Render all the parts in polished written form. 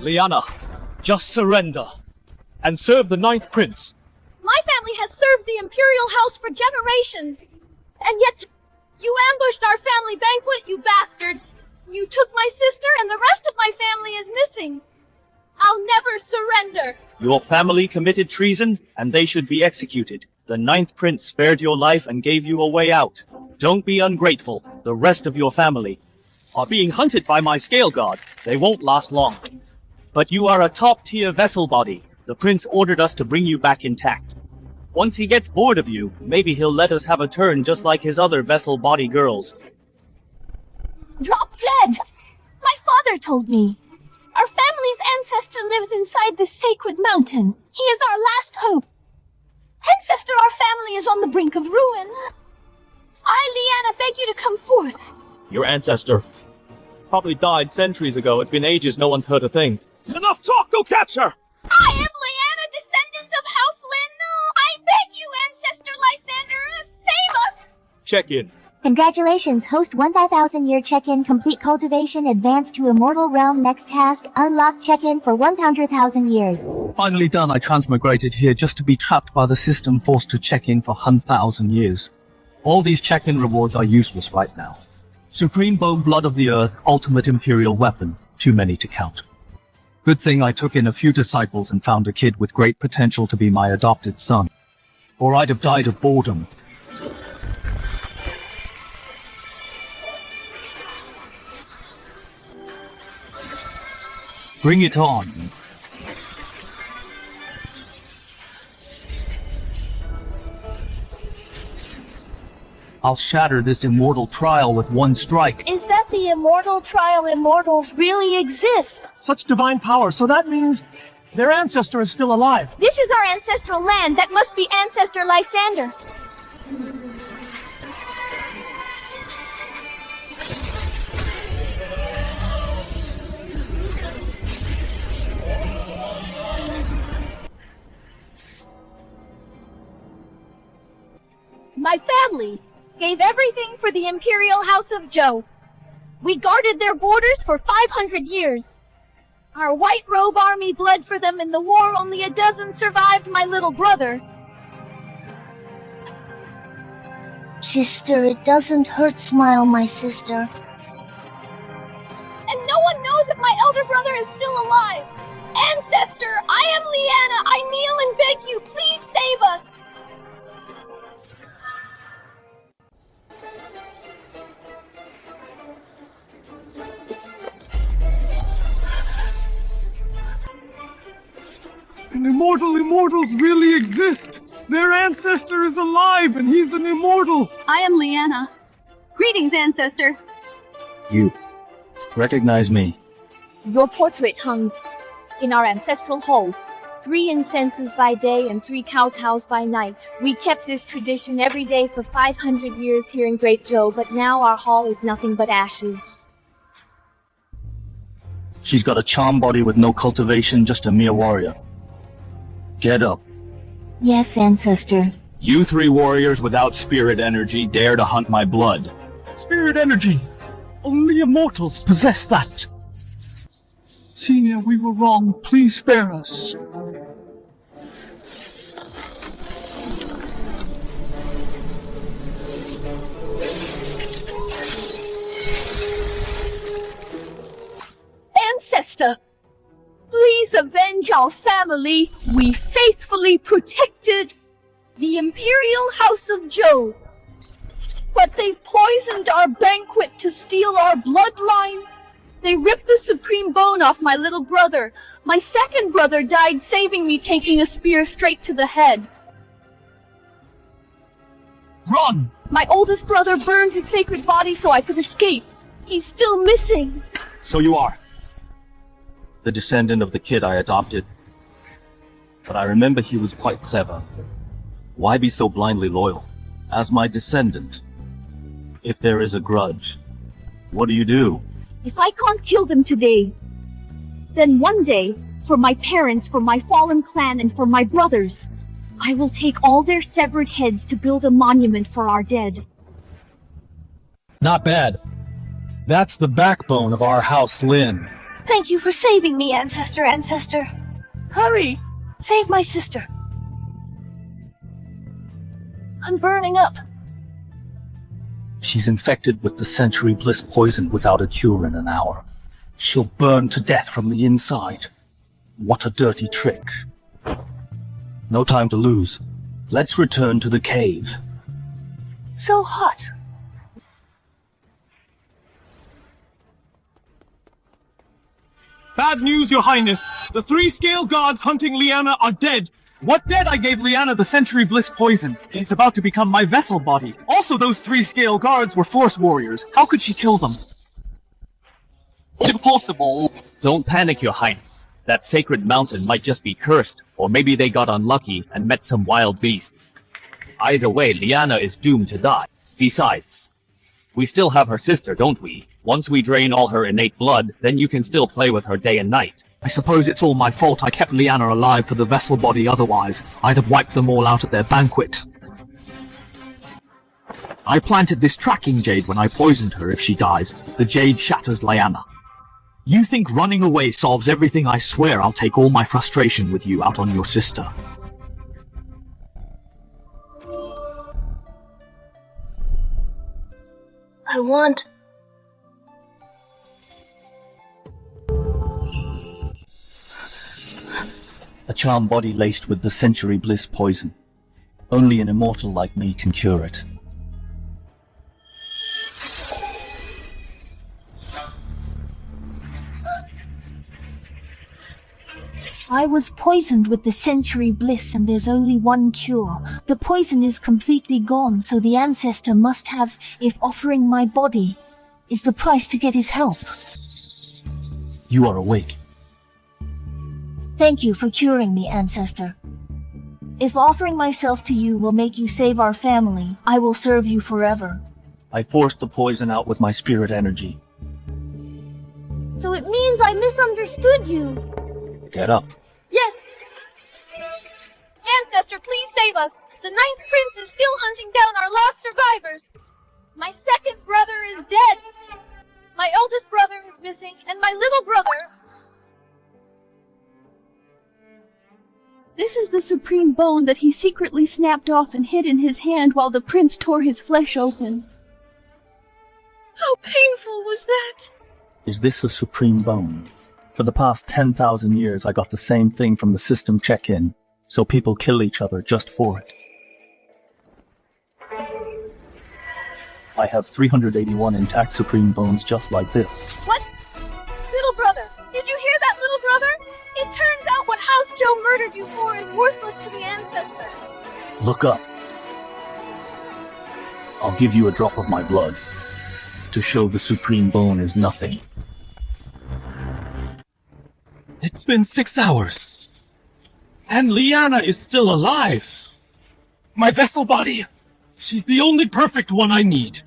Liana, just surrender and serve the ninth prince. My family has served the Imperial House for generations. And yet, you ambushed our family banquet, you bastard. You took my sister and the rest of my family is missing. I'll never surrender. Your family committed treason, and they should be executed. The ninth prince spared your life and gave you a way out. Don't be ungrateful. The rest of your family are being hunted by my scale guard. They won't last long. But you are a top-tier vessel body. The prince ordered us to bring you back intact. Once he gets bored of you, maybe he'll let us have a turn just like his other vessel body girls. Drop dead! My father told me. Our family's ancestor lives inside this sacred mountain. He is our last hope. Ancestor, our family is on the brink of ruin. I, Liana, beg you to come forth. Your ancestor probably died centuries ago. It's been ages, no one's heard a thing. Enough talk, go catch her! I am Liana, descendant of House Lin. I beg you, Ancestor Lysander, save us! Check in. Congratulations, host 1000-year check-in, complete cultivation, advance to immortal realm, next task, unlock check-in for 100,000 years. Finally done, I transmigrated here just to be trapped by the system, forced to check in for 100,000 years. All these check-in rewards are useless right now. Supreme Bone Blood of the Earth, ultimate imperial weapon, too many to count. Good thing I took in a few disciples and found a kid with great potential to be my adopted son. Or I'd have died of boredom. Bring it on. I'll shatter this immortal trial with one strike. Is that the immortal trial immortals really exist? Such divine power, so that means their ancestor is still alive. This is our ancestral land. That must be Ancestor Lysander. My family gave everything for the Imperial House of Zhou. We guarded their borders for 500 years. Our white robe army bled for them in the war. Only a dozen survived, my little brother. Sister, it doesn't hurt, smile, my sister. And no one knows if my elder brother is still alive. Ancestor, I am Liana. I kneel and beg you, please save us. And immortals really exist. Their ancestor is alive and he's an immortal. I am Liana. Greetings, Ancestor. You recognize me? Your portrait hung in our ancestral hall. 3 incenses by day and 3 kowtows by night. We kept this tradition every day for 500 years here in Great Zhou, but now our hall is nothing but ashes. She's got a charm body with no cultivation, just a mere warrior. Get up. Yes, ancestor. You 3 warriors without spirit energy dare to hunt my blood. Spirit energy. Only immortals possess that. Senior, we were wrong. Please spare us. Ancestor, please avenge our family. We faithfully protected the Imperial House of Zhou. But they poisoned our banquet to steal our bloodline. They ripped the supreme bone off my little brother. My second brother died saving me, taking a spear straight to the head. Run! My oldest brother burned his sacred body so I could escape. He's still missing. So you are. The descendant of the kid I adopted. But I remember he was quite clever. Why be so blindly loyal? As my descendant, if there is a grudge, what do you do? If I can't kill them today, then one day, for my parents, for my fallen clan, and for my brothers, I will take all their severed heads to build a monument for our dead. Not bad. That's the backbone of our House Lin. Thank you for saving me, ancestor. Hurry! Save my sister. I'm burning up. She's infected with the Century Bliss poison without a cure in an hour. She'll burn to death from the inside. What a dirty trick. No time to lose. Let's return to the cave. So hot. Bad news, Your Highness. The 3 scale guards hunting Liana are dead. What dead? I gave Liana the Century Bliss poison. She's about to become my vessel body. Also, those 3 scale guards were Force warriors. How could she kill them? Impossible. Don't panic, Your Highness. That sacred mountain might just be cursed, or maybe they got unlucky and met some wild beasts. Either way, Liana is doomed to die. Besides, we still have her sister, don't we? Once we drain all her innate blood, then you can still play with her day and night. I suppose it's all my fault I kept Liana alive for the vessel body, otherwise I'd have wiped them all out at their banquet. I planted this tracking jade when I poisoned her. If she dies, the jade shatters Liana. You think running away solves everything? I swear I'll take all my frustration with you out on your sister. I want... A charm body laced with the Century Bliss poison. Only an immortal like me can cure it. I was poisoned with the Century Bliss and there's only one cure. The poison is completely gone, so the ancestor must have, if offering my body is the price to get his help. You are awake. Thank you for curing me, ancestor. If offering myself to you will make you save our family, I will serve you forever. I forced the poison out with my spirit energy. So it means I misunderstood you. Get up. Yes! Ancestor, please save us! The 9th Prince is still hunting down our lost survivors! My second brother is dead! My oldest brother is missing, and my little brother... This is the supreme bone that he secretly snapped off and hid in his hand while the prince tore his flesh open. How painful was that? Is this a supreme bone? For the past 10,000 years, I got the same thing from the system check-in, so people kill each other just for it. I have 381 intact supreme bones just like this. What? Little brother! Did you hear that, little brother? It turns out what House Joe murdered you for is worthless to the ancestor. Look up. I'll give you a drop of my blood to show the supreme bone is nothing. It's been 6 hours. And Liana is still alive. My vessel body. She's the only perfect one I need.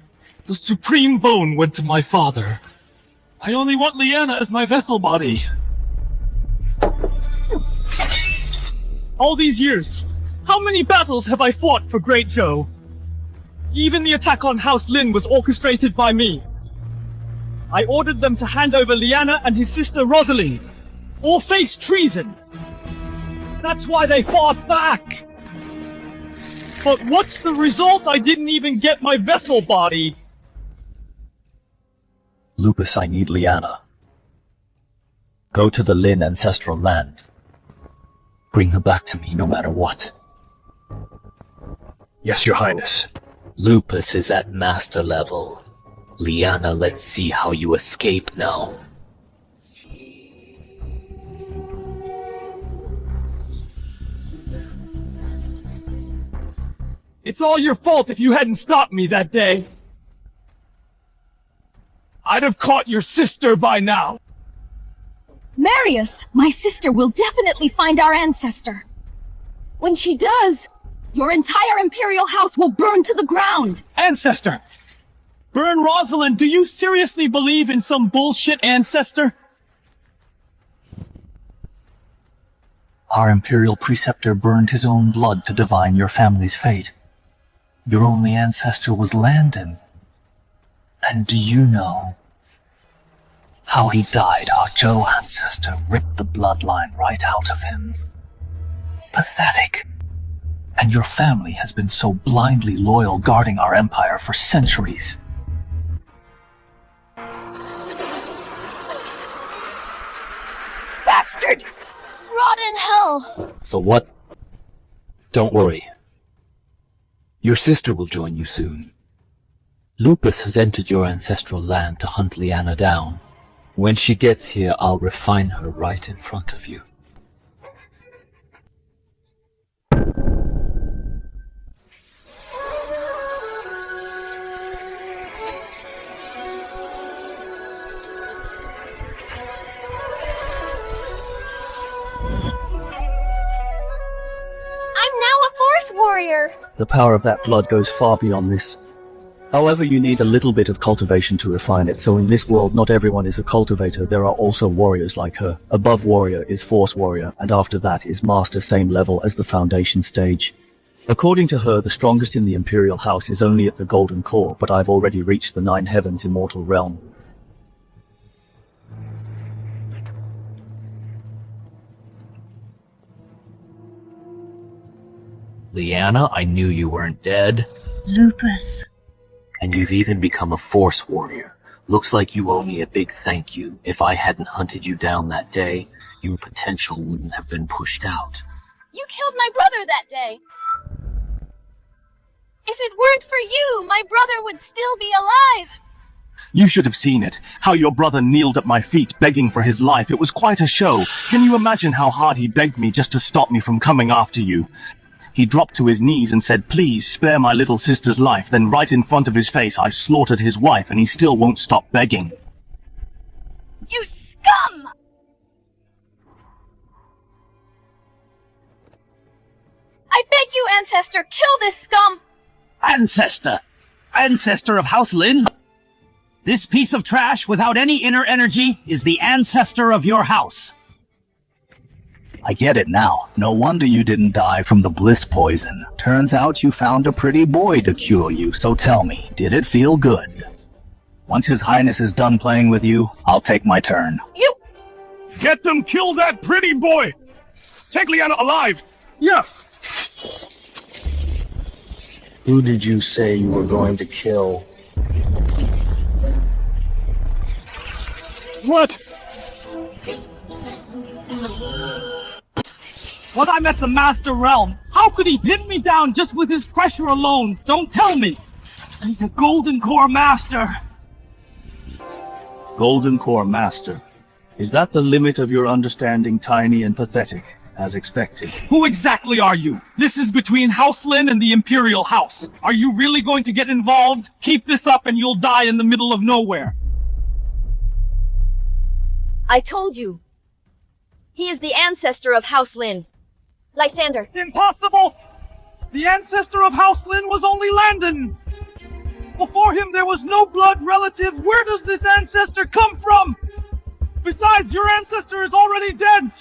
The supreme bone went to my father. I only want Liana as my vessel body. All these years, how many battles have I fought for Great Joe? Even the attack on House Lin was orchestrated by me. I ordered them to hand over Liana and his sister Rosalind, or face treason. That's why they fought back. But what's the result? I didn't even get my vessel body. Lupus, I need Liana. Go to the Lin ancestral land. Bring her back to me no matter what. Yes, Your Highness. Lupus is at master level. Liana, let's see how you escape now. It's all your fault if you hadn't stopped me that day. I'd have caught your sister by now. Marius, my sister will definitely find our ancestor. When she does, your entire imperial house will burn to the ground. Ancestor! Burn Rosalind, do you seriously believe in some bullshit ancestor? Our imperial preceptor burned his own blood to divine your family's fate. Your only ancestor was Landon. And do you know How he died, our Zhou ancestor ripped the bloodline right out of him. Pathetic. And your family has been so blindly loyal guarding our empire for centuries. Bastard! Rot in hell! So what? Don't worry. Your sister will join you soon. Lupus has entered your ancestral land to hunt Liana down. When she gets here, I'll refine her right in front of you. Warrior. The power of that blood goes far beyond this. However, you need a little bit of cultivation to refine it, so in this world not everyone is a cultivator, there are also warriors like her. Above warrior is force warrior, and after that is master, same level as the foundation stage. According to her, the strongest in the Imperial House is only at the Golden Core, but I've already reached the 9 Heavens immortal realm. Liana, I knew you weren't dead. Lupus. And you've even become a force warrior. Looks like you owe me a big thank you. If I hadn't hunted you down that day, your potential wouldn't have been pushed out. You killed my brother that day. If it weren't for you, my brother would still be alive. You should have seen it. How your brother kneeled at my feet begging for his life. It was quite a show. Can you imagine how hard he begged me just to stop me from coming after you? He dropped to his knees and said, "Please spare my little sister's life." Then right in front of his face, I slaughtered his wife, and he still won't stop begging. You scum! I beg you, Ancestor, kill this scum! Ancestor! Ancestor of House Lin? This piece of trash without any inner energy is the ancestor of your house. I get it now. No wonder you didn't die from the bliss poison. Turns out you found a pretty boy to cure you, so tell me, did it feel good? Once His Highness is done playing with you, I'll take my turn. You... Get them, kill that pretty boy! Take Liana alive! Yes! Who did you say you were going to kill? What? When I'm at the Master Realm, how could he pin me down just with his pressure alone? Don't tell me! He's a Golden Core Master! Golden Core Master. Is that the limit of your understanding, tiny and pathetic, as expected? Who exactly are you? This is between House Lin and the Imperial House. Are you really going to get involved? Keep this up and you'll die in the middle of nowhere. I told you. He is the ancestor of House Lin. Lysander. Impossible! The ancestor of House Lin was only Landon! Before him there was no blood relative. Where does this ancestor come from? Besides, your ancestor is already dead!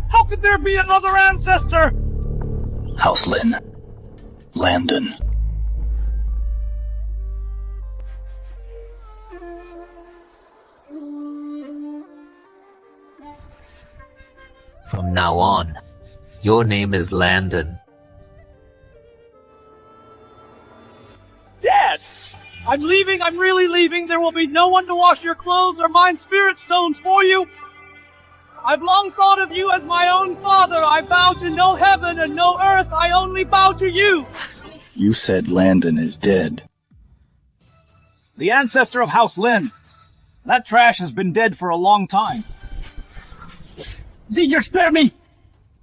How could there be another ancestor? House Lin. Landon. From now on, your name is Landon. Dad! I'm leaving, I'm really leaving. There will be no one to wash your clothes or mine spirit stones for you. I've long thought of you as my own father. I bow to no heaven and no earth. I only bow to you. You said Landon is dead. The ancestor of House Lin. That trash has been dead for a long time. Senior, spare me!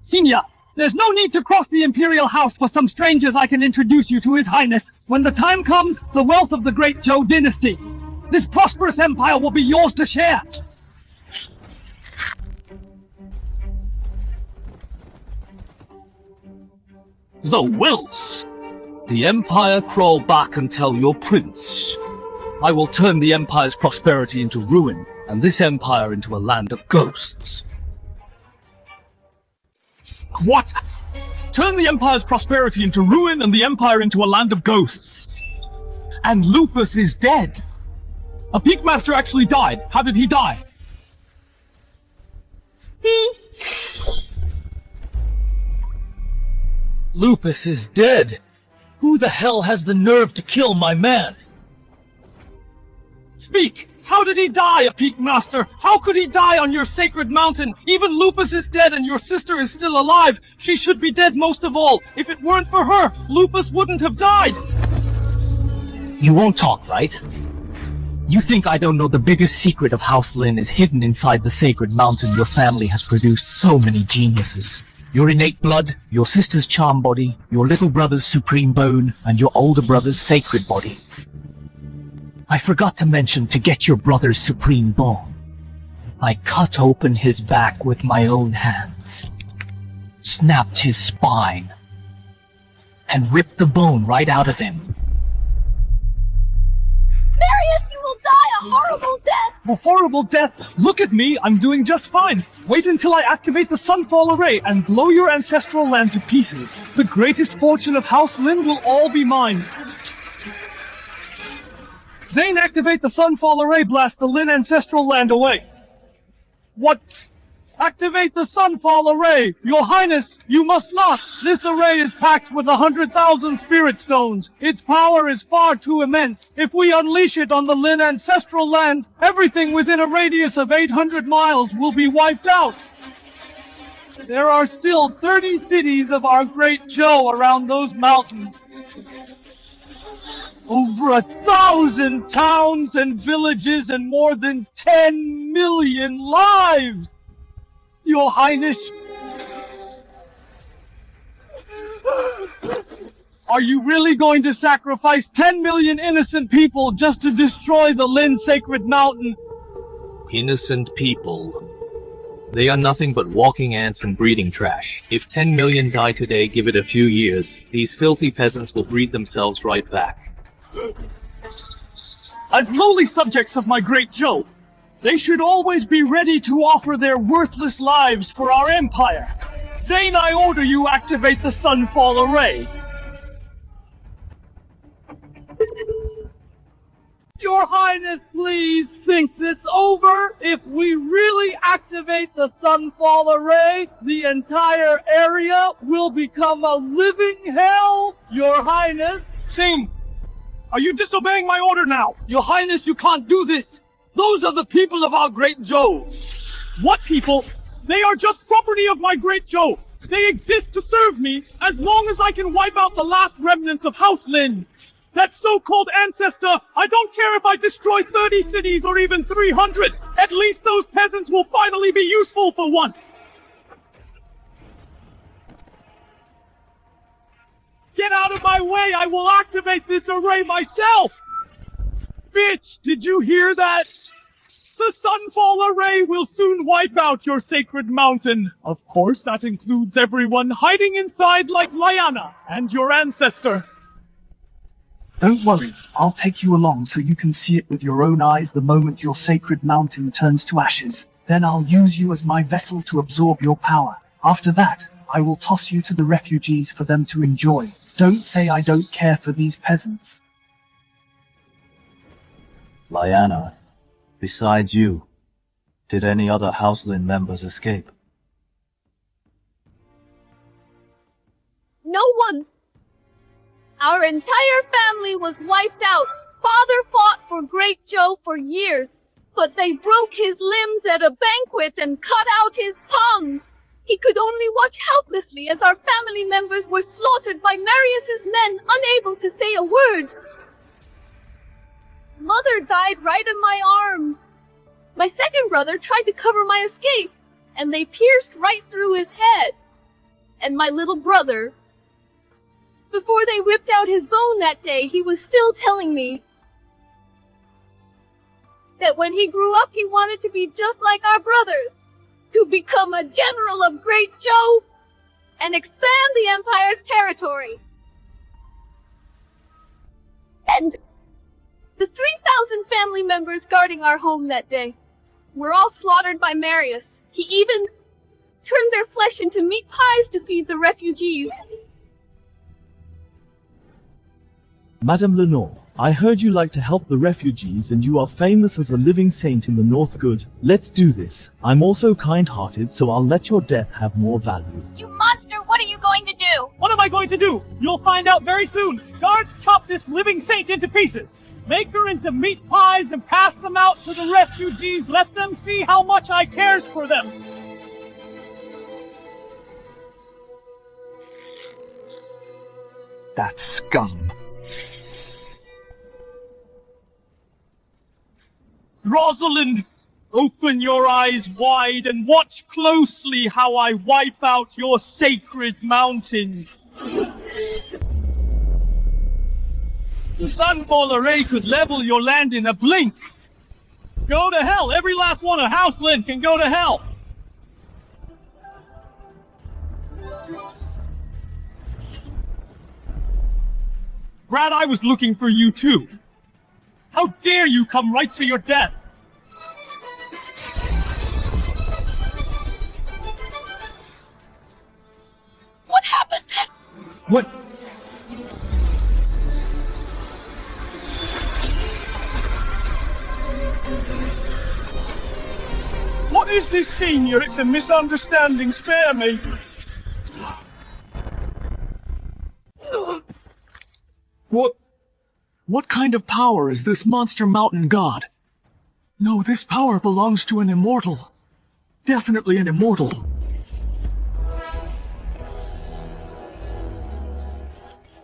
Senior, there's no need to cross the Imperial House for some strangers. I can introduce you to His Highness. When the time comes, the wealth of the great Zhou dynasty. This prosperous empire will be yours to share. The Wills! The Empire crawl back and tell your prince. I will turn the Empire's prosperity into ruin, and this Empire into a land of ghosts. What? Turn the Empire's prosperity into ruin and the Empire into a land of ghosts. And Lupus is dead. A Peak Master actually died. How did he die? Lupus is dead! Who the hell has the nerve to kill my man? Speak! How did he die, a peak master? How could he die on your sacred mountain? Even Lupus is dead and your sister is still alive. She should be dead most of all. If it weren't for her, Lupus wouldn't have died. You won't talk, right? You think I don't know the biggest secret of House Lin is hidden inside the sacred mountain your family has produced so many geniuses. Your innate blood, your sister's charm body, your little brother's supreme bone, and your older brother's sacred body. I forgot to mention to get your brother's supreme bone. I cut open his back with my own hands, snapped his spine, and ripped the bone right out of him. Marius, you will die a horrible death! A horrible death? Look at me, I'm doing just fine. Wait until I activate the Sunfall Array and blow your ancestral land to pieces. The greatest fortune of House Lin will all be mine. Zane, activate the Sunfall Array, blast the Lin ancestral land away. What? Activate the Sunfall Array! Your Highness, you must not! This array is packed with 100,000 spirit stones. Its power is far too immense. If we unleash it on the Lin ancestral land, everything within a radius of 800 miles will be wiped out. There are still 30 cities of our great Zhou around those mountains. Over 1,000 towns and villages and more than 10 million lives! Your Highness! Are you really going to sacrifice 10 million innocent people just to destroy the Lin Sacred Mountain? Innocent people. They are nothing but walking ants and breeding trash. If 10 million die today, give it a few years. These filthy peasants will breed themselves right back. As lowly subjects of my great Zhou, they should always be ready to offer their worthless lives for our empire. Zane, I order you activate the Sunfall Array. Your Highness, please think this over. If we really activate the Sunfall Array, the entire area will become a living hell. Your Highness. Zane, are you disobeying my order now? Your Highness, you can't do this. Those are the people of our great Zhou. What people? They are just property of my great Zhou. They exist to serve me as long as I can wipe out the last remnants of House Lin. That so-called ancestor, I don't care if I destroy 30 cities or even 300. At least those peasants will finally be useful for once. Get out of my way, I will activate this array myself! Bitch, did you hear that? The Sunfall Array will soon wipe out your sacred mountain. Of course, that includes everyone hiding inside like Lyanna and your ancestor. Don't worry, I'll take you along so you can see it with your own eyes the moment your sacred mountain turns to ashes. Then I'll use you as my vessel to absorb your power. After that, I will toss you to the refugees for them to enjoy. Don't say I don't care for these peasants. Lyanna, besides you, did any other House Lin members escape? No one! Our entire family was wiped out. Father fought for Great Zhou for years, but they broke his limbs at a banquet and cut out his tongue. He could only watch helplessly as our family members were slaughtered by Marius's men, unable to say a word. Mother died right in my arms. My second brother tried to cover my escape, and they pierced right through his head. And my little brother, before they ripped out his bone that day, he was still telling me that when he grew up, he wanted to be just like our brothers, to become a general of Great Zhou and expand the Empire's territory. And the 3,000 family members guarding our home that day were all slaughtered by Marius. He even turned their flesh into meat pies to feed the refugees. Madame Lenore, I heard you like to help the refugees and you are famous as a living saint in the North Good. Let's do this. I'm also kind-hearted, so I'll let your death have more value. You monster, what are you going to do? What am I going to do? You'll find out very soon. Guards, chop this living saint into pieces. Make her into meat pies and pass them out to the refugees. Let them see how much I cares for them. That scum. Rosalind, open your eyes wide and watch closely how I wipe out your sacred mountain. The Sunfall Array could level your land in a blink. Go to hell. Every last one of House Lin can go to hell. Brad, I was looking for you too. How dare you come right to your death? What happened? What? What is this, Senior? It's a misunderstanding. Spare me. What kind of power is this monster mountain god? No, this power belongs to an immortal. Definitely an immortal.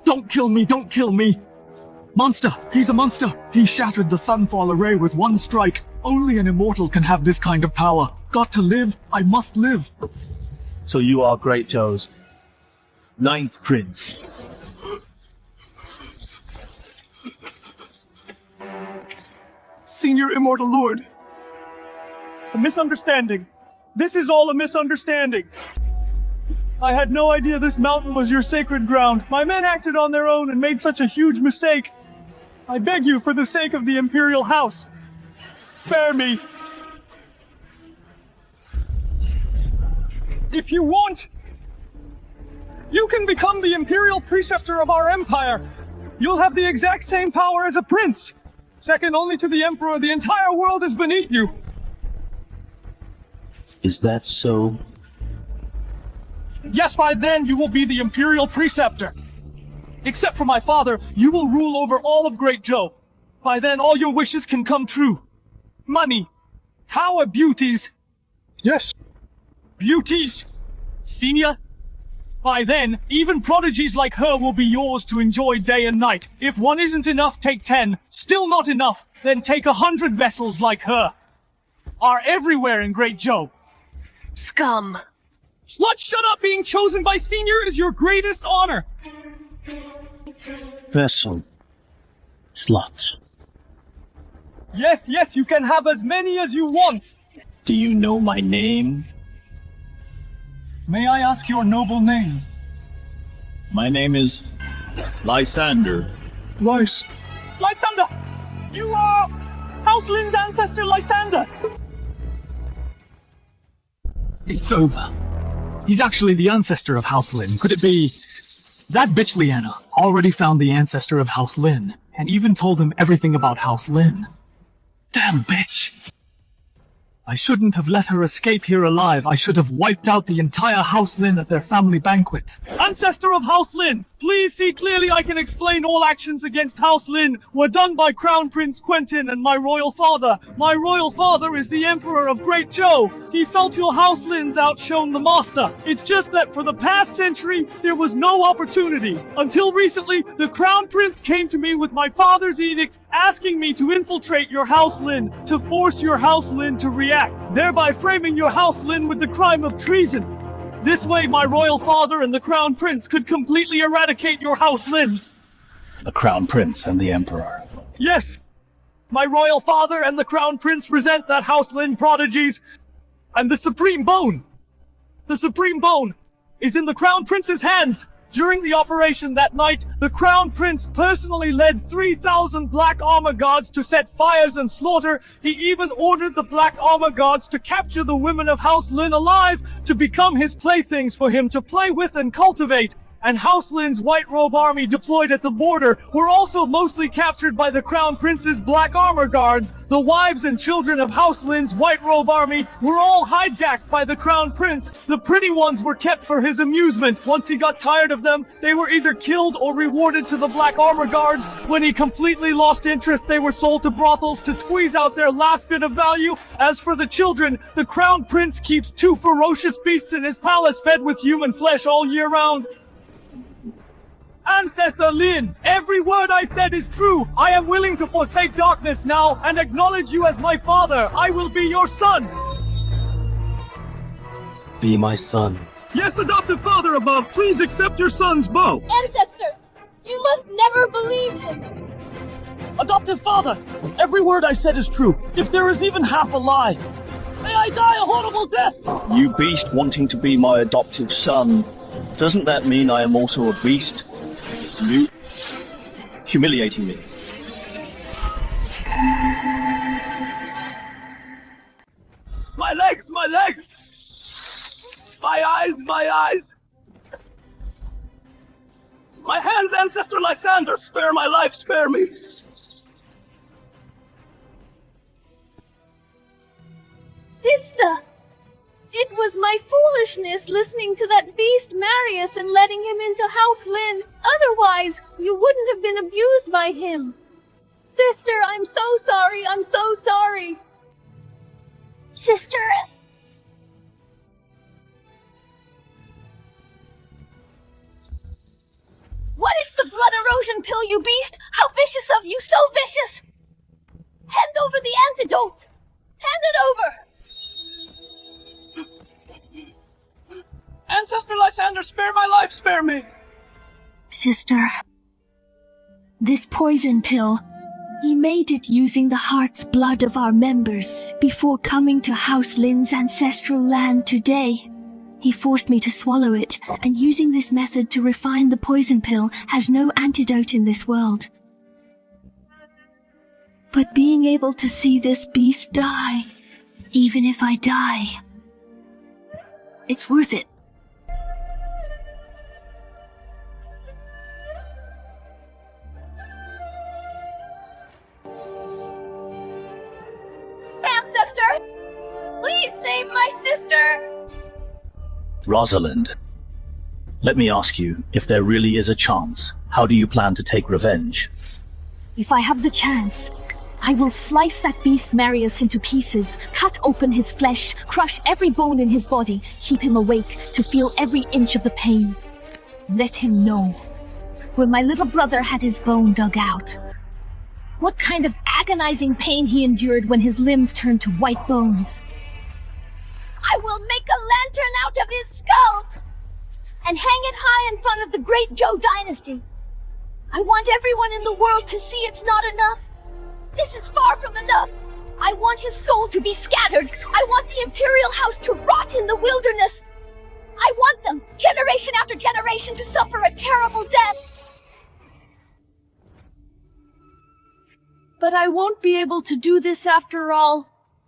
Don't kill me, don't kill me! Monster! He's a monster! He shattered the Sunfall Array with one strike. Only an immortal can have this kind of power. Got to live, I must live. So you are Great Joe's 9th prince. Senior Immortal Lord. A misunderstanding. This is all a misunderstanding. I had no idea this mountain was your sacred ground. My men acted on their own and made such a huge mistake. I beg you, for the sake of the Imperial House, spare me. If you want, you can become the Imperial Preceptor of our Empire. You'll have the exact same power as a prince. Second only to the Emperor, the entire world is beneath you. Is that so? Yes, by then you will be the Imperial Preceptor. Except for my father, you will rule over all of Great Joe. By then all your wishes can come true. Money. Tower beauties. Yes. Beauties. Senior. By then, even prodigies like her will be yours to enjoy day and night. If one isn't enough, take 10. Still not enough, then take 100 vessels like her. Are everywhere in Great Joe. Scum. Slut, shut up! Being chosen by Senior is your greatest honor! Vessel. Sluts. Yes, yes, you can have as many as you want! Do you know my name? May I ask your noble name? My name is Lysander. Lysander! You are House Lin's ancestor, Lysander! It's over. He's actually the ancestor of House Lin. Could it be... That bitch Liana already found the ancestor of House Lin, and even told him everything about House Lin. Damn bitch! I shouldn't have let her escape here alive. I should have wiped out the entire House Lin at their family banquet. Ancestor of House Lin, please see clearly I can explain all actions against House Lin were done by Crown Prince Quentin and my royal father. My royal father is the Emperor of Great Joe. He felt your House Lin's outshone the master. It's just that for the past century, there was no opportunity. Until recently, the Crown Prince came to me with my father's edict asking me to infiltrate your House Lin, to force your House Lin to react, thereby framing your House Lin with the crime of treason. This way, my royal father and the Crown Prince could completely eradicate your House Lin. The Crown Prince and the Emperor. Yes! My royal father and the Crown Prince resent that House Lin prodigies, and the Supreme Bone! The Supreme Bone is in the Crown Prince's hands! During the operation that night, the Crown Prince personally led 3,000 Black Armor Guards to set fires and slaughter. He even ordered the Black Armor Guards to capture the women of House Lin alive to become his playthings for him to play with and cultivate. and House Lin's White Robe army deployed at the border were also mostly captured by the Crown Prince's Black Armor Guards. The wives and children of House Lin's White Robe army were all hijacked by the Crown Prince. The pretty ones were kept for his amusement. Once he got tired of them, they were either killed or rewarded to the Black Armor Guards. When he completely lost interest, they were sold to brothels to squeeze out their last bit of value. As for the children, the Crown Prince keeps 2 ferocious beasts in his palace fed with human flesh all year round. Ancestor Lin, every word I said is true. I am willing to forsake darkness now and acknowledge you as my father. I will be your son. Be my son. Yes, adoptive father above, please accept your son's bow. Ancestor, you must never believe him. Adoptive father, every word I said is true. If there is even half a lie, may I die a horrible death. You beast wanting to be my adoptive son. Doesn't that mean I am also a beast? You humiliating me. My legs, my legs! My eyes, my eyes! My hands, Ancestor Lysander, spare my life, spare me! Sister! It was my foolishness listening to that beast Marius and letting him into House Lin. Otherwise, you wouldn't have been abused by him. Sister, I'm so sorry. I'm so sorry. Sister! What is the blood erosion pill, you beast? How vicious of you, so vicious! Hand over the antidote! Hand it over! Ancestor Lysander, spare my life, spare me! Sister, this poison pill, he made it using the heart's blood of our members before coming to House Lin's ancestral land today. He forced me to swallow it, and using this method to refine the poison pill has no antidote in this world. But being able to see this beast die, even if I die, it's worth it. Ancestor! Please save my sister! Rosalind, let me ask you, if there really is a chance, how do you plan to take revenge? If I have the chance, I will slice that beast Marius into pieces, cut open his flesh, crush every bone in his body, keep him awake to feel every inch of the pain. Let him know. When my little brother had his bone dug out, what kind of agonizing pain he endured when his limbs turned to white bones. I will make a lantern out of his skull and hang it high in front of the great Zhou dynasty. I want everyone in the world to see it's not enough. This is far from enough. I want his soul to be scattered. I want the imperial house to rot in the wilderness. I want them, generation after generation, to suffer a terrible death. But I won't be able to do this after all.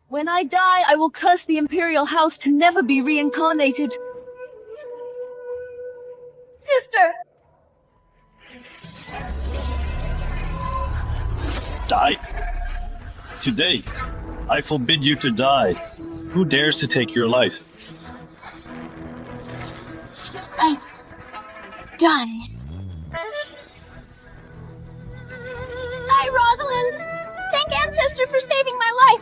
When I die, I will curse the imperial house to never be reincarnated. Sister! Die. Today, I forbid you to die. Who dares to take your life? I'm done. Hi, Rosalind! Thank Ancestor for saving my life!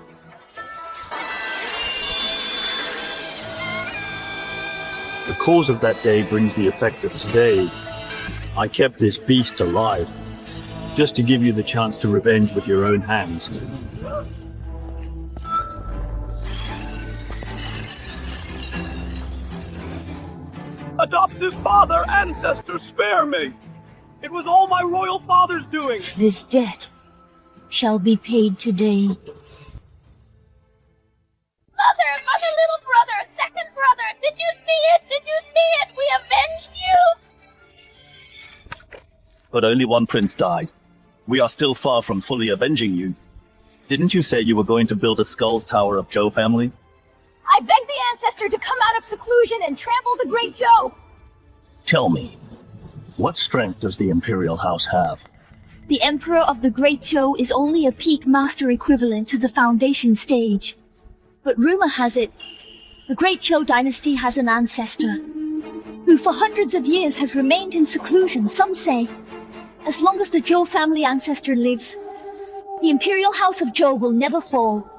The cause of that day brings the effect of today. I kept this beast alive, just to give you the chance to revenge with your own hands. Adoptive father, ancestor, spare me! It was all my royal father's doing! This debt shall be paid today. Mother, little brother, second brother, did you see it? Did you see it? We avenged you! But only one prince died. We are still far from fully avenging you. Didn't you say you were going to build a Skull's Tower of Zhou family? I begged the Ancestor to come out of seclusion and trample the great Zhou! Tell me, What strength does the Imperial House have? The Emperor of the Great Zhou is only a peak master equivalent to the Foundation stage. But rumor has it, the Great Zhou dynasty has an ancestor, who for hundreds of years has remained in seclusion, some say. As long as the Zhou family ancestor lives, the Imperial House of Zhou will never fall.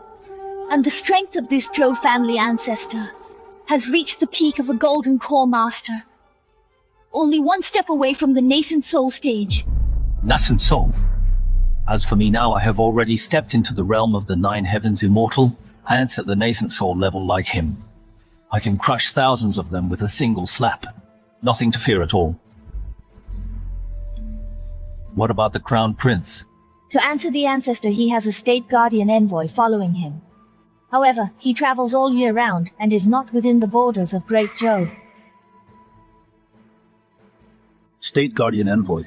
And the strength of this Zhou family ancestor has reached the peak of a Golden Core Master, only one step away from the nascent soul stage. Nascent soul. As for me now, I have already stepped into the realm of the Nine Heavens Immortal, and it's at the nascent soul level like him. I can crush thousands of them with a single slap. Nothing to fear at all. What about the Crown Prince? To answer the ancestor, he has a state guardian envoy following him. However, he travels all year round and is not within the borders of Great Zhou. State Guardian Envoy.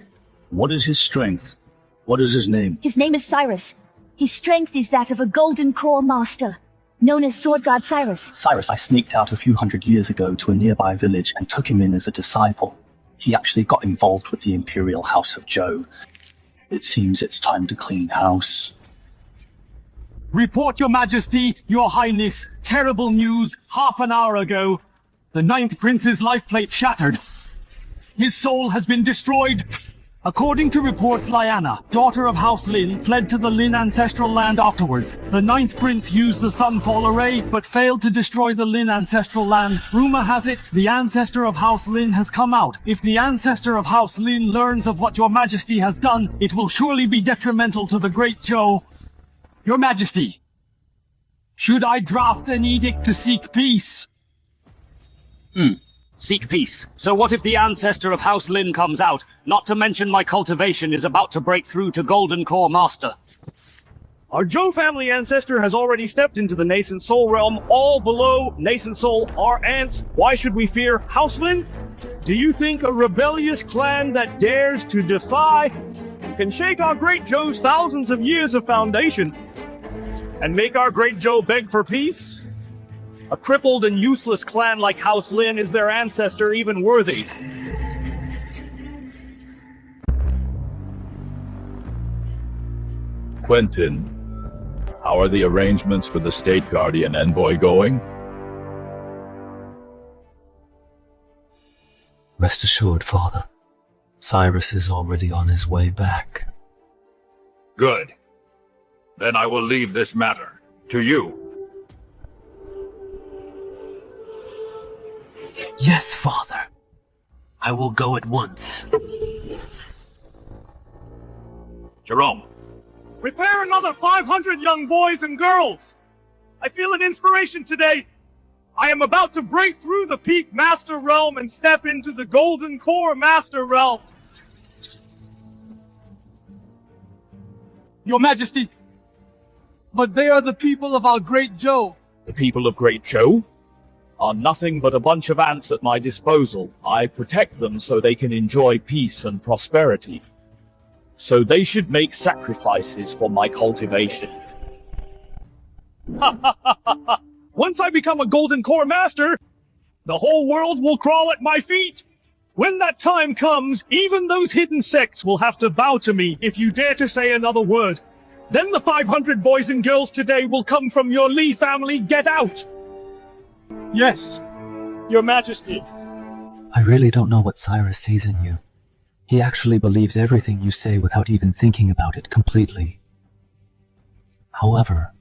What is his strength? What is his name? His name is Cyrus. His strength is that of a Golden Core Master, known as Sword God Cyrus. Cyrus, I sneaked out a few hundred years ago to a nearby village and took him in as a disciple. He actually got involved with the Imperial House of Zhou. It seems it's time to clean house. Report, Your Majesty, Your Highness. Terrible news. Half an hour ago, the 9th Prince's life plate shattered. His soul has been destroyed. According to reports, Lyanna, daughter of House Lin, fled to the Lin ancestral land afterwards. The 9th Prince used the Sunfall Array, but failed to destroy the Lin ancestral land. Rumor has it, the ancestor of House Lin has come out. If the ancestor of House Lin learns of what Your Majesty has done, it will surely be detrimental to the Great Zhou. Your Majesty, should I draft an edict to seek peace? Seek peace. So what if the ancestor of House Lin comes out? Not to mention my cultivation is about to break through to Golden Core Master. Our Zhou family ancestor has already stepped into the nascent soul realm. All below nascent soul are ants. Why should we fear House Lin? Do you think a rebellious clan that dares to defy can shake our Great Zhou's thousands of years of foundation and make our Great Zhou beg for peace? A crippled and useless clan like House Lin, is their ancestor even worthy? Quentin, how are the arrangements for the State Guardian Envoy going? Rest assured, Father. Cyrus is already on his way back. Good. Then I will leave this matter to you. Yes, Father. I will go at once. Jerome. Prepare another 500 young boys and girls! I feel an inspiration today. I am about to break through the Peak Master Realm and step into the Golden Core Master Realm. Your Majesty, but they are the people of our Great Zhou. The people of Great Zhou are nothing but a bunch of ants at my disposal. I protect them so they can enjoy peace and prosperity. So they should make sacrifices for my cultivation. Once I become a Golden Core Master, the whole world will crawl at my feet. When that time comes, even those hidden sects will have to bow to me if you dare to say another word. Then the 500 boys and girls today will come from your Li family. Get out! Yes, Your Majesty. I really don't know what Cyrus sees in you. He actually believes everything you say without even thinking about it completely. However,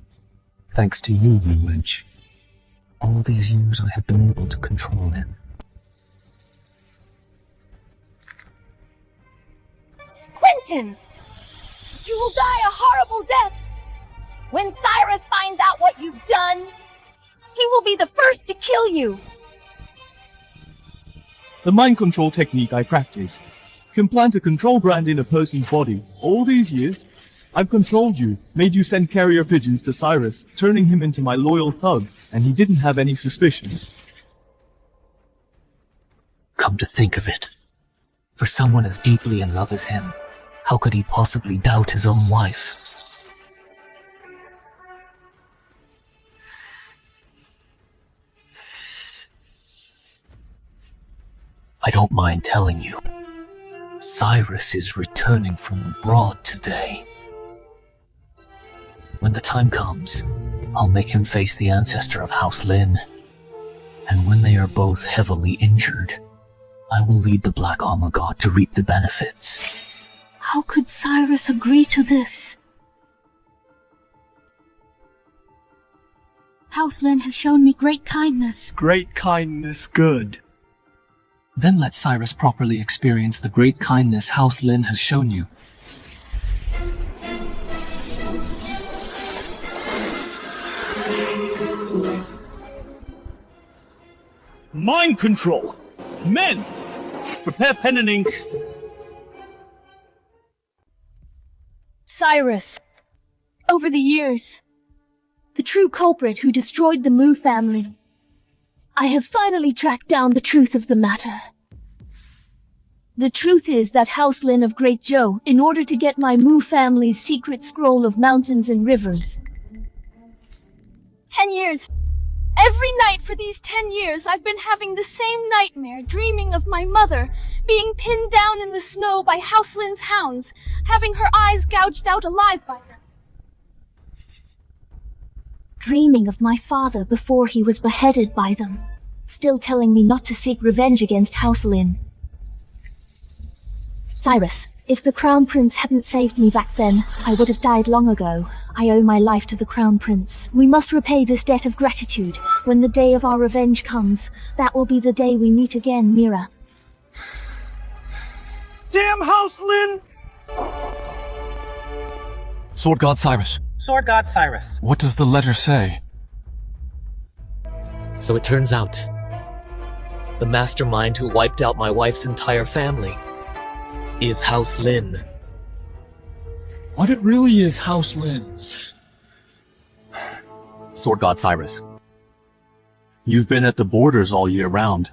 thanks to you, Wench, all these years I have been able to control him. Quentin! You will die a horrible death! When Cyrus finds out what you've done, he will be the first to kill you! The mind control technique I practice can plant a control brand in a person's body. All these years, I've controlled you, made you send carrier pigeons to Cyrus, turning him into my loyal thug, and he didn't have any suspicions. Come to think of it, for someone as deeply in love as him, how could he possibly doubt his own wife? I don't mind telling you. Cyrus is returning from abroad today. When the time comes, I'll make him face the ancestor of House Lin. And when they are both heavily injured, I will lead the Black Armor God to reap the benefits. How could Cyrus agree to this? House Lin has shown me great kindness. Great kindness, good. Then let Cyrus properly experience the great kindness House Lin has shown you. Mind control! Men! Prepare pen and ink. Cyrus. Over the years, the true culprit who destroyed the Mu family. I have finally tracked down the truth of the matter. The truth is that House Lin of Great Zhou, in order to get my Mu family's secret scroll of mountains and rivers. 10 years. Every night for these 10 years, I've been having the same nightmare, dreaming of my mother, being pinned down in the snow by House Lin's hounds, having her eyes gouged out alive by them. Dreaming of my father before he was beheaded by them, still telling me not to seek revenge against House Lin. Cyrus, if the Crown Prince hadn't saved me back then, I would have died long ago. I owe my life to the Crown Prince. We must repay this debt of gratitude. When the day of our revenge comes, that will be the day we meet again, Mira. Damn House Lin! Sword God Cyrus. Sword God Cyrus. What does the letter say? So it turns out, the mastermind who wiped out my wife's entire family is House Lin. What it really is, House Lin? Sword God Cyrus. You've been at the borders all year round.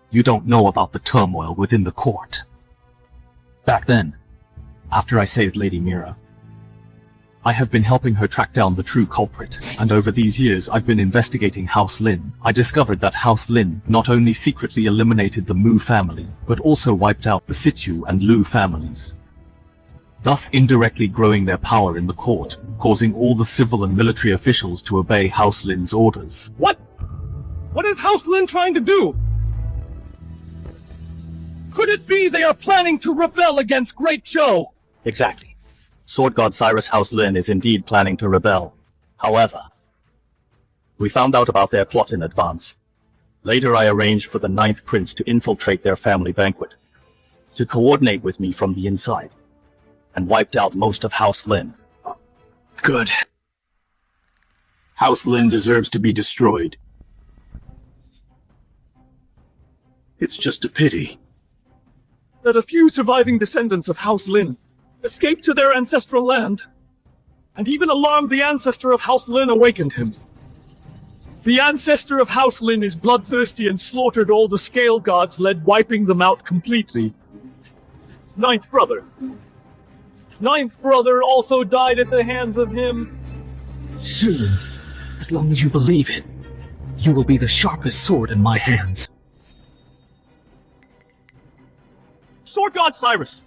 You don't know about the turmoil within the court. Back then, after I saved Lady Mira, I have been helping her track down the true culprit, and over these years I've been investigating House Lin. I discovered that House Lin not only secretly eliminated the Mu family, but also wiped out the Situ and Lu families, thus indirectly growing their power in the court, causing all the civil and military officials to obey House Lin's orders. What? What is House Lin trying to do? Could it be they are planning to rebel against Great Zhou? Exactly. Sword God Cyrus House Lin is indeed planning to rebel. However, we found out about their plot in advance. Later I arranged for the 9th Prince to infiltrate their family banquet, to coordinate with me from the inside, and wiped out most of House Lin. Good. House Lin deserves to be destroyed. It's just a pity that a few surviving descendants of House Lin escaped to their ancestral land, and even alarmed the ancestor of House Lin awakened him. The ancestor of House Lin is bloodthirsty and slaughtered all the scale gods, wiping them out completely. 9th brother. 9th brother also died at the hands of him. Soon, as long as you believe it, you will be the sharpest sword in my hands. Sword God Cyrus,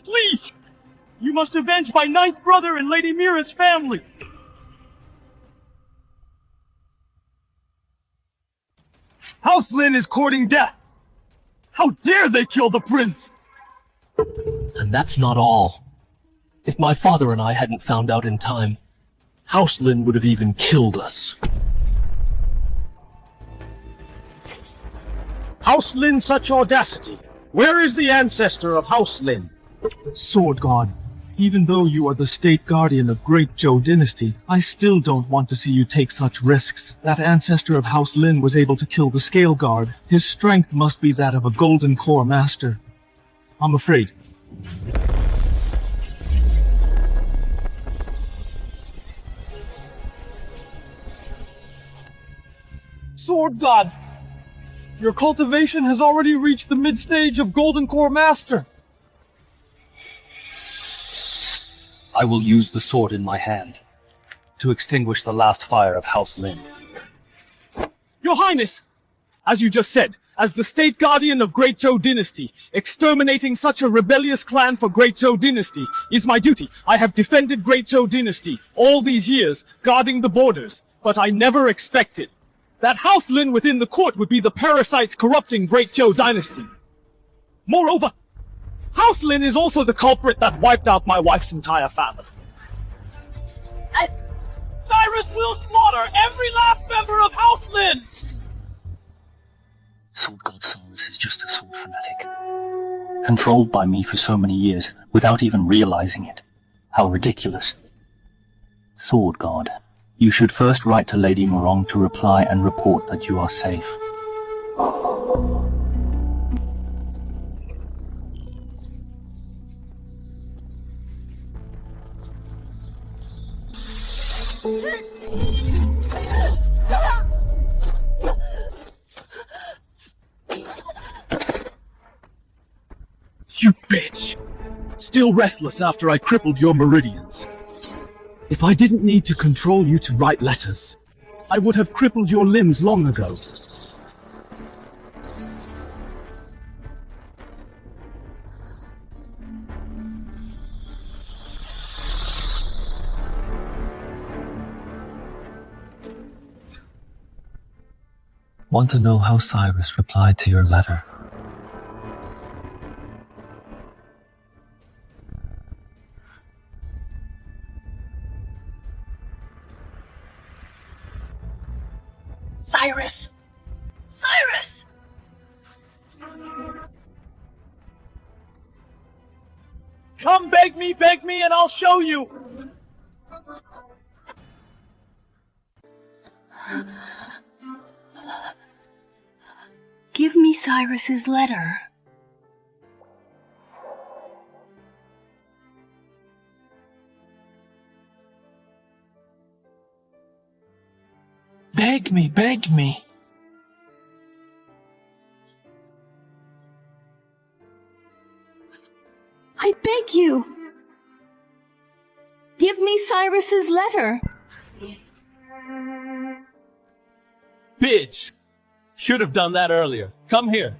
please! You must avenge my 9th brother and Lady Mira's family! House Lin is courting death! How dare they kill the prince! And that's not all. If my father and I hadn't found out in time, House Lin would have even killed us. House Lin, such audacity! Where is the ancestor of House Lin? Sword God, even though you are the state guardian of Great Zhou dynasty, I still don't want to see you take such risks. That ancestor of House Lin was able to kill the Scale Guard. His strength must be that of a Golden Core Master. I'm afraid. Sword God! Your cultivation has already reached the mid-stage of Golden Core Master! I will use the sword in my hand to extinguish the last fire of House Lin. Your Highness! As you just said, As the state guardian of Great Zhou Dynasty, exterminating such a rebellious clan for Great Zhou Dynasty is my duty. I have defended Great Zhou Dynasty all these years, guarding the borders, but I never expected that House Lin within the court would be the parasites corrupting Great Zhou Dynasty. Moreover, House Lin is also the culprit that wiped out my wife's entire family. Cyrus will slaughter every last member of House Lin! Sword God Cyrus is just a sword fanatic. Controlled by me for so many years, without even realizing it. How ridiculous. Sword God, you should first write to Lady Morong to reply and report that you are safe. You bitch! Still restless after I crippled your meridians. If I didn't need to control you to write letters, I would have crippled your limbs long ago. Want to know how Cyrus replied to your letter? Cyrus! Cyrus! Come beg me, and I'll show you! Give me Cyrus's letter. Beg me, beg me. I beg you. Give me Cyrus's letter. Bitch! Should have done that earlier. Come here.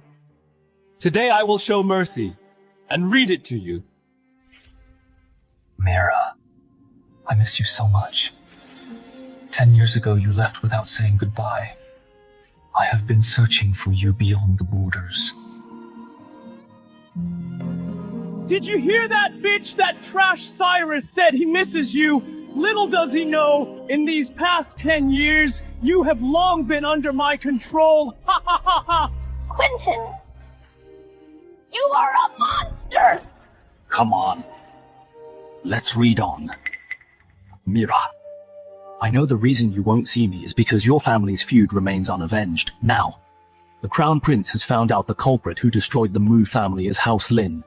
Today I will show mercy and read it to you. Mira, I miss you so much. 10 years ago you left without saying goodbye. I have been searching for you beyond the borders. Did you hear that, bitch? That trash Cyrus said he misses you. Little does he know, in these past 10 years, you have long been under my control. Ha ha ha ha! Quentin! You are a monster! Come on. Let's read on. Mira, I know the reason you won't see me is because your family's feud remains unavenged. Now, the Crown Prince has found out the culprit who destroyed the Mu family is House Lin.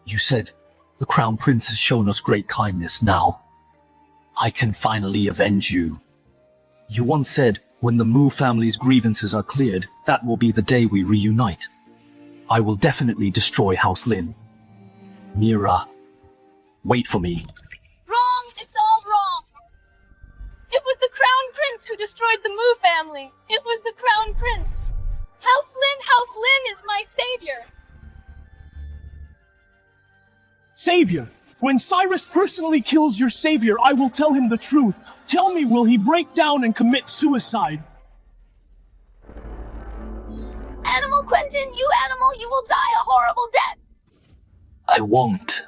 You said, the Crown Prince has shown us great kindness. Now, I can finally avenge you. You once said, when the Mu family's grievances are cleared, that will be the day we reunite. I will definitely destroy House Lin. Mira, wait for me. Wrong! It's all wrong! It was the Crown Prince who destroyed the Mu family! It was the Crown Prince! House Lin is my savior! Savior! When Cyrus personally kills your savior, I will tell him the truth. Tell me, will he break down and commit suicide? Animal, Quentin, you animal, you will die a horrible death! I won't.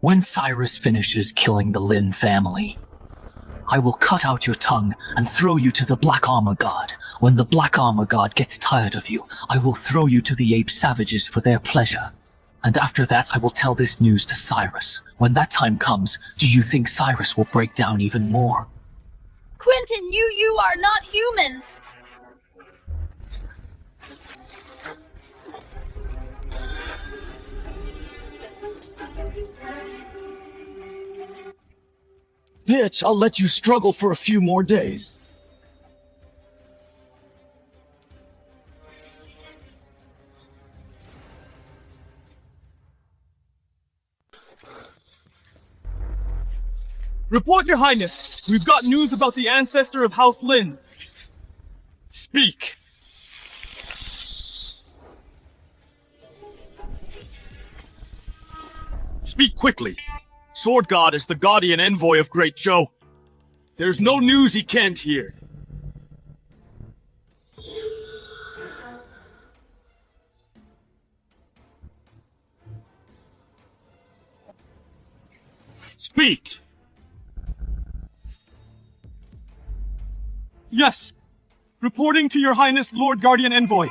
When Cyrus finishes killing the Lin family, I will cut out your tongue and throw you to the Black Armor God. When the Black Armor God gets tired of you, I will throw you to the ape savages for their pleasure. And after that, I will tell this news to Cyrus. When that time comes, do you think Cyrus will break down even more? Quentin, you are not human! Bitch, I'll let you struggle for a few more days. Report, Your Highness! We've got news about the ancestor of House Lin. Speak. Speak quickly. Sword God is the guardian envoy of Great Zhou. There's no news he can't hear. Speak! Yes. Reporting to Your Highness, Lord Guardian Envoy.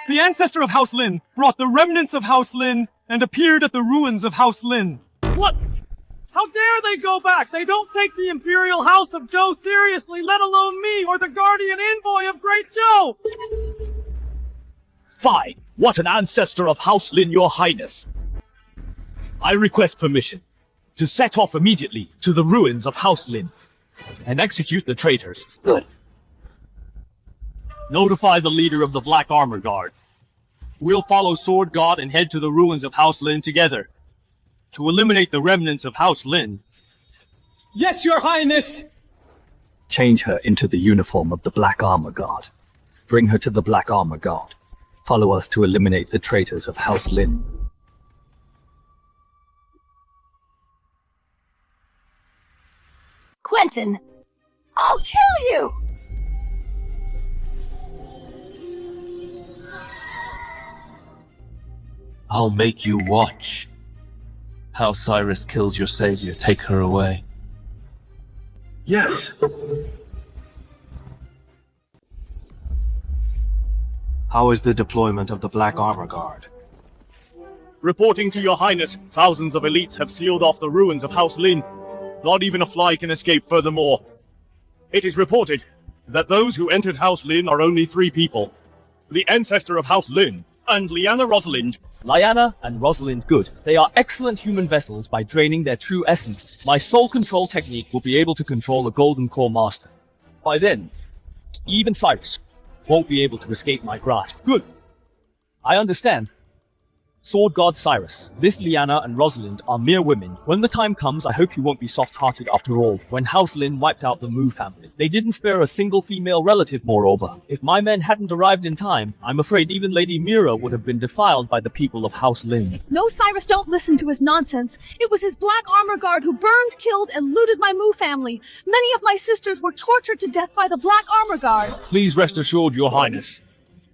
The ancestor of House Lin brought the remnants of House Lin and appeared at the ruins of House Lin. What? How dare they go back? They don't take the Imperial House of Zhou seriously, let alone me or the Guardian Envoy of Great Zhou! Fine. What an ancestor of House Lin, Your Highness. I request permission to set off immediately to the ruins of House Lin and execute the traitors. Good. Notify the leader of the Black Armor Guard. We'll follow Sword God and head to the ruins of House Lin together to eliminate the remnants of House Lin. Yes, Your Highness! Change her into the uniform of the Black Armor Guard. Bring her to the Black Armor Guard. Follow us to eliminate the traitors of House Lin. Quentin, I'll kill you! I'll make you watch how Cyrus kills your savior. Take her away. Yes. How is the deployment of the Black Armor Guard? Reporting to Your Highness, thousands of elites have sealed off the ruins of House Lin. Not even a fly can escape furthermore. It is reported that those who entered House Lin are only 3 people. The ancestor of House Lin and Lyanna Rosalind. Lyanna and Rosalind good. They are excellent human vessels by draining their true essence. My soul control technique will be able to control the Golden Core Master. By then, even Cyrus won't be able to escape my grasp. Good. I understand. Sword God Cyrus, this Lyanna and Rosalind are mere women. When the time comes, I hope you won't be soft-hearted after all. When House Lin wiped out the Mu family, they didn't spare a single female relative, moreover. If my men hadn't arrived in time, I'm afraid even Lady Mira would have been defiled by the people of House Lin. No, Cyrus, don't listen to his nonsense. It was his Black Armor Guard who burned, killed, and looted my Mu family. Many of my sisters were tortured to death by the Black Armor Guard. Please rest assured, Your Highness.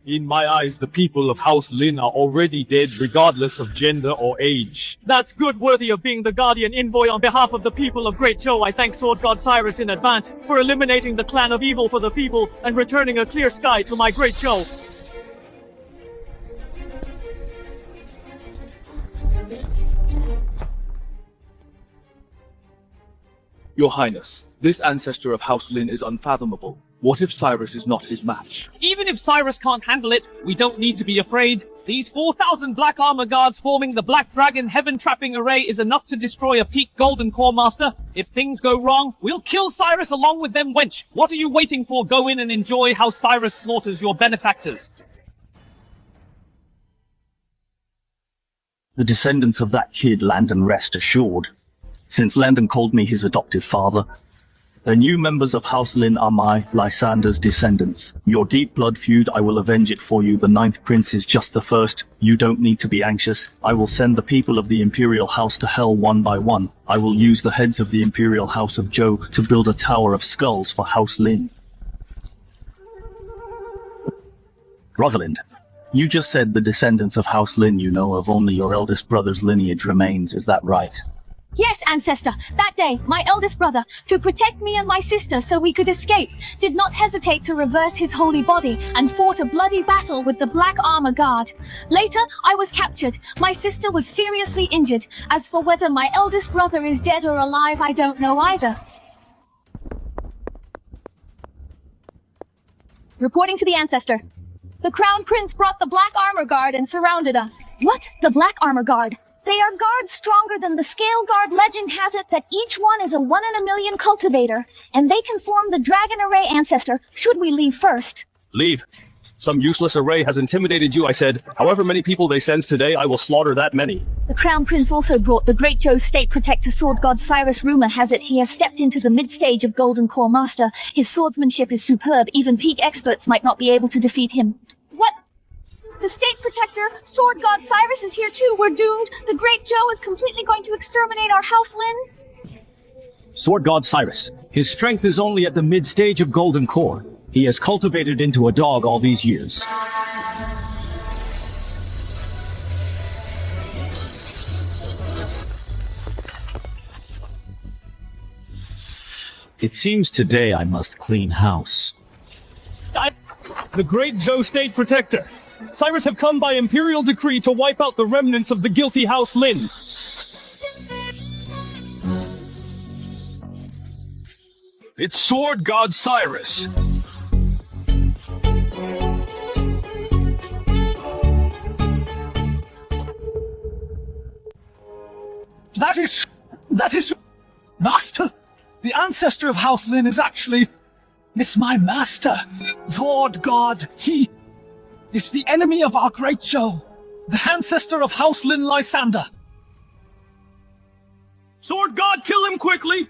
In my eyes, the people of House Lin are already dead, regardless of gender or age. That's good, worthy of being the Guardian Envoy on behalf of the people of Great Zhou. I thank Sword God Cyrus in advance for eliminating the clan of evil for the people and returning a clear sky to my Great Zhou. Your Highness, this ancestor of House Lin is unfathomable. What if Cyrus is not his match? Even if Cyrus can't handle it, we don't need to be afraid. These 4,000 Black Armor Guards forming the Black Dragon Heaven-trapping array is enough to destroy a peak Golden Core Master. If things go wrong, we'll kill Cyrus along with them, wench. What are you waiting for? Go in and enjoy how Cyrus slaughters your benefactors. The descendants of that kid, Landon, rest assured. Since Landon called me his adoptive father, the new members of House Lin are my, Lysander's descendants. Your deep blood feud, I will avenge it for you. The 9th Prince is just the first. You don't need to be anxious. I will send the people of the Imperial House to hell one by one. I will use the heads of the Imperial House of Zhou to build a tower of skulls for House Lin. Rosalind, you just said the descendants of House Lin you know of only your eldest brother's lineage remains, is that right? Yes, Ancestor. That day, my eldest brother, to protect me and my sister so we could escape, did not hesitate to reverse his holy body and fought a bloody battle with the Black Armor Guard. Later, I was captured. My sister was seriously injured. As for whether my eldest brother is dead or alive, I don't know either. Reporting to the Ancestor. The Crown Prince brought the Black Armor Guard and surrounded us. What? The Black Armor Guard? They are guards stronger than the Scale Guard. Legend has it that each one is a 1 in a million cultivator, and they can form the Dragon Array Ancestor. Should we leave first? Leave. Some useless array has intimidated you, I said. However many people they sends today, I will slaughter that many. The Crown Prince also brought the Great Joe State Protector Sword God Cyrus. Rumor has it he has stepped into the mid-stage of Golden Core Master. His swordsmanship is superb. Even peak experts might not be able to defeat him. What? The State Protector, Sword God Cyrus is here too. We're doomed. The Great Joe is completely going to exterminate our House Lin. Sword God Cyrus. His strength is only at the mid-stage of Golden Core. He has cultivated into a dog all these years. It seems today I must clean house. The Great Joe State Protector. Cyrus have come by imperial decree to wipe out the remnants of the guilty House Lin. It's Sword God Cyrus. That is, Master. The ancestor of House Lin is actually, it's my master, Sword God. It's the enemy of our Great Joe, the ancestor of House Lin Lysander. Sword God, kill him quickly!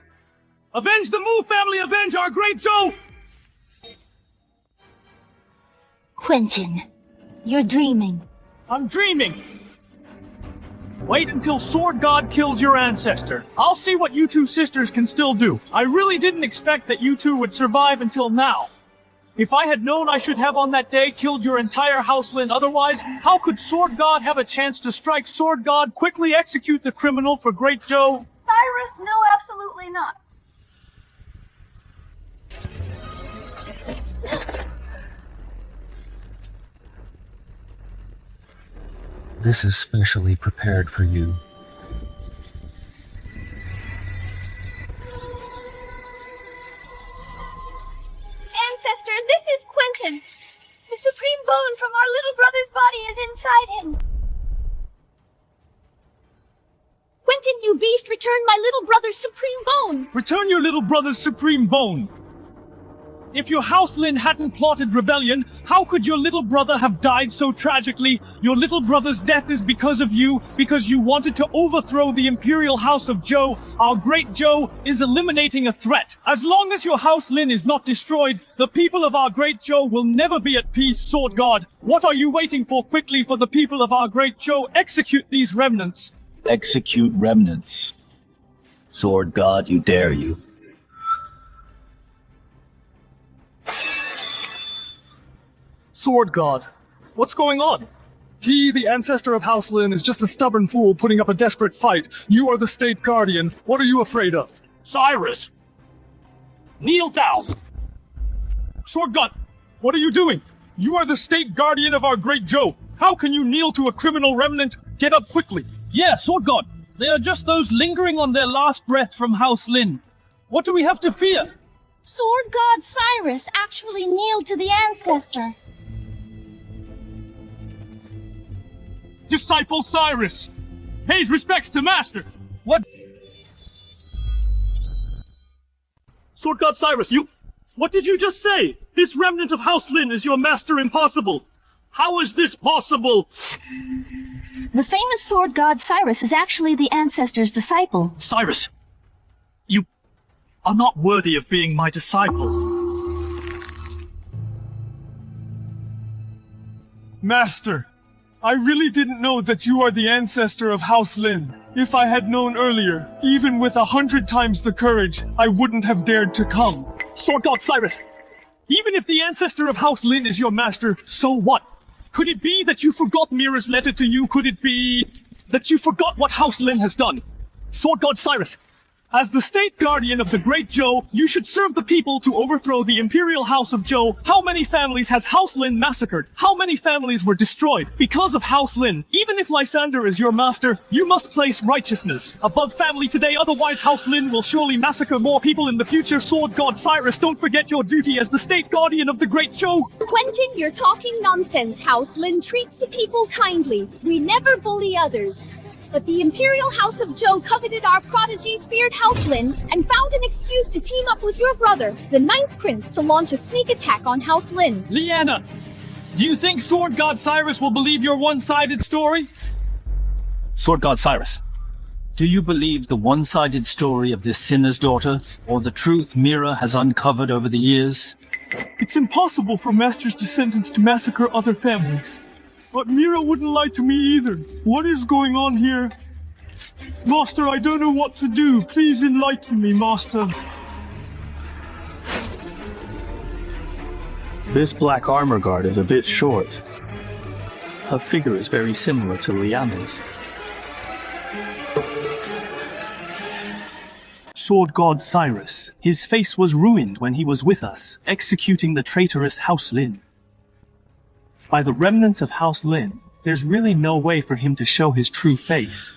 Avenge the Mu family, avenge our Great Joe! Quentin, you're dreaming. I'm dreaming! Wait until Sword God kills your ancestor. I'll see what you two sisters can still do. I really didn't expect that you two would survive until now. If I had known I should have on that day killed your entire House Lin, otherwise, how could Sword God have a chance to strike Sword God, quickly execute the criminal for Great Joe? Cyrus, no, absolutely not. This is specially prepared for you. Ancestor, this is Quentin. The supreme bone from our little brother's body is inside him. Quentin, you beast, return my little brother's supreme bone. Return your little brother's supreme bone. If your House Lin hadn't plotted rebellion, how could your little brother have died so tragically? Your little brother's death is because of you, because you wanted to overthrow the Imperial House of Joe. Our Great Joe is eliminating a threat. As long as your House Lin is not destroyed, the people of our Great Joe will never be at peace, Sword God. What are you waiting for? Quickly, for the people of our Great Joe, execute these remnants. Execute remnants. Sword God, you dare you. Sword God, what's going on? He, the ancestor of House Lin, is just a stubborn fool putting up a desperate fight. You are the state guardian. What are you afraid of? Cyrus! Kneel down! Sword God, what are you doing? You are the state guardian of our Great Joe. How can you kneel to a criminal remnant? Get up quickly. Yeah, Sword God. They are just those lingering on their last breath from House Lin. What do we have to fear? Sword God Cyrus actually kneeled to the ancestor. Disciple Cyrus! Pays respects to Master! What? Sword God Cyrus, what did you just say? This remnant of House Lin is your master impossible! How is this possible? The famous Sword God Cyrus is actually the ancestor's disciple. Cyrus, you are not worthy of being my disciple. Master, I really didn't know that you are the ancestor of House Lin. If I had known earlier, even with 100 times the courage, I wouldn't have dared to come. Sword God Cyrus, even if the ancestor of House Lin is your master, so what? Could it be that you forgot Mira's letter to you? Could it be that you forgot what House Lin has done? Sword God Cyrus, as the state guardian of the Great Joe, you should serve the people to overthrow the Imperial House of Joe. How many families has House Lin massacred? How many families were destroyed because of House Lin? Even if Lysander is your master, you must place righteousness above family today, otherwise House Lin will surely massacre more people in the future. Sword God Cyrus, don't forget your duty as the state guardian of the Great Joe. Quentin, you're talking nonsense. House Lin treats the people kindly. We never bully others. But the Imperial House of Joe coveted our prodigies, feared House Lin, and found an excuse to team up with your brother, the 9th Prince, to launch a sneak attack on House Lin. Lyanna, Do you think Sword God Cyrus will believe your one-sided story? Sword God Cyrus, do you believe the one-sided story of this sinner's daughter, or the truth Mira has uncovered over the years? It's impossible for Master's descendants to massacre other families. But Mira wouldn't lie to me either. What is going on here? Master, I don't know what to do. Please enlighten me, Master. This black armor guard is a bit short. Her figure is very similar to Liana's. Sword God Cyrus. His face was ruined when he was with us, executing the traitorous House Lin. By the remnants of House Lin, there's really no way for him to show his true face.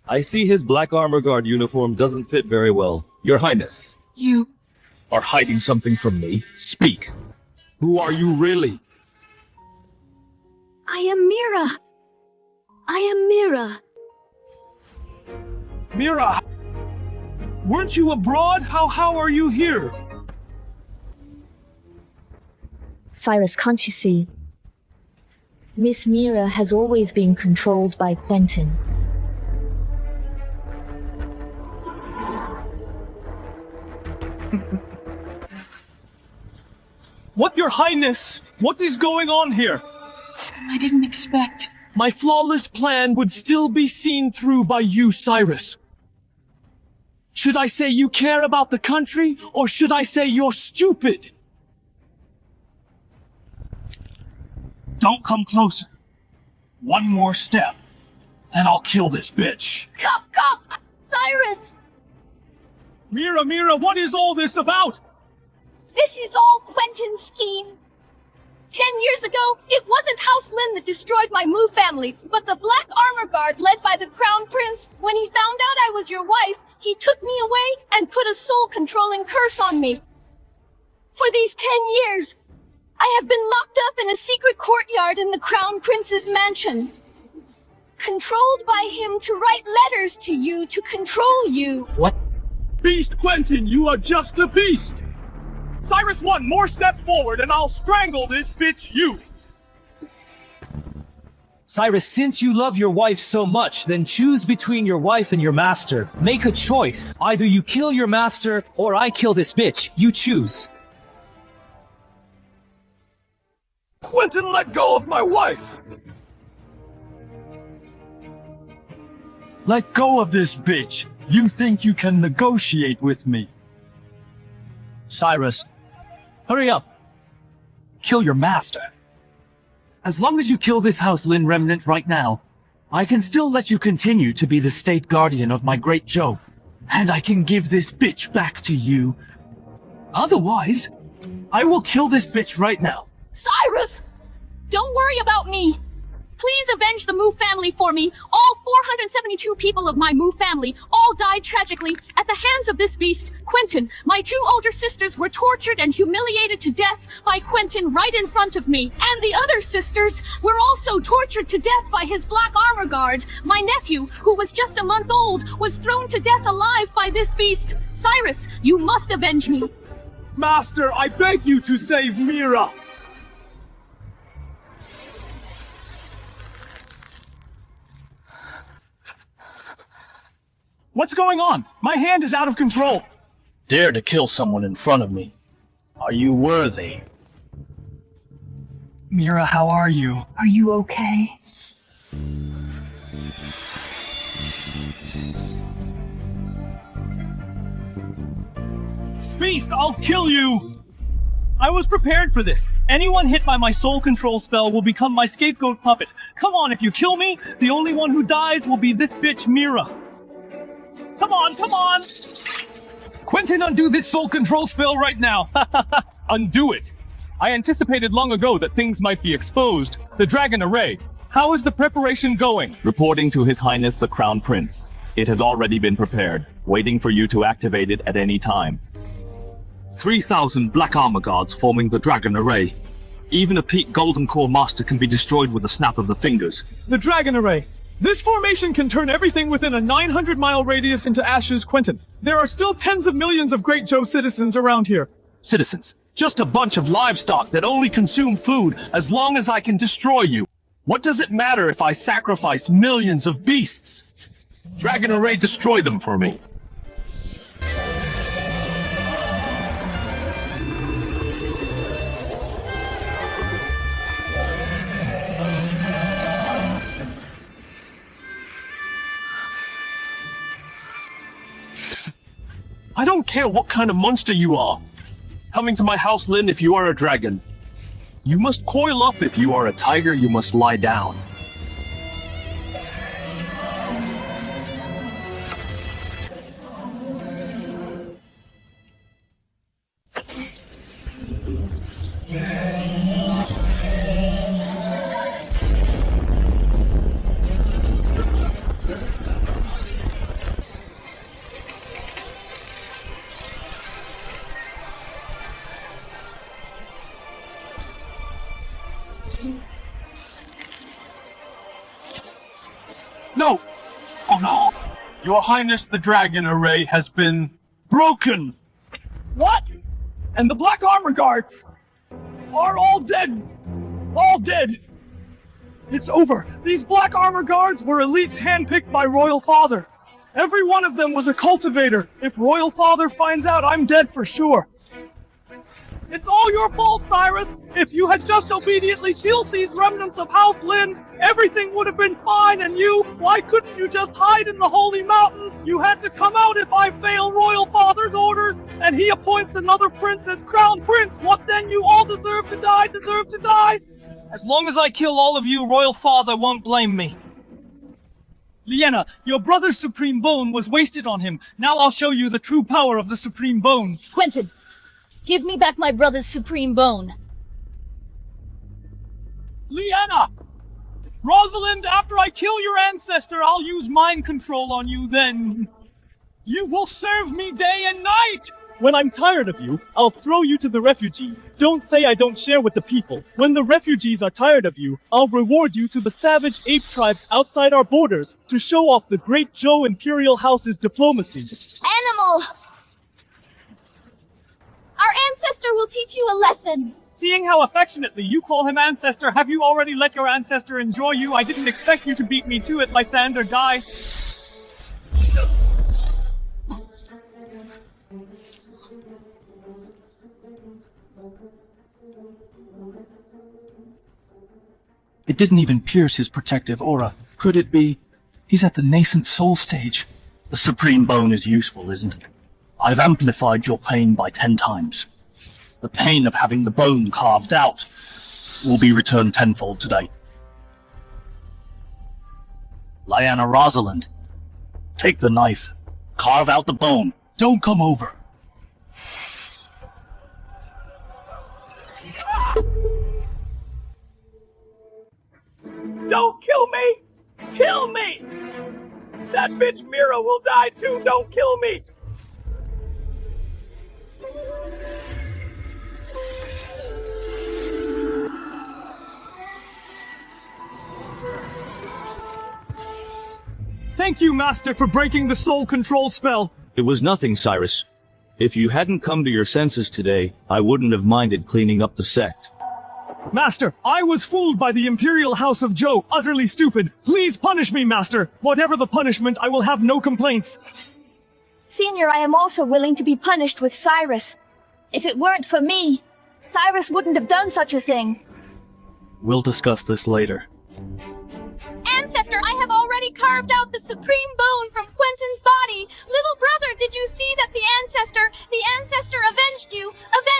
I see his black armor guard uniform doesn't fit very well. Your Highness. You... Are hiding something from me? Speak. Who are you really? I am Mira. I am Mira. Mira! Weren't you abroad? How are you here? Cyrus, can't you see? Miss Mira has always been controlled by Quentin. What, Your Highness? What is going on here? I didn't expect... My flawless plan would still be seen through by you, Cyrus. Should I say you care about the country, or should I say you're stupid? Don't come closer. One more step, and I'll kill this bitch. Cough, cough! Cyrus! Mira, what is all this about? This is all Quentin's scheme. 10 years ago, it wasn't House Lin that destroyed my Mu family, but the Black Armor Guard led by the Crown Prince. When he found out I was your wife, he took me away and put a soul-controlling curse on me. For these 10 years, I have been locked up in a secret courtyard in the Crown Prince's mansion. Controlled by him to write letters to you to control you. What? Beast Quentin, you are just a beast! Cyrus, one more step forward and I'll strangle this bitch you! Cyrus, since you love your wife so much, then choose between your wife and your master. Make a choice. Either you kill your master, or I kill this bitch. You choose. Quentin, let go of my wife! Let go of this bitch! You think you can negotiate with me? Cyrus, hurry up! Kill your master. As long as you kill this House Lin remnant right now, I can still let you continue to be the state guardian of my great Joe, and I can give this bitch back to you. Otherwise, I will kill this bitch right now. Cyrus! Don't worry about me! Please avenge the Mu family for me. All 472 people of my Mu family all died tragically at the hands of this beast, Quentin. My 2 older sisters were tortured and humiliated to death by Quentin right in front of me. And the other sisters were also tortured to death by his Black Armor Guard. My nephew, who was just a month old, was thrown to death alive by this beast. Cyrus, you must avenge me. Master, I beg you to save Mira! What's going on? My hand is out of control. Dare to kill someone in front of me. Are you worthy? Mira, how are you? Are you okay? Beast, I'll kill you! I was prepared for this. Anyone hit by my soul control spell will become my scapegoat puppet. Come on, if you kill me, the only one who dies will be this bitch Mira. Come on! Quentin, undo this soul control spell right now! Undo it! I anticipated long ago that things might be exposed. The Dragon Array. How is the preparation going? Reporting to His Highness the Crown Prince. It has already been prepared, waiting for you to activate it at any time. 3,000 Black Armor Guards forming the Dragon Array. Even a peak Golden Core Master can be destroyed with a snap of the fingers. The Dragon Array. This formation can turn everything within a 900-mile radius into ashes, Quentin. There are still tens of millions of Great Joe citizens around here. Citizens, Just a bunch of livestock that only consume food as long as I can destroy you. What does it matter if I sacrifice millions of beasts? Dragon Array, destroy them for me. I don't care what kind of monster you are. Coming to my house, Lin, if you are a dragon. You must coil up. If you are a tiger, you must lie down. No! Oh no! Your Highness, the Dragon Array has been broken! What? And the Black Armor Guards are all dead! All dead! It's over! These Black Armor Guards were elites handpicked by Royal Father. Every one of them was a cultivator. If Royal Father finds out, I'm dead for sure. It's all your fault, Cyrus! If you had just obediently killed these remnants of House Lin, everything would have been fine, and why couldn't you just hide in the Holy Mountain? You had to come out if I fail Royal Father's orders, and he appoints another prince as Crown Prince. What then? You all deserve to die! As long as I kill all of you, Royal Father won't blame me. Liena, your brother's Supreme Bone was wasted on him. Now I'll show you the true power of the Supreme Bone. Quentin, give me back my brother's Supreme Bone. Liena! Rosalind, after I kill your ancestor, I'll use mind control on you, then you will serve me day and night! When I'm tired of you, I'll throw you to the refugees. Don't say I don't share with the people. When the refugees are tired of you, I'll reward you to the savage ape tribes outside our borders to show off the great Zhou Imperial House's diplomacy. Animal! Our ancestor will teach you a lesson. Seeing how affectionately you call him ancestor, have you already let your ancestor enjoy you? I didn't expect you to beat me to it, Lysander. Die. It didn't even pierce his protective aura. Could it be he's at the nascent soul stage? The Supreme Bone is useful, isn't it? I've amplified your pain by 10 times. The pain of having the bone carved out will be returned tenfold today. Liena Rosalind, take the knife, carve out the bone. Don't come over. Don't kill me! Kill me! That bitch Mira will die too! Don't kill me! Thank you, Master, for breaking the soul control spell. It was nothing, Cyrus. If you hadn't come to your senses today, I wouldn't have minded cleaning up the sect. Master, I was fooled by the Imperial House of Zhou, utterly stupid. Please punish me, Master. Whatever the punishment, I will have no complaints. Senior, I am also willing to be punished with Cyrus. If it weren't for me, Cyrus wouldn't have done such a thing. We'll discuss this later. Ancestor, I have already carved out the Supreme Bone from Quentin's body. Little brother, did you see that the ancestor avenged you?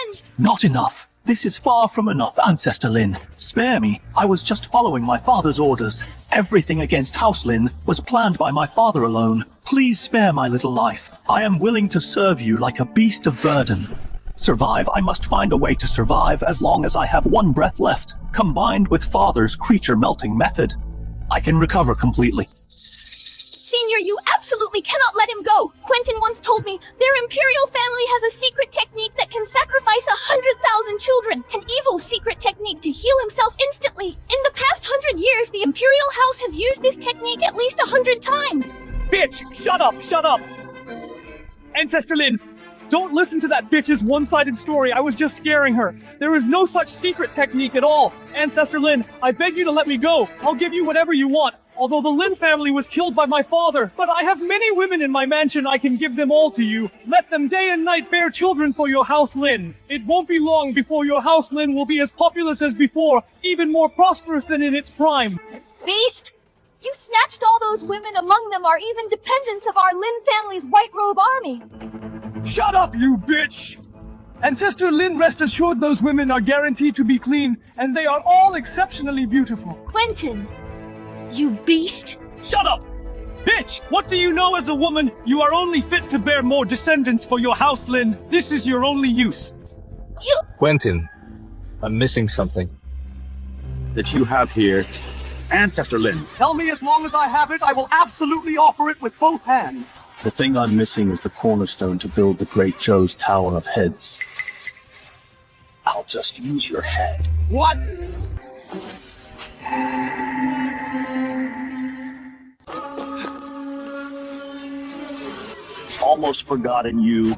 Avenged! Not enough. This is far from enough, Ancestor Lin. Spare me. I was just following my father's orders. Everything against House Lin was planned by my father alone. Please spare my little life. I am willing to serve you like a beast of burden. Survive. I must find a way to survive as long as I have one breath left. Combined with father's creature melting method, I can recover completely. Senior, you absolutely cannot let him go. Quentin once told me their imperial family has a secret technique that can sacrifice 100,000 children. An evil secret technique to heal himself instantly. In the past 100 years, the Imperial House has used this technique at least 100 times. Bitch, shut up, shut up. Ancestor Lin, Don't listen to that bitch's one-sided story. I was just scaring her. There is no such secret technique at all. Ancestor Lin, I beg you to let me go. I'll give you whatever you want. Although the Lin family was killed by my father, but I have many women in my mansion, I can give them all to you. Let them day and night bear children for your House Lin. It won't be long before your House Lin will be as populous as before, even more prosperous than in its prime. Beast! You snatched all those women, among them are even dependents of our Lin family's white robe army. Shut up, you bitch! Ancestor Lin, rest assured those women are guaranteed to be clean, and they are all exceptionally beautiful. Quentin! You beast! Shut up! Bitch! What do you know as a woman? You are only fit to bear more descendants for your House Lin. This is your only use. Quentin, I'm missing something. That you have here. Ancestor Lin. Tell me as long as I have it, I will absolutely offer it with both hands. The thing I'm missing is the cornerstone to build the Great Zhou's Tower of Heads. I'll just use your head. What? Almost forgotten you.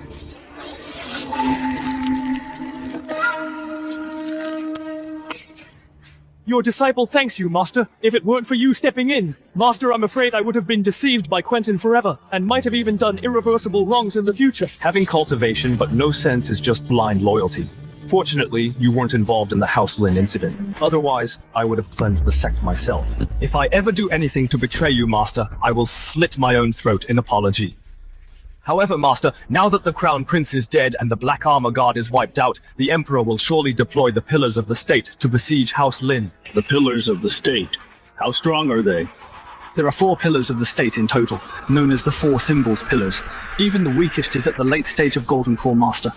Your disciple thanks you, Master. If it weren't for you stepping in, Master, I'm afraid I would have been deceived by Quentin forever, and might have even done irreversible wrongs in the future. Having cultivation but no sense is just blind loyalty. Fortunately, you weren't involved in the House Lin incident. Otherwise, I would have cleansed the sect myself. If I ever do anything to betray you, Master, I will slit my own throat in apology. However, Master, now that the Crown Prince is dead and the Black Armor Guard is wiped out, the Emperor will surely deploy the Pillars of the State to besiege House Lin. The Pillars of the State? How strong are they? There are 4 pillars of the state in total, known as the 4 Symbols Pillars. Even the weakest is at the late stage of Golden Core, Master.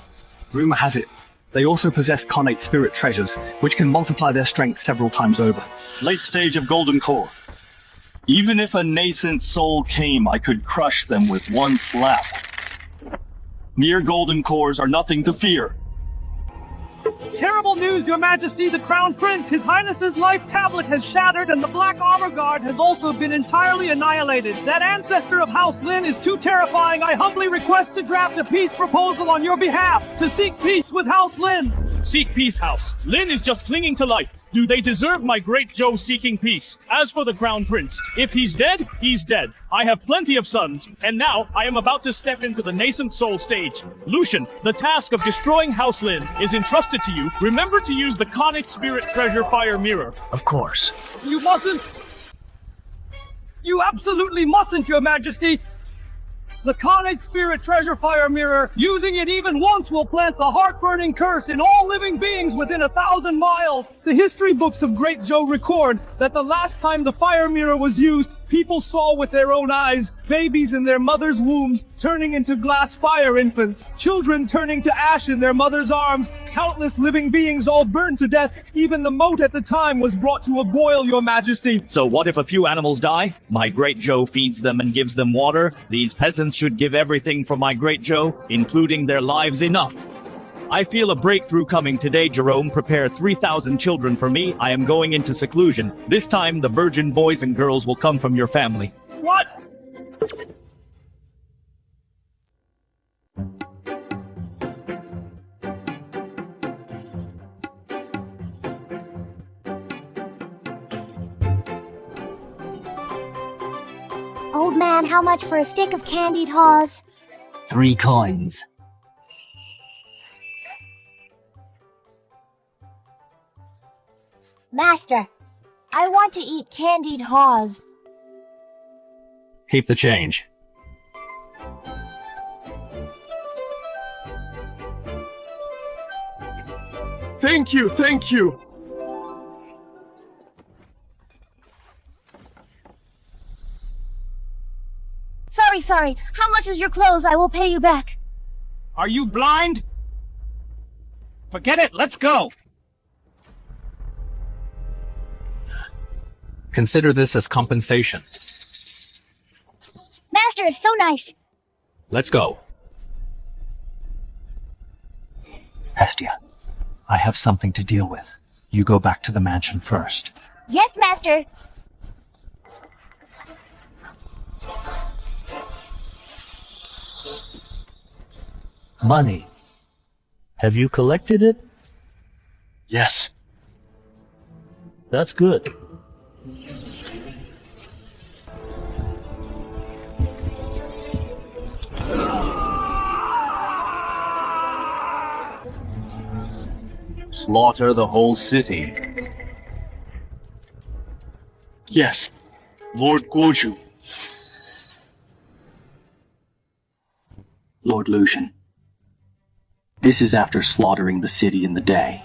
Rumor has it, they also possess connate spirit treasures, which can multiply their strength several times over. Late stage of Golden Core. Even if a nascent soul came, I could crush them with one slap. Near Golden Cores are nothing to fear. Terrible news, Your Majesty! The Crown Prince, His Highness's life tablet has shattered and the Black Armor Guard has also been entirely annihilated. That ancestor of House Lin is too terrifying. I humbly request to draft a peace proposal on your behalf to seek peace with House Lin. Seek peace, House. Lin is just clinging to life. Do they deserve my great Zhou seeking peace? As for the Crown Prince, if he's dead, he's dead. I have plenty of sons, and now I am about to step into the nascent soul stage. Lucian, the task of destroying House Lin is entrusted to you. Remember to use the Conic Spirit Treasure Fire Mirror. Of course. You mustn't! You absolutely mustn't, Your Majesty! The Connate Spirit Treasure Fire Mirror, using it even once will plant the heart-burning curse in all living beings within 1,000 miles. The history books of Great Zhou record that the last time the fire mirror was used, people saw with their own eyes babies in their mother's wombs turning into glass fire infants, children turning to ash in their mother's arms, countless living beings all burned to death. Even the moat at the time was brought to a boil, Your Majesty. So what if a few animals die? My great Zhou feeds them and gives them water. These peasants should give everything for my great Zhou, including their lives, enough. I feel a breakthrough coming today, Jerome. Prepare 3,000 children for me. I am going into seclusion. This time, the virgin boys and girls will come from your family. What? Old man, how much for a stick of candied haws? 3 coins. Master, I want to eat candied haws. Keep the change. Thank you, thank you. Sorry. How much is your clothes? I will pay you back. Are you blind? Forget it, let's go! Consider this as compensation. Master is so nice. Let's go. Hestia, I have something to deal with. You go back to the mansion first. Yes, Master. Money. Have you collected it? Yes. That's good. Slaughter the whole city. Yes, Lord Guozhu. Lord Lucian. This is after slaughtering the city in the day.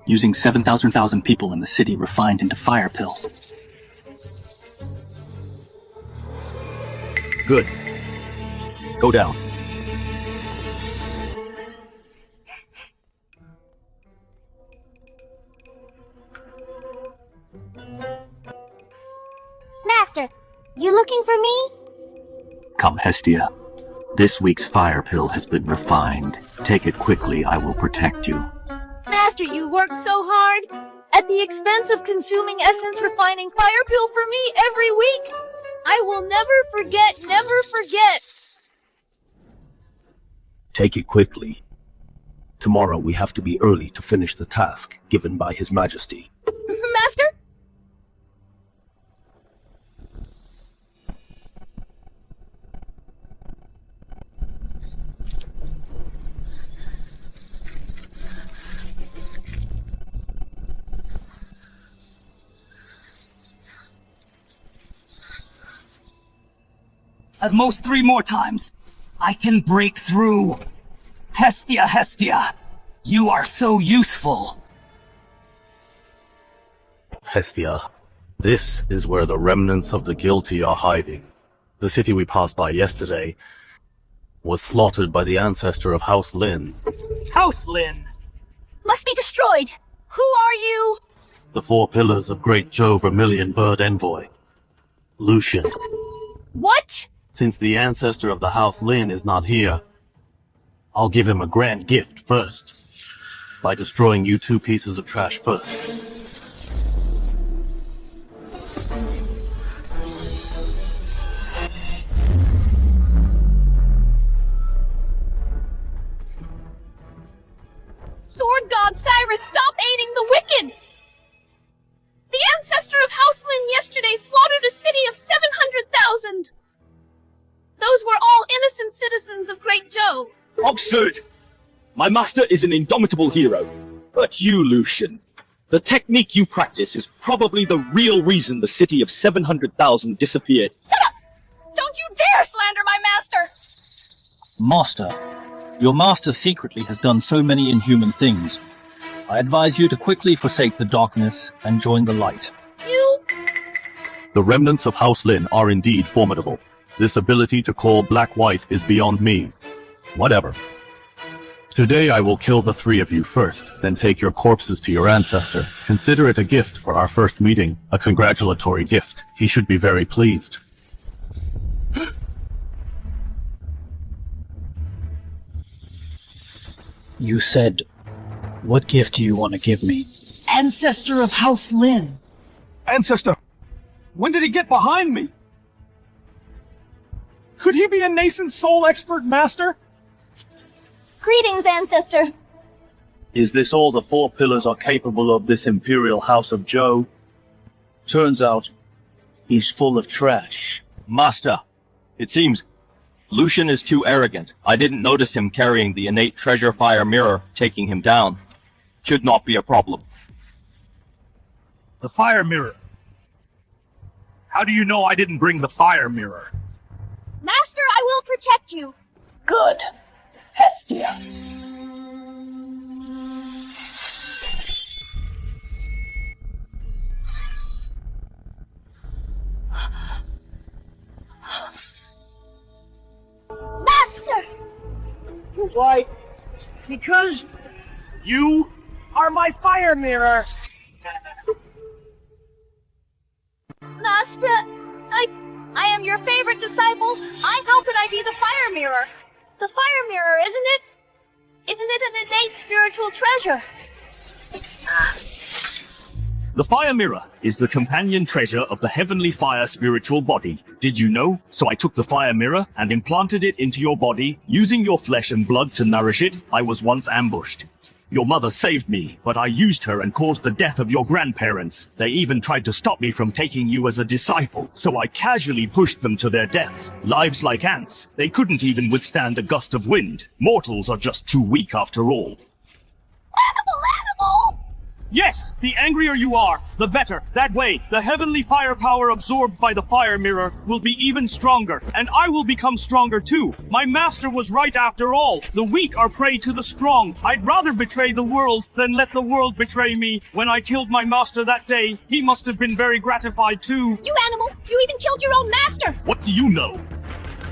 Using 7,000 people in the city refined into fire pill. Good. Go down. Master, you looking for me? Come, Hestia. This week's fire pill has been refined. Take it quickly, I will protect you. Master, you worked so hard. At the expense of consuming essence refining fire pill for me every week. I will never forget, never forget. Take it quickly. Tomorrow we have to be early to finish the task given by His Majesty. Master? At most 3 more times, I can break through. Hestia, Hestia, you are so useful. Hestia, this is where the remnants of the guilty are hiding. The city we passed by yesterday was slaughtered by the ancestor of House Lin. House Lin! Must be destroyed. Who are you? The 4 pillars of Great Joe Vermilion Bird Envoy. Lucian. What? Since the ancestor of the House Lin is not here, I'll give him a grand gift first, by destroying you 2 pieces of trash first. Sword God Cyrus, stop aiding the wicked! The ancestor of House Lin yesterday slaughtered a city of 700,000! Those were all innocent citizens of Great Joe. Absurd! My master is an indomitable hero. But you, Lucian, the technique you practice is probably the real reason the city of 700,000 disappeared. Shut up! Don't you dare slander my master! Master, your master secretly has done so many inhuman things. I advise you to quickly forsake the darkness and join the light. You... The remnants of House Lin are indeed formidable. This ability to call black-white is beyond me. Whatever. Today I will kill the 3 of you first, then take your corpses to your ancestor. Consider it a gift for our first meeting, a congratulatory gift. He should be very pleased. You said, what gift do you want to give me? Ancestor of House Lin. Ancestor, when did he get behind me? Could he be a nascent soul expert, Master? Greetings, Ancestor. Is this all the 4 pillars are capable of, this Imperial House of Joe? Turns out, he's full of trash. Master, it seems Lucian is too arrogant. I didn't notice him carrying the innate treasure fire mirror, taking him down. Should not be a problem. The fire mirror. How do you know I didn't bring the fire mirror? Master, I will protect you. Good. Hestia. Master! Why? Because you are my fire mirror. Master, I am your favorite disciple. How could I be the fire mirror? The fire mirror, isn't it? Isn't it an innate spiritual treasure? The fire mirror is the companion treasure of the heavenly fire spiritual body. Did you know? So I took the fire mirror and implanted it into your body, using your flesh and blood to nourish it. I was once ambushed. Your mother saved me, but I used her and caused the death of your grandparents. They even tried to stop me from taking you as a disciple, so I casually pushed them to their deaths. Lives like ants. They couldn't even withstand a gust of wind. Mortals are just too weak after all. Animal! Yes, the angrier you are, the better. That way, the heavenly firepower absorbed by the fire mirror will be even stronger, and I will become stronger too. My master was right after all. The weak are prey to the strong. I'd rather betray the world than let the world betray me. When I killed my master that day, he must have been very gratified too. You animal! You even killed your own master! What do you know?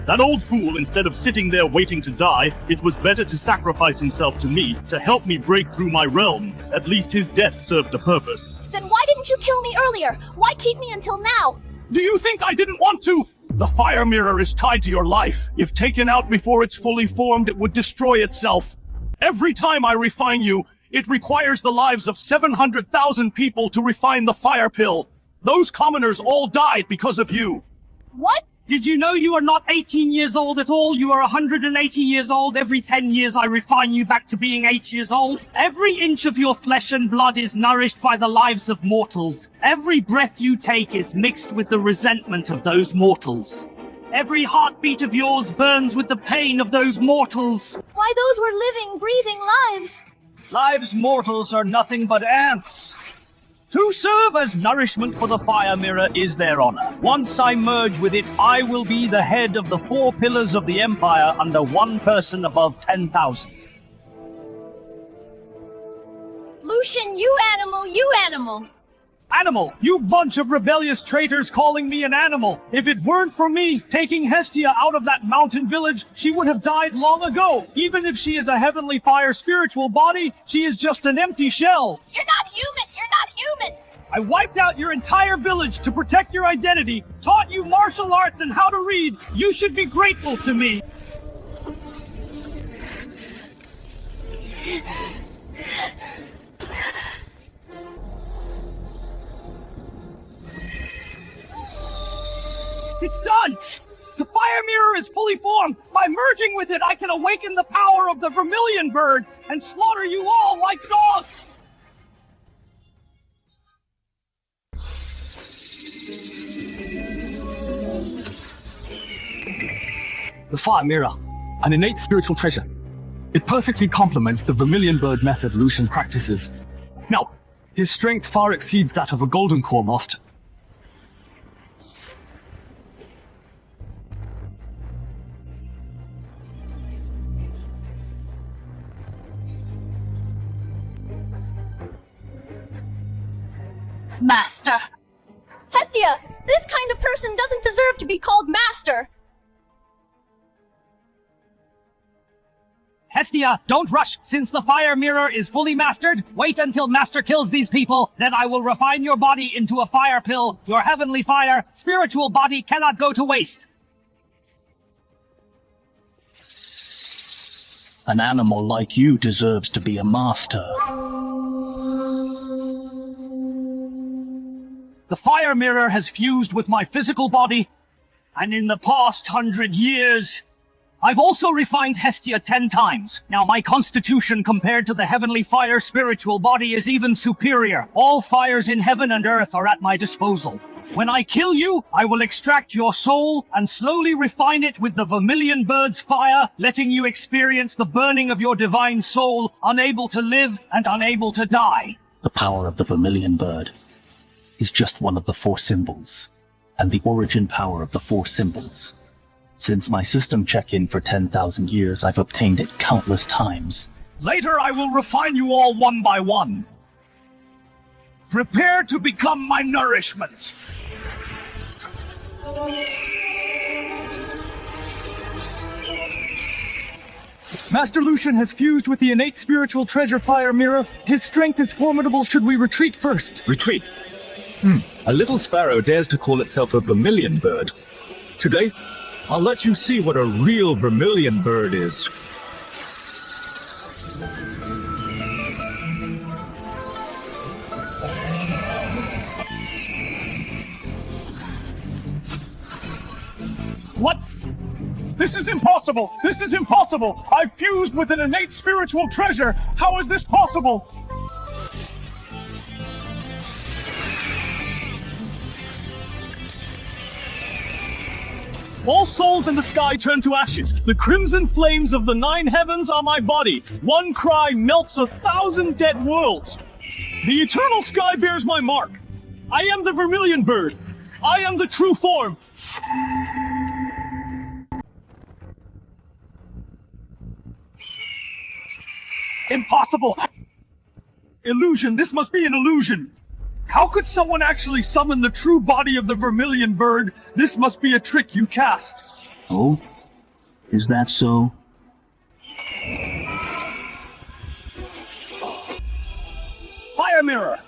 That old fool, instead of sitting there waiting to die, it was better to sacrifice himself to me, to help me break through my realm. At least his death served a purpose. Then why didn't you kill me earlier? Why keep me until now? Do you think I didn't want to? The fire mirror is tied to your life. If taken out before it's fully formed, it would destroy itself. Every time I refine you, it requires the lives of 700,000 people to refine the fire pill. Those commoners all died because of you. What? Did you know you are not 18 years old at all? You are 180 years old. Every 10 years I refine you back to being 8 years old. Every inch of your flesh and blood is nourished by the lives of mortals. Every breath you take is mixed with the resentment of those mortals. Every heartbeat of yours burns with the pain of those mortals. Why, those were living, breathing lives. Lives mortals are nothing but ants. To serve as nourishment for the fire mirror is their honor. Once I merge with it, I will be the head of the 4 pillars of the empire under one person above 10,000. Lucian, you animal, you animal. Animal, you bunch of rebellious traitors calling me an animal. If it weren't for me taking Hestia out of that mountain village, she would have died long ago. Even if she is a heavenly fire spiritual body, she is just an empty shell. You're not human, you're not human. I wiped out your entire village to protect your identity, taught you martial arts and how to read. You should be grateful to me. It's done! The fire mirror is fully formed! By merging with it, I can awaken the power of the vermilion bird and slaughter you all like dogs! The fire mirror, an innate spiritual treasure. It perfectly complements the vermilion bird method Lucian practices. Now, his strength far exceeds that of a golden core master. Master. Hestia, this kind of person doesn't deserve to be called master. Hestia, don't rush. Since the fire mirror is fully mastered, wait until Master kills these people. Then I will refine your body into a fire pill. Your heavenly fire, spiritual body cannot go to waste. An animal like you deserves to be a master. The fire mirror has fused with my physical body, and in the past 100 years, I've also refined Hestia 10 times. Now my constitution compared to the heavenly fire spiritual body is even superior. All fires in heaven and earth are at my disposal. When I kill you, I will extract your soul and slowly refine it with the vermilion bird's fire, letting you experience the burning of your divine soul, unable to live and unable to die. The power of the vermilion bird is just one of the 4 symbols, and the origin power of the 4 symbols. Since my system check-in for 10,000 years, I've obtained it countless times. Later I will refine you all one by one. Prepare to become my nourishment. Master Lucian has fused with the innate spiritual treasure fire mirror. His strength is formidable. Should we retreat first? Retreat? A little sparrow dares to call itself a vermilion bird. Today, I'll let you see what a real vermilion bird is. What? This is impossible! This is impossible! I've fused with an innate spiritual treasure! How is this possible? All souls in the sky turn to ashes. The crimson flames of the 9 heavens are my body. One cry melts 1,000 dead worlds. The eternal sky bears my mark. I am the vermilion bird. I am the true form. Impossible! Illusion, this must be an illusion. How could someone actually summon the true body of the vermilion bird? This must be a trick you cast. Oh? Is that so? Fire mirror!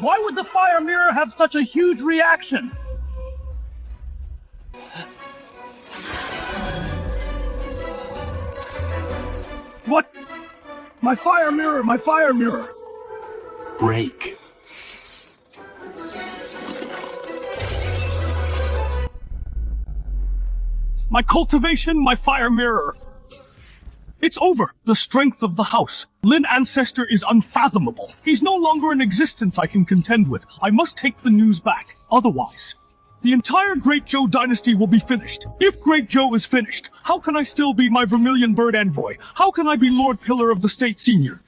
Why would the fire mirror have such a huge reaction? What? My fire mirror, my fire mirror! Break. My cultivation, my fire mirror. It's over. The strength of the house. Lin Ancestor is unfathomable. He's no longer in existence I can contend with. I must take the news back. Otherwise, the entire Great Zhou dynasty will be finished. If Great Zhou is finished, how can I still be my Vermilion Bird envoy? How can I be Lord Pillar of the State Senior?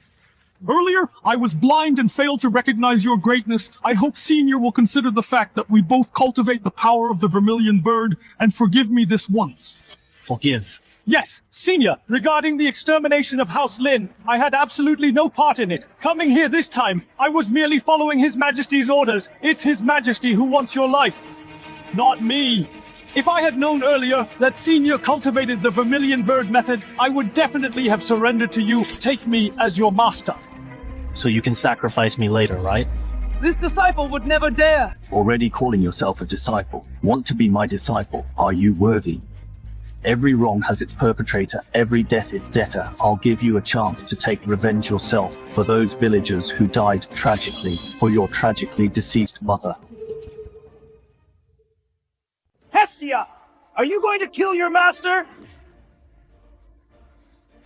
Earlier, I was blind and failed to recognize your greatness. I hope Senior will consider the fact that we both cultivate the power of the Vermilion Bird and forgive me this once. Forgive. Yes, Senior, regarding the extermination of House Lin, I had absolutely no part in it. Coming here this time, I was merely following His Majesty's orders. It's His Majesty who wants your life, not me. If I had known earlier that Senior cultivated the Vermilion Bird method, I would definitely have surrendered to you. Take me as your master. So you can sacrifice me later, right? This disciple would never dare. Already calling yourself a disciple. Want to be my disciple? Are you worthy? Every wrong has its perpetrator, every debt its debtor. I'll give you a chance to take revenge yourself for those villagers who died tragically, for your tragically deceased mother. Hestia! Are you going to kill your master?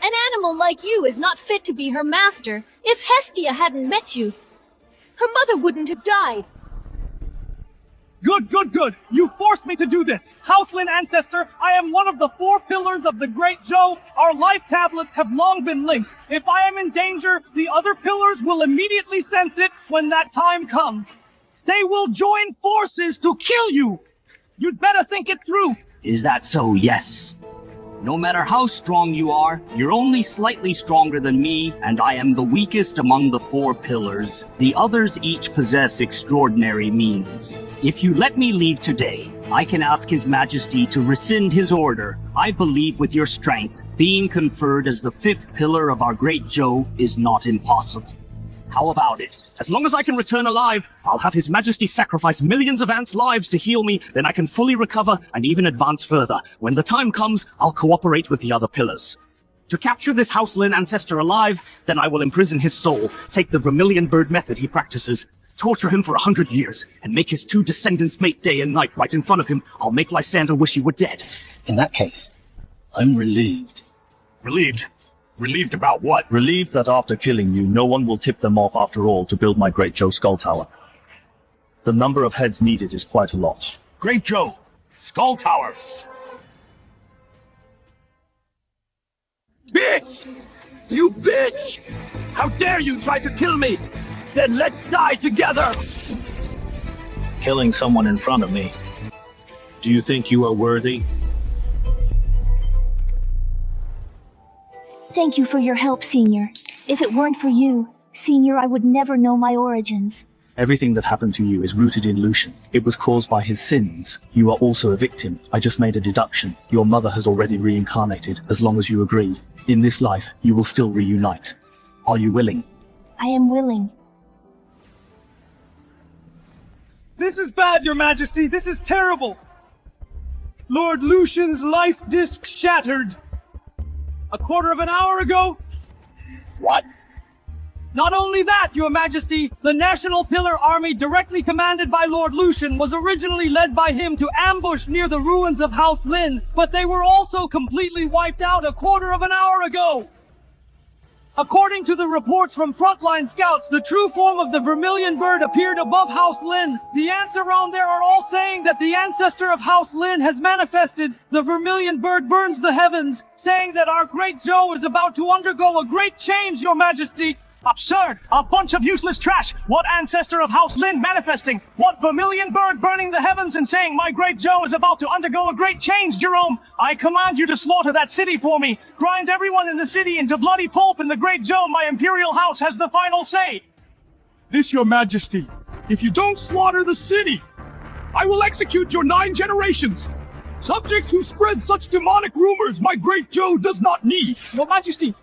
An animal like you is not fit to be her master. If Hestia hadn't met you, her mother wouldn't have died. Good, good, good! You forced me to do this! House Lin Ancestor, I am one of the 4 pillars of the Great Zhou. Our life tablets have long been linked. If I am in danger, the other pillars will immediately sense it when that time comes. They will join forces to kill you! You'd better think it through! Is that so? Yes. No matter how strong you are, you're only slightly stronger than me, and I am the weakest among the 4 pillars. The others each possess extraordinary means. If you let me leave today, I can ask His Majesty to rescind his order. I believe with your strength, being conferred as the 5th pillar of our Great Zhou is not impossible. How about it? As long as I can return alive, I'll have His Majesty sacrifice millions of ants' lives to heal me, then I can fully recover and even advance further. When the time comes, I'll cooperate with the other pillars. To capture this House Lin Ancestor alive, then I will imprison his soul, take the Vermilion Bird method he practices, torture him for 100 years, and make his 2 descendants mate day and night right in front of him. I'll make Lysander wish he were dead. In that case, I'm relieved. Relieved? Relieved about what? Relieved that after killing you, no one will tip them off after all to build my Great Zhou Skull Tower. The number of heads needed is quite a lot. Great Zhou! Skull Tower! Bitch! You bitch! How dare you try to kill me! Then let's die together! Killing someone in front of me. Do you think you are worthy? Thank you for your help, Senior. If it weren't for you, Senior, I would never know my origins. Everything that happened to you is rooted in Lucian. It was caused by his sins. You are also a victim. I just made a deduction. Your mother has already reincarnated, as long as you agree. In this life, you will still reunite. Are you willing? I am willing. This is bad, Your Majesty! This is terrible! Lord Lucian's life disc shattered! A quarter of an hour ago? What? Not only that, Your Majesty, the National Pillar Army directly commanded by Lord Lucian was originally led by him to ambush near the ruins of House Lin, but they were also completely wiped out a quarter of an hour ago. According to the reports from frontline scouts, the true form of the Vermilion Bird appeared above House Lin. The ants around there are all saying that the ancestor of House Lin has manifested. The Vermilion Bird burns the heavens, saying that our great Joe is about to undergo a great change, Your Majesty. Absurd! A bunch of useless trash! What ancestor of House Lin manifesting? What Vermilion Bird burning the heavens and saying my great Joe is about to undergo a great change, Jerome? I command you to slaughter that city for me! Grind everyone in the city into bloody pulp, and the great Joe, my imperial house, has the final say! This, Your Majesty. If you don't slaughter the city, I will execute your 9 generations! Subjects who spread such demonic rumors my great Joe does not need! Your Majesty,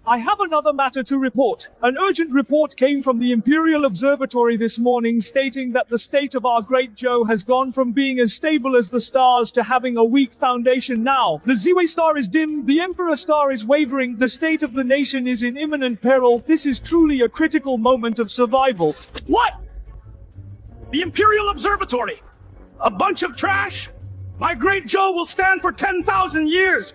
I have another matter to report. An urgent report came from the Imperial Observatory this morning stating that the state of our great Joe has gone from being as stable as the stars to having a weak foundation now. The Ziwei star is dim, the Emperor star is wavering, the state of the nation is in imminent peril. This is truly a critical moment of survival. What? The Imperial Observatory? A bunch of trash? My great Joe will stand for 10,000 years!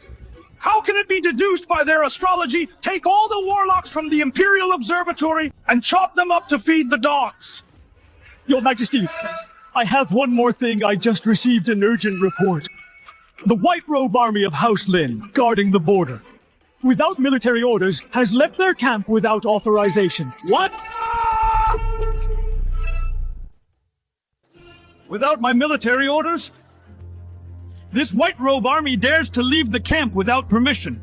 How can it be deduced by their astrology? Take all the warlocks from the Imperial Observatory and chop them up to feed the dogs. Your Majesty, I have one more thing. I just received an urgent report. The White Robe Army of House Lin, guarding the border, without military orders, has left their camp without authorization. What? Without my military orders? This White Robe Army dares to leave the camp without permission.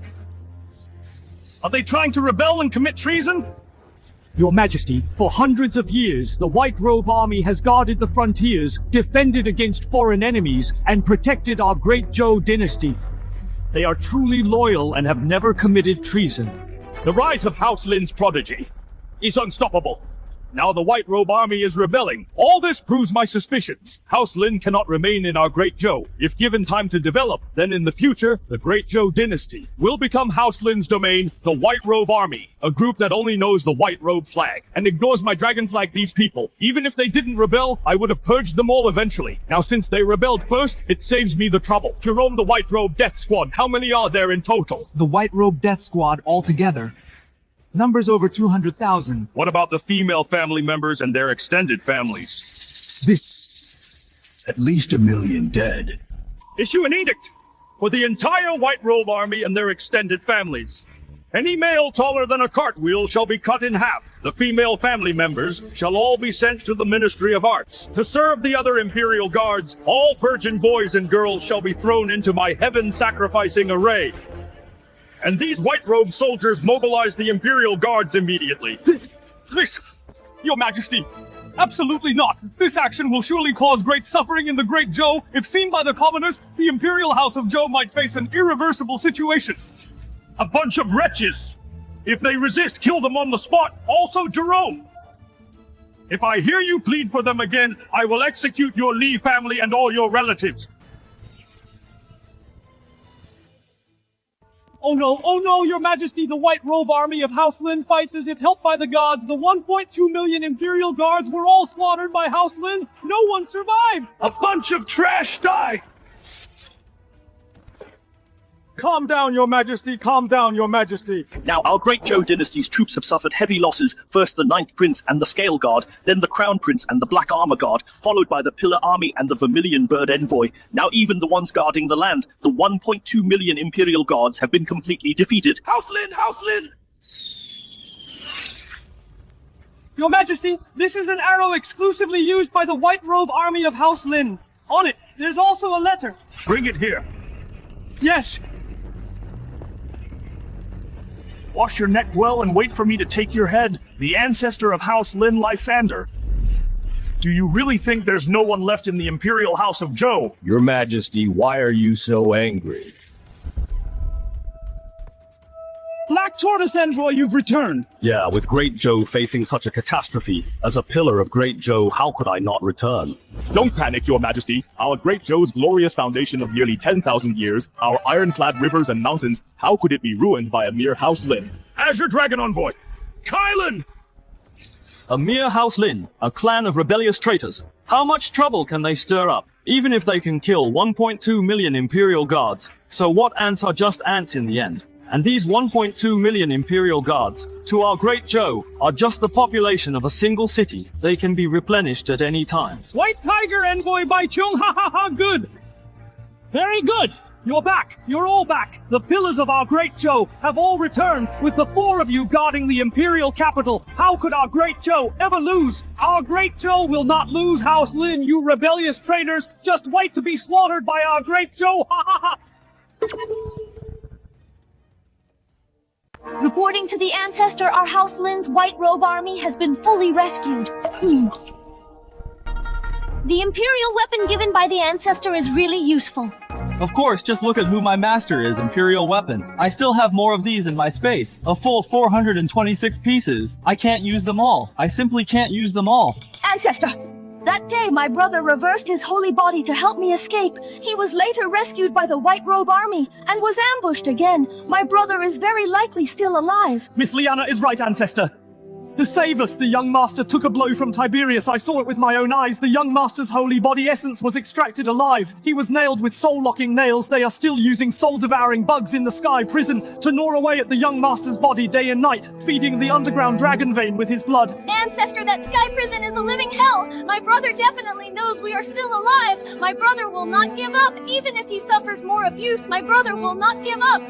Are they trying to rebel and commit treason? Your Majesty, for hundreds of years, the White Robe Army has guarded the frontiers, defended against foreign enemies, and protected our great Zhou dynasty. They are truly loyal and have never committed treason. The rise of House Lin's prodigy is unstoppable. Now the White Robe Army is rebelling. All this proves my suspicions. House Lin cannot remain in our Great Zhou. If given time to develop, then in the future, the Great Zhou dynasty will become House Lin's domain, the White Robe Army, a group that only knows the White Robe flag, and ignores my dragon flag, these people. Even if they didn't rebel, I would have purged them all eventually. Now since they rebelled first, it saves me the trouble. Jerome, the White Robe Death Squad, how many are there in total? The White Robe Death Squad altogether. Numbers over 200,000. What about the female family members and their extended families? At least 1 million dead. Issue an edict for the entire White Robe Army and their extended families. Any male taller than a cartwheel shall be cut in half. The female family members shall all be sent to the Ministry of Arts. To serve the other Imperial Guards, all virgin boys and girls shall be thrown into my heaven-sacrificing array. And these white robed soldiers mobilize the Imperial Guards immediately. This, Your Majesty, absolutely not. This action will surely cause great suffering in the Great Zhou. If seen by the commoners, the Imperial House of Zhou might face an irreversible situation. A bunch of wretches! If they resist, kill them on the spot. Also Jerome! If I hear you plead for them again, I will execute your Li family and all your relatives. Oh no, Your Majesty, the White Robe Army of House Lin fights as if helped by the gods. The 1.2 million Imperial Guards were all slaughtered by House Lin. No one survived! A bunch of trash die! Calm down, Your Majesty, calm down, Your Majesty. Now, our great Zhou dynasty's troops have suffered heavy losses. First the 9th Prince and the Scale Guard, then the Crown Prince and the Black Armor Guard, followed by the Pillar Army and the Vermilion Bird Envoy. Now even the ones guarding the land, the 1.2 million Imperial Guards, have been completely defeated. House Lin! House Lin! Your Majesty, this is an arrow exclusively used by the White Robe Army of House Lin. On it, there's also a letter. Bring it here. Yes. Wash your neck well and wait for me to take your head, the ancestor of House Lin Lysander. Do you really think there's no one left in the Imperial House of Zhou? Your Majesty, why are you so angry? Black Tortoise Envoy, you've returned. Yeah, with Great Zhou facing such a catastrophe, as a pillar of Great Zhou, how could I not return? Don't panic, Your Majesty. Our Great Zhou's glorious foundation of nearly 10,000 years, our ironclad rivers and mountains, how could it be ruined by a mere House Lin? Azure Dragon Envoy! Kylan! A mere House Lin, a clan of rebellious traitors. How much trouble can they stir up, even if they can kill 1.2 million Imperial guards? So what ants are just ants in the end? And these 1.2 million Imperial guards, to our great Zhou, are just the population of a single city. They can be replenished at any time. White Tiger Envoy by Chung, ha ha ha, good! Very good! You're back! You're all back! The pillars of our great Zhou have all returned, with the 4 of you guarding the Imperial capital. How could our great Zhou ever lose? Our great Zhou will not lose, House Lin, you rebellious traitors! Just wait to be slaughtered by our great Zhou, ha ha ha! Reporting to the Ancestor, our House Lin's White Robe Army has been fully rescued. The Imperial weapon given by the Ancestor is really useful. Of course, just look at who my master is, Imperial Weapon. I still have more of these in my space. A full 426 pieces. I can't use them all. I simply can't use them all. Ancestor! That day, my brother reversed his holy body to help me escape. He was later rescued by the White Robe Army and was ambushed again. My brother is very likely still alive. Miss Liana is right, Ancestor. To save us, the young master took a blow from Tiberius. I saw it with my own eyes. The young master's holy body essence was extracted alive. He was nailed with soul-locking nails. They are still using soul-devouring bugs in the sky prison to gnaw away at the young master's body day and night, feeding the underground dragon vein with his blood. Ancestor, that sky prison is a living hell. My brother definitely knows we are still alive. My brother will not give up. Even if he suffers more abuse, my brother will not give up.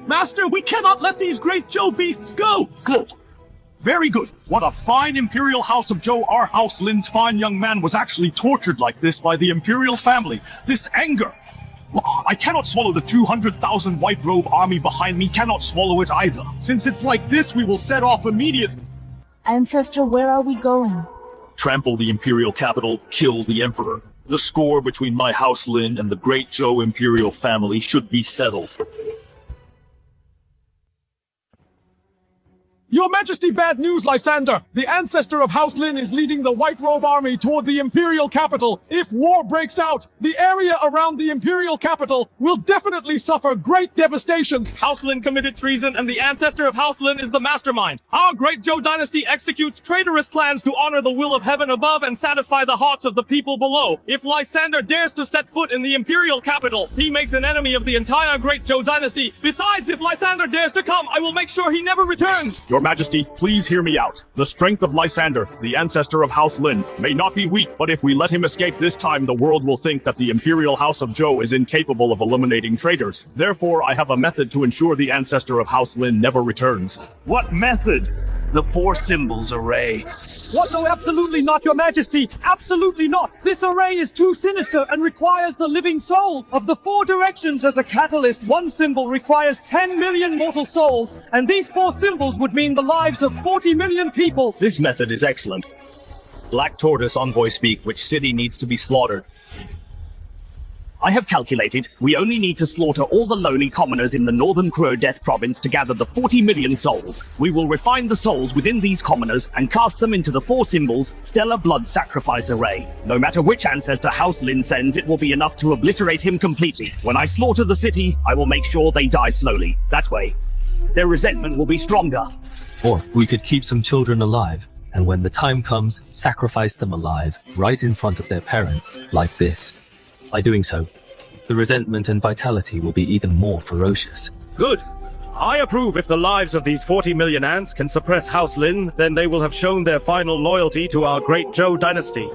Master, we cannot let these great Zhou beasts go! Good. Very good. What a fine Imperial House of Zhou. Our House Lin's fine young man was actually tortured like this by the Imperial family. This anger. I cannot swallow the 200,000 White Robe Army behind me. Cannot swallow it either. Since it's like this, we will set off immediately. Ancestor, where are we going? Trample the Imperial capital, kill the Emperor. The score between my House Lin and the great Zhou Imperial family should be settled. Your Majesty, bad news, Lysander! The Ancestor of House Lin is leading the White Robe Army toward the Imperial capital. If war breaks out, the area around the Imperial capital will definitely suffer great devastation. House Lin committed treason, and the Ancestor of House Lin is the mastermind. Our great Zhou dynasty executes traitorous plans to honor the will of heaven above and satisfy the hearts of the people below. If Lysander dares to set foot in the Imperial capital, he makes an enemy of the entire great Zhou dynasty. Besides, if Lysander dares to come, I will make sure he never returns. Your Majesty, please hear me out. The strength of Lysander, the ancestor of House Lin, may not be weak, but if we let him escape this time, the world will think that the Imperial House of Zhou is incapable of eliminating traitors. Therefore, I have a method to ensure the ancestor of House Lin never returns. What method? The 4 symbols array. What? No, absolutely not, Your Majesty! Absolutely not! This array is too sinister and requires the living soul of the 4 directions as a catalyst. One symbol requires 10 million mortal souls, and these 4 symbols would mean the lives of 40 million people. This method is excellent. Black Tortoise envoy speak, which city needs to be slaughtered? I have calculated, we only need to slaughter all the lowly commoners in the Northern Crow Death Province to gather the 40 million souls. We will refine the souls within these commoners and cast them into the 4 symbols Stellar Blood Sacrifice Array. No matter which ancestor House Lin sends, it will be enough to obliterate him completely. When I slaughter the city, I will make sure they die slowly. That way, their resentment will be stronger. Or we could keep some children alive, and when the time comes, sacrifice them alive, right in front of their parents, like this. By doing so, the resentment and vitality will be even more ferocious. Good. I approve. If the lives of these 40 million ants can suppress House Lin, then they will have shown their final loyalty to our great Zhou dynasty.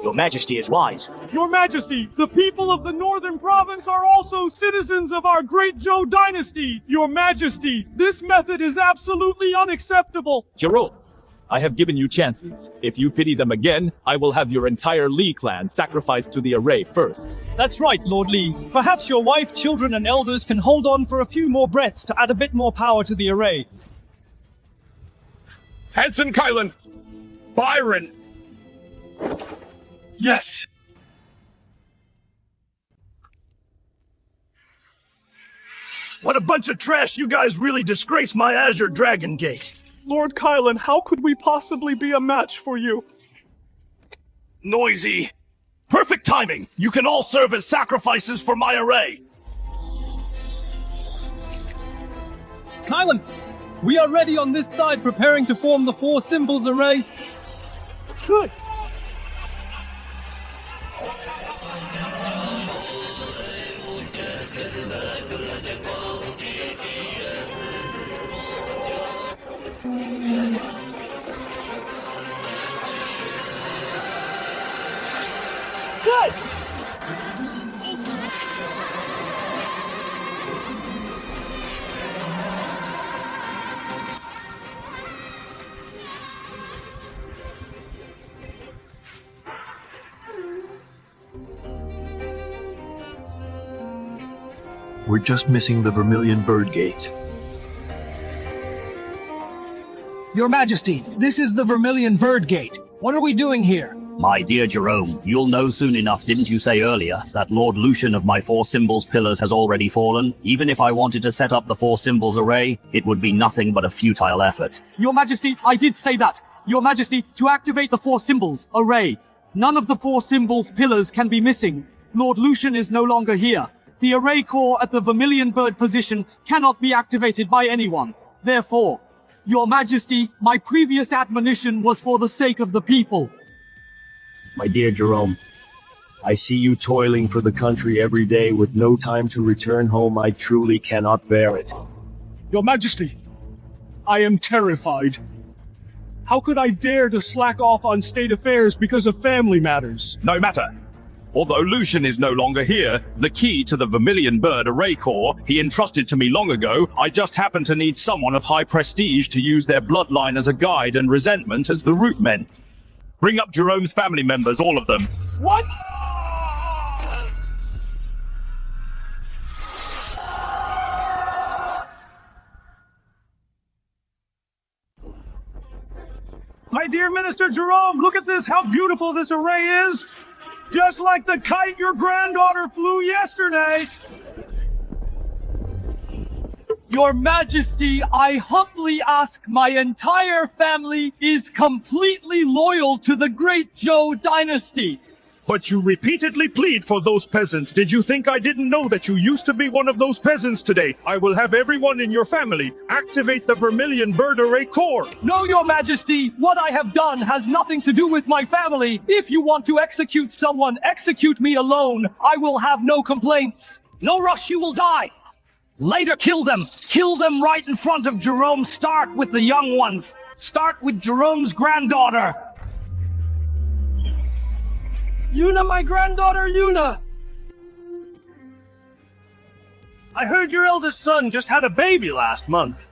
Your Majesty is wise. Your Majesty, the people of the Northern Province are also citizens of our great Zhou dynasty. Your Majesty, this method is absolutely unacceptable. Jerome, I have given you chances. If you pity them again, I will have your entire Li clan sacrificed to the array first. That's right, Lord Li. Perhaps your wife, children, and elders can hold on for a few more breaths to add a bit more power to the array. Hanson Kylan! Byron! Yes! What a bunch of trash! You guys really disgrace my Azure Dragon Gate! Lord Kylan, how could we possibly be a match for you? Noisy! Perfect timing! You can all serve as sacrifices for my array! Kylan, We are ready on this side, preparing to form the four symbols array. Good. Good. We're just missing the Vermilion Bird Gate. Your Majesty, this is the Vermilion Bird Gate. What are we doing here? My dear Jerome, you'll know soon enough, didn't you say earlier, that Lord Lucian of my four symbols pillars has already fallen? Even if I wanted to set up the four symbols array, it would be nothing but a futile effort. Your Majesty, I did say that. Your Majesty, to activate the four symbols array, none of the four symbols pillars can be missing. Lord Lucian is no longer here. The array core at the Vermilion Bird position cannot be activated by anyone. Therefore, Your Majesty, my previous admonition was for the sake of the people. My dear Jerome, I see you toiling for the country every day with no time to return home. I truly cannot bear it. Your Majesty, I am terrified. How could I dare to slack off on state affairs because of family matters? No matter. Although Lucian is no longer here, the key to the Vermilion Bird array core he entrusted to me long ago, I just happen to need someone of high prestige to use their bloodline as a guide and resentment as the root men. Bring up Jerome's family members, all of them. What? My dear Minister Jerome, look at this, how beautiful this array is! Just like the kite your granddaughter flew yesterday! Your Majesty, I humbly ask, my entire family is completely loyal to the great Zhou dynasty. But you repeatedly plead for those peasants. Did you think I didn't know that you used to be one of those peasants today? I will have everyone in your family activate the Vermilion Bird Array core. No, Your Majesty, what I have done has nothing to do with my family. If you want to execute someone, execute me alone. I will have no complaints. No rush, you will die. Later, kill them. Kill them right in front of Jerome. Start with the young ones. Start with Jerome's granddaughter. Yuna, my granddaughter, Yuna! I heard your eldest son just had a baby last month.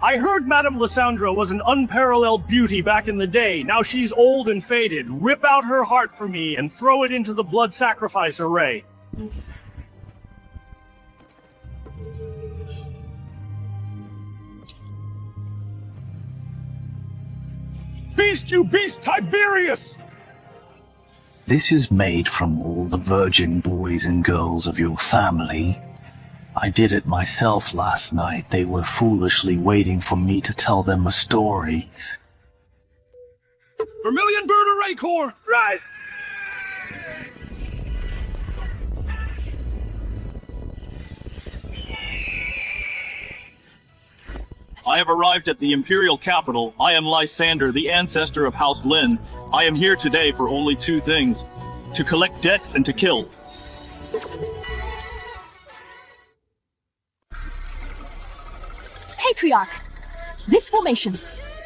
I heard Madame Lysandra was an unparalleled beauty back in the day. Now she's old and faded. Rip out her heart for me and throw it into the blood sacrifice array. Beast, you beast, Tiberius! This is made from all the virgin boys and girls of your family. I did it myself last night. They were foolishly waiting for me to tell them a story. Vermilion Bird Array Core, rise! I have arrived at the Imperial capital. I am Lysander, the ancestor of House Lin. I am here today for only two things: to collect debts and to kill. Patriarch! This formation.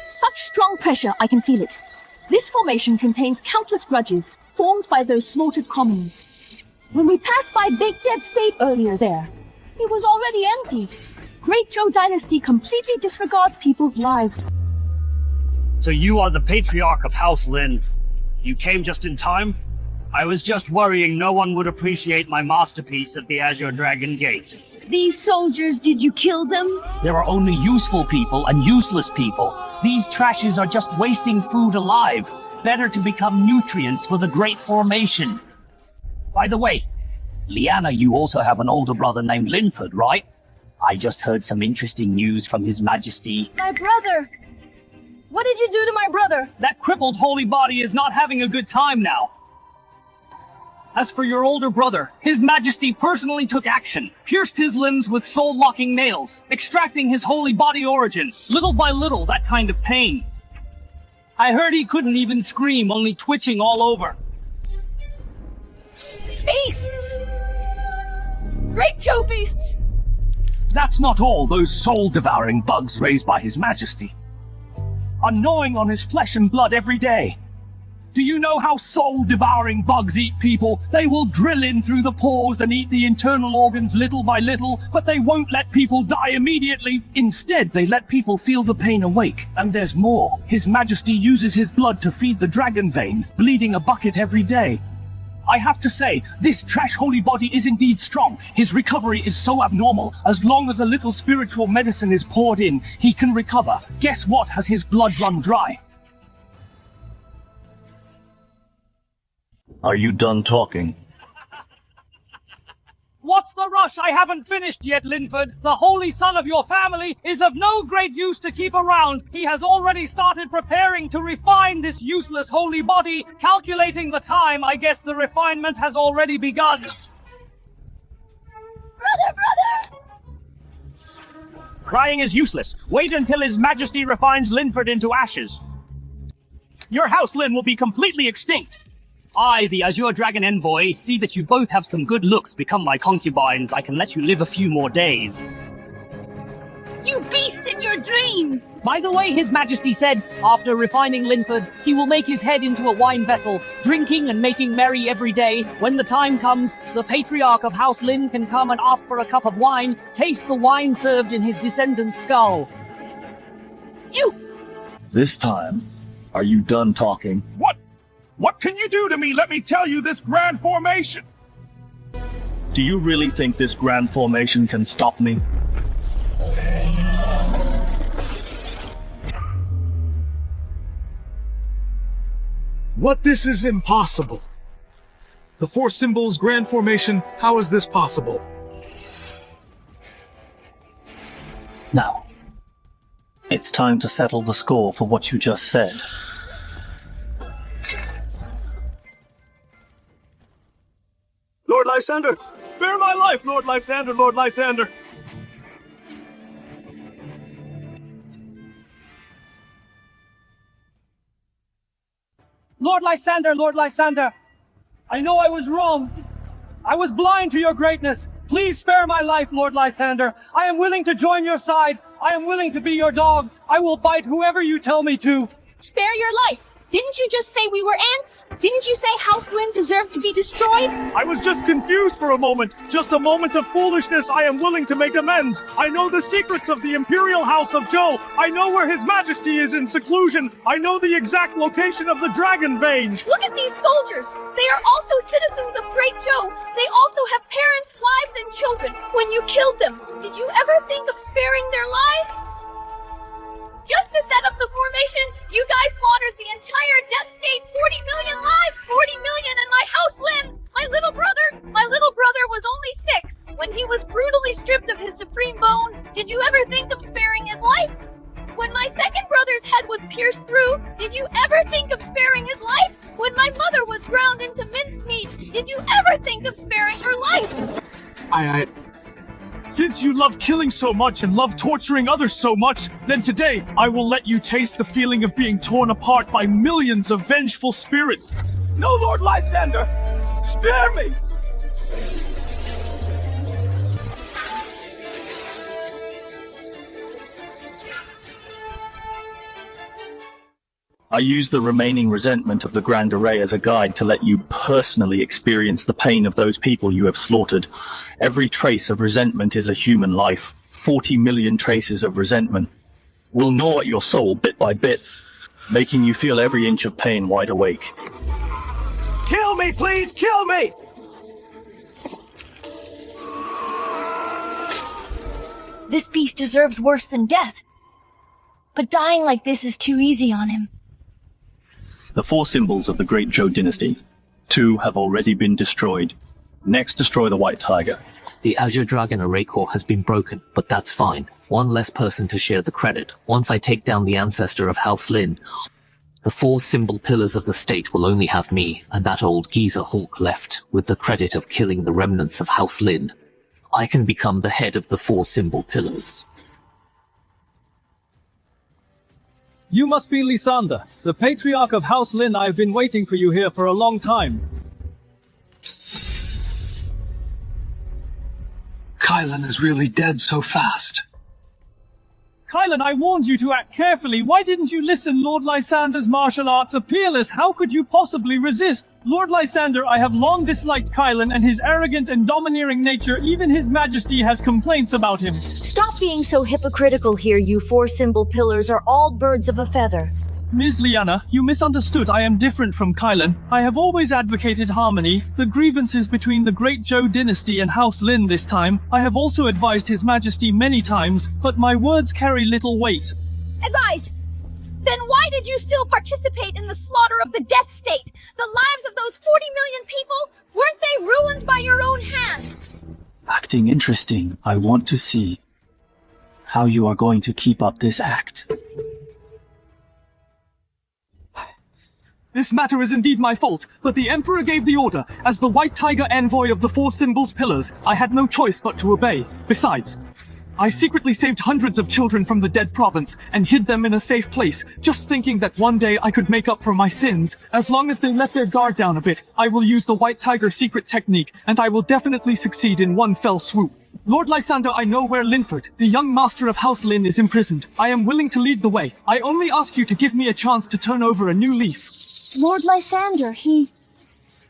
Such strong pressure, I can feel it. This formation contains countless grudges, formed by those slaughtered commoners. When we passed by Big Dead State earlier there, it was already empty. Great Zhou dynasty completely disregards people's lives. So you are the Patriarch of House Lin. You came just in time? I was just worrying no one would appreciate my masterpiece at the Azure Dragon Gate. These soldiers, did you kill them? There are only useful people and useless people. These trashes are just wasting food alive. Better to become nutrients for the Great Formation. By the way, Liana, you also have an older brother named Linford, right? I just heard some interesting news from His Majesty. My brother! What did you do to my brother? That crippled holy body is not having a good time now. As for your older brother, His Majesty personally took action, pierced his limbs with soul-locking nails, extracting his holy body origin, little by little, that kind of pain. I heard he couldn't even scream, only twitching all over. Beasts! Great Joe beasts! That's not all, those soul-devouring bugs raised by His Majesty are gnawing on his flesh and blood every day. Do you know how soul-devouring bugs eat people? They will drill in through the pores and eat the internal organs little by little, but they won't let people die immediately. Instead, they let people feel the pain awake. And there's more. His Majesty uses his blood to feed the dragon vein, bleeding a bucket every day. I have to say, this trash holy body is indeed strong. His recovery is so abnormal. As long as a little spiritual medicine is poured in, he can recover. Guess what has his blood run dry? Are you done talking? What's the rush? I haven't finished yet, Linford. The holy son of your family is of no great use to keep around. He has already started preparing to refine this useless holy body. Calculating the time, I guess the refinement has already begun. Brother! Crying is useless. Wait until His Majesty refines Linford into ashes. Your house, Lin, will be completely extinct. I, the Azure Dragon Envoy, see that you both have some good looks. Become my concubines. I can let you live a few more days. You beast in your dreams! By the way, His Majesty said, after refining Linford, he will make his head into a wine vessel, drinking and making merry every day. When the time comes, the patriarch of House Lin can come and ask for a cup of wine, taste the wine served in his descendant's skull. This time, are you done talking? What can you do to me? Let me tell you this grand formation! Do you really think this grand formation can stop me? What? This is impossible. The four symbols grand formation, how is this possible? Now, it's time to settle the score for what you just said. Lord Lysander! Spare my life, Lord Lysander, Lord Lysander! Lord Lysander, Lord Lysander! I know I was wrong. I was blind to your greatness. Please spare my life, Lord Lysander. I am willing to join your side. I am willing to be your dog. I will bite whoever you tell me to. Spare your life! Didn't you just say we were ants? Didn't you say House Lin deserved to be destroyed? I was just confused for a moment. Just a moment of foolishness. I am willing to make amends. I know the secrets of the Imperial House of Zhou. I know where His Majesty is in seclusion. I know the exact location of the dragon vein. Look at these soldiers. They are also citizens of Great Zhou. They also have parents, wives, and children. When you killed them, did you ever think of sparing their lives? Just to set up the formation, you guys slaughtered the entire Death State. 40 million lives, 40 million in my House Lin. My little brother was only 6 when he was brutally stripped of his supreme bone. Did you ever think of sparing his life? When my second brother's head was pierced through, did you ever think of sparing his life? When my mother was ground into minced meat, did you ever think of sparing her life? Since you love killing so much and love torturing others so much, then today I will let you taste the feeling of being torn apart by millions of vengeful spirits. No, Lord Lysander! Spare me! I use the remaining resentment of the Grand Array as a guide to let you personally experience the pain of those people you have slaughtered. Every trace of resentment is a human life. 40 million traces of resentment will gnaw at your soul bit by bit, making you feel every inch of pain wide awake. Kill me, please! Kill me! This beast deserves worse than death. But dying like this is too easy on him. The four symbols of the Great Zhou dynasty. 2 have already been destroyed. Next, destroy the White Tiger. The Azure Dragon Array Core has been broken, but that's fine. one less person to share the credit. Once I take down the ancestor of House Lin, the 4 symbol pillars of the state will only have me and that old geezer Hawk left, with the credit of killing the remnants of House Lin. I can become the head of the 4 symbol pillars. You must be Lysander, the patriarch of House Lin. I have been waiting for you here for a long time. Kylan is really dead so fast. Kylan, I warned you to act carefully. Why didn't you listen? Lord Lysander's martial arts are peerless. How could you possibly resist? Lord Lysander, I have long disliked Kylan and his arrogant and domineering nature. Even His Majesty has complaints about him. Stop being so hypocritical here. You 4 symbol pillars are all birds of a feather. Ms. Liana, you misunderstood. I am different from Kylan. I have always advocated harmony. The grievances between the Great Zhou dynasty and House Lin this time. I have also advised His Majesty many times, but my words carry little weight. Advised! Then why did you still participate in the slaughter of the Death State? The lives of those 40 million people? Weren't they ruined by your own hands? Acting interesting. I want to see how you are going to keep up this act. This matter is indeed my fault, but the Emperor gave the order. As the White Tiger envoy of the 4 symbols pillars, I had no choice but to obey. Besides, I secretly saved hundreds of children from the dead province and hid them in a safe place, just thinking that one day I could make up for my sins. As long as they let their guard down a bit, I will use the White Tiger secret technique, and I will definitely succeed in one fell swoop. Lord Lysander, I know where Linford, the young master of House Lin, is imprisoned. I am willing to lead the way. I only ask you to give me a chance to turn over a new leaf. Lord Lysander,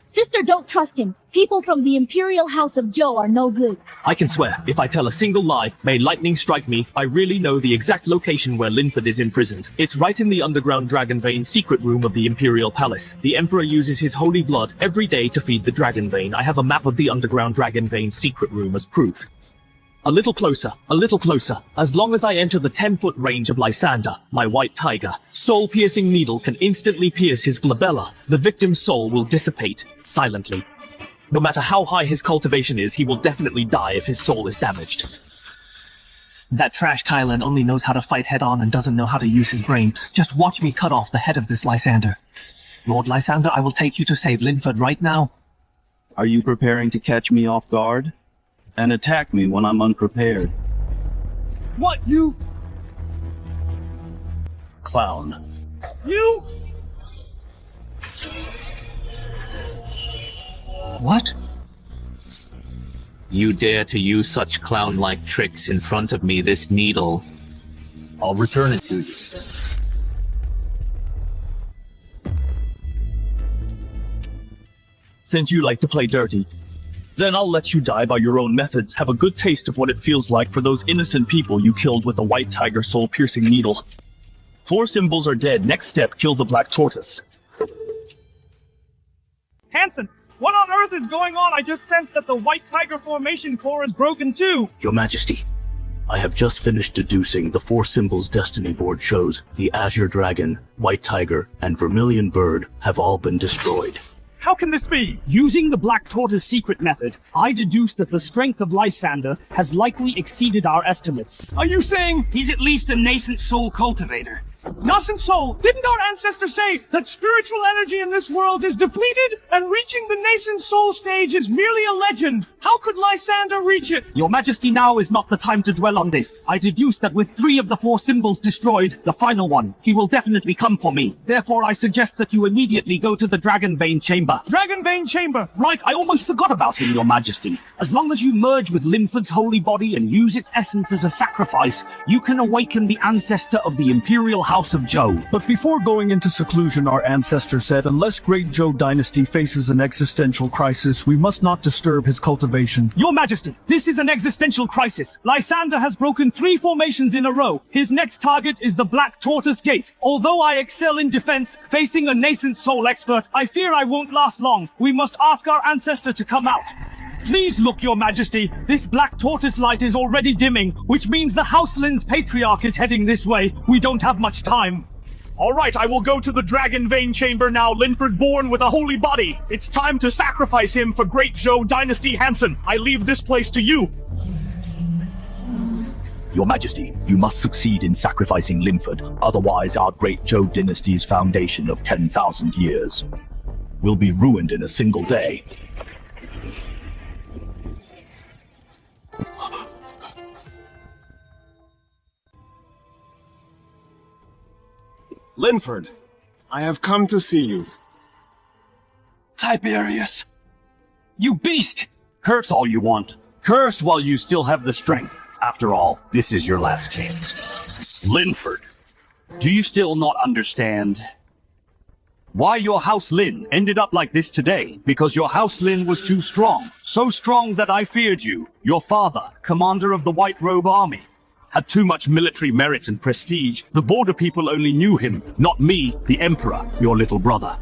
Sister, don't trust him. People from the Imperial House of Zhou are no good. I can swear, if I tell a single lie, may lightning strike me, I really know the exact location where Linford is imprisoned. It's right in the underground dragon vein secret room of the Imperial Palace. The Emperor uses his holy blood every day to feed the dragon vein. I have a map of the underground dragon vein secret room as proof. A little closer, a little closer. As long as I enter the 10-foot range of Lysander, my white tiger, soul-piercing needle can instantly pierce his glabella. The victim's soul will dissipate, silently. No matter how high his cultivation is, he will definitely die if his soul is damaged. That trash Kylan only knows how to fight head-on and doesn't know how to use his brain. Just watch me cut off the head of this Lysander. Lord Lysander, I will take you to save Linford right now. Are you preparing to catch me off guard? And attack me when I'm unprepared? What, you? Clown. You? What? You dare to use such clown-like tricks in front of me, this needle. I'll return it to you. Since you like to play dirty, then I'll let you die by your own methods. Have a good taste of what it feels like for those innocent people you killed with a white tiger soul-piercing needle. 4 symbols are dead. Next step, kill the black tortoise. Hanson, what on earth is going on? I just sensed that the White Tiger formation core is broken too. Your Majesty, I have just finished deducing the 4 symbols destiny board shows the Azure Dragon, White Tiger, and Vermilion Bird have all been destroyed. How can this be? Using the Black Tortoise secret method, I deduced that the strength of Lysander has likely exceeded our estimates. Are you saying he's at least a nascent soul cultivator? Nascent soul? Didn't our ancestors say that spiritual energy in this world is depleted and reaching the nascent soul stage is merely a legend? How could Lysander reach it? Your Majesty, now is not the time to dwell on this. I deduced that with 3 of the 4 symbols destroyed, the final one, he will definitely come for me. Therefore, I suggest that you immediately go to the Dragon Vein Chamber. Dragon Vein Chamber? Right, I almost forgot about him, Your Majesty. As long as you merge with Linford's holy body and use its essence as a sacrifice, you can awaken the ancestor of the Imperial House of Zhou. But before going into seclusion, our ancestor said, unless Great Zhou dynasty faces an existential crisis, we must not disturb his cultivation. Your Majesty, this is an existential crisis. Lysander has broken 3 formations in a row. His next target is the Black Tortoise Gate. Although I excel in defense, facing a nascent soul expert, I fear I won't last long. We must ask our ancestor to come out. Please look, Your Majesty. This Black Tortoise light is already dimming, which means the House Lin's patriarch is heading this way. We don't have much time. Alright, I will go to the Dragon Vein Chamber now, Linford born with a holy body. It's time to sacrifice him for Great Zhou Dynasty Hanson. I leave this place to you. Your Majesty, you must succeed in sacrificing Linford, otherwise our great Zhou dynasty's foundation of 10,000 years will be ruined in a single day. Linford, I have come to see you. Tiberius! You beast! Curse all you want. Curse while you still have the strength. After all, this is your last chance. Linford, do you still not understand why your House Lin ended up like this today? Because your House Lin was too strong. So strong that I feared you. Your father, commander of the White Robe Army, had too much military merit and prestige. The border people only knew him, not me, the Emperor, your little brother.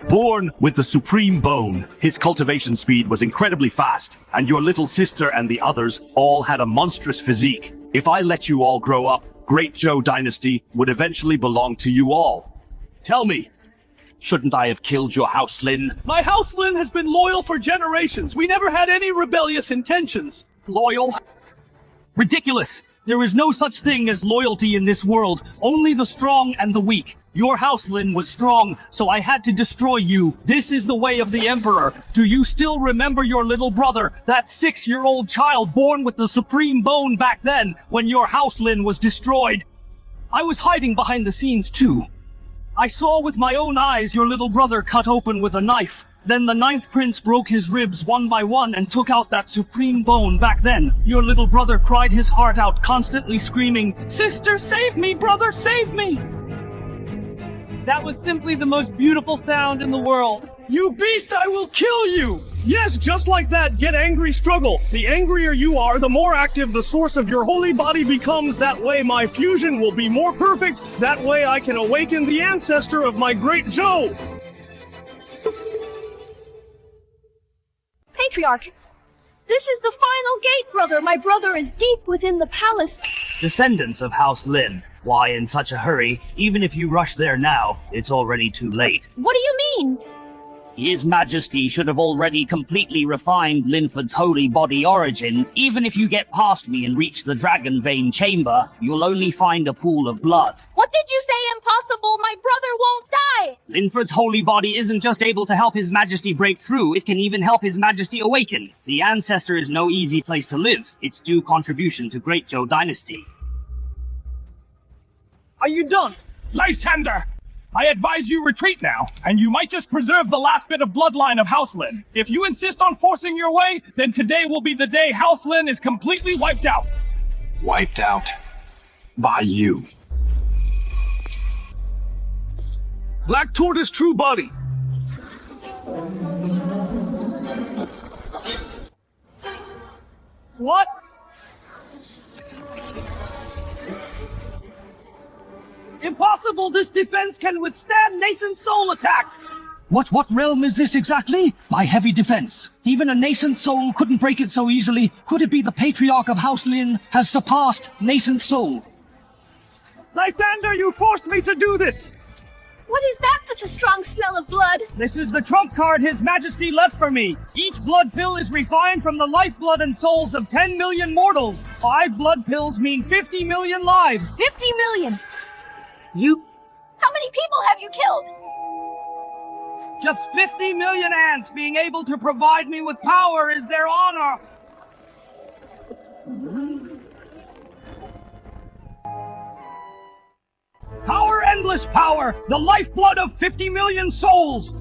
Born with the supreme bone, his cultivation speed was incredibly fast, and your little sister and the others all had a monstrous physique. If I let you all grow up, Great Zhou Dynasty would eventually belong to you all. Tell me, shouldn't I have killed your House Lin? My House Lin has been loyal for generations. We never had any rebellious intentions. Loyal? Ridiculous! There is no such thing as loyalty in this world, only the strong and the weak. Your House Lin was strong, so I had to destroy you. This is the way of the Emperor. Do you still remember your little brother, that 6-year-old child born with the supreme bone back then, when your House Lin was destroyed? I was hiding behind the scenes too. I saw with my own eyes your little brother cut open with a knife. Then the 9th Prince broke his ribs one by one and took out that supreme bone back then. Your little brother cried his heart out, constantly screaming, "Sister, save me! Brother, save me!" That was simply the most beautiful sound in the world. You beast, I will kill you! Yes, just like that, get angry, struggle. The angrier you are, the more active the source of your holy body becomes. That way my fusion will be more perfect. That way I can awaken the ancestor of my great Zhou. Patriarch, this is the final gate, brother. My brother is deep within the palace. Descendants of House Lin, why in such a hurry? Even if you rush there now, it's already too late. What do you mean? His Majesty should have already completely refined Linford's holy body origin. Even if you get past me and reach the Dragon Vein Chamber, you'll only find a pool of blood. What did you say? Impossible! My brother won't die! Linford's holy body isn't just able to help His Majesty break through, it can even help His Majesty awaken. The Ancestor is no easy place to live. Its due contribution to Great Zhou Dynasty. Are you done? Lysander! I advise you retreat now, and you might just preserve the last bit of bloodline of House Lin. If you insist on forcing your way, then today will be the day House Lin is completely wiped out. Wiped out by you. Black Tortoise true body. What? Impossible! This defense can withstand nascent soul attack! What realm is this exactly? My heavy defense. Even a nascent soul couldn't break it so easily. Could it be the Patriarch of House Lin has surpassed nascent soul? Lysander, you forced me to do this! What is that? Such a strong smell of blood? This is the trump card His Majesty left for me. Each blood pill is refined from the lifeblood and souls of 10 million mortals. 5 blood pills mean 50 million lives. 50 million! You... How many people have you killed? Just 50 million ants being able to provide me with power is their honor. Power, endless power, the lifeblood of 50 million souls.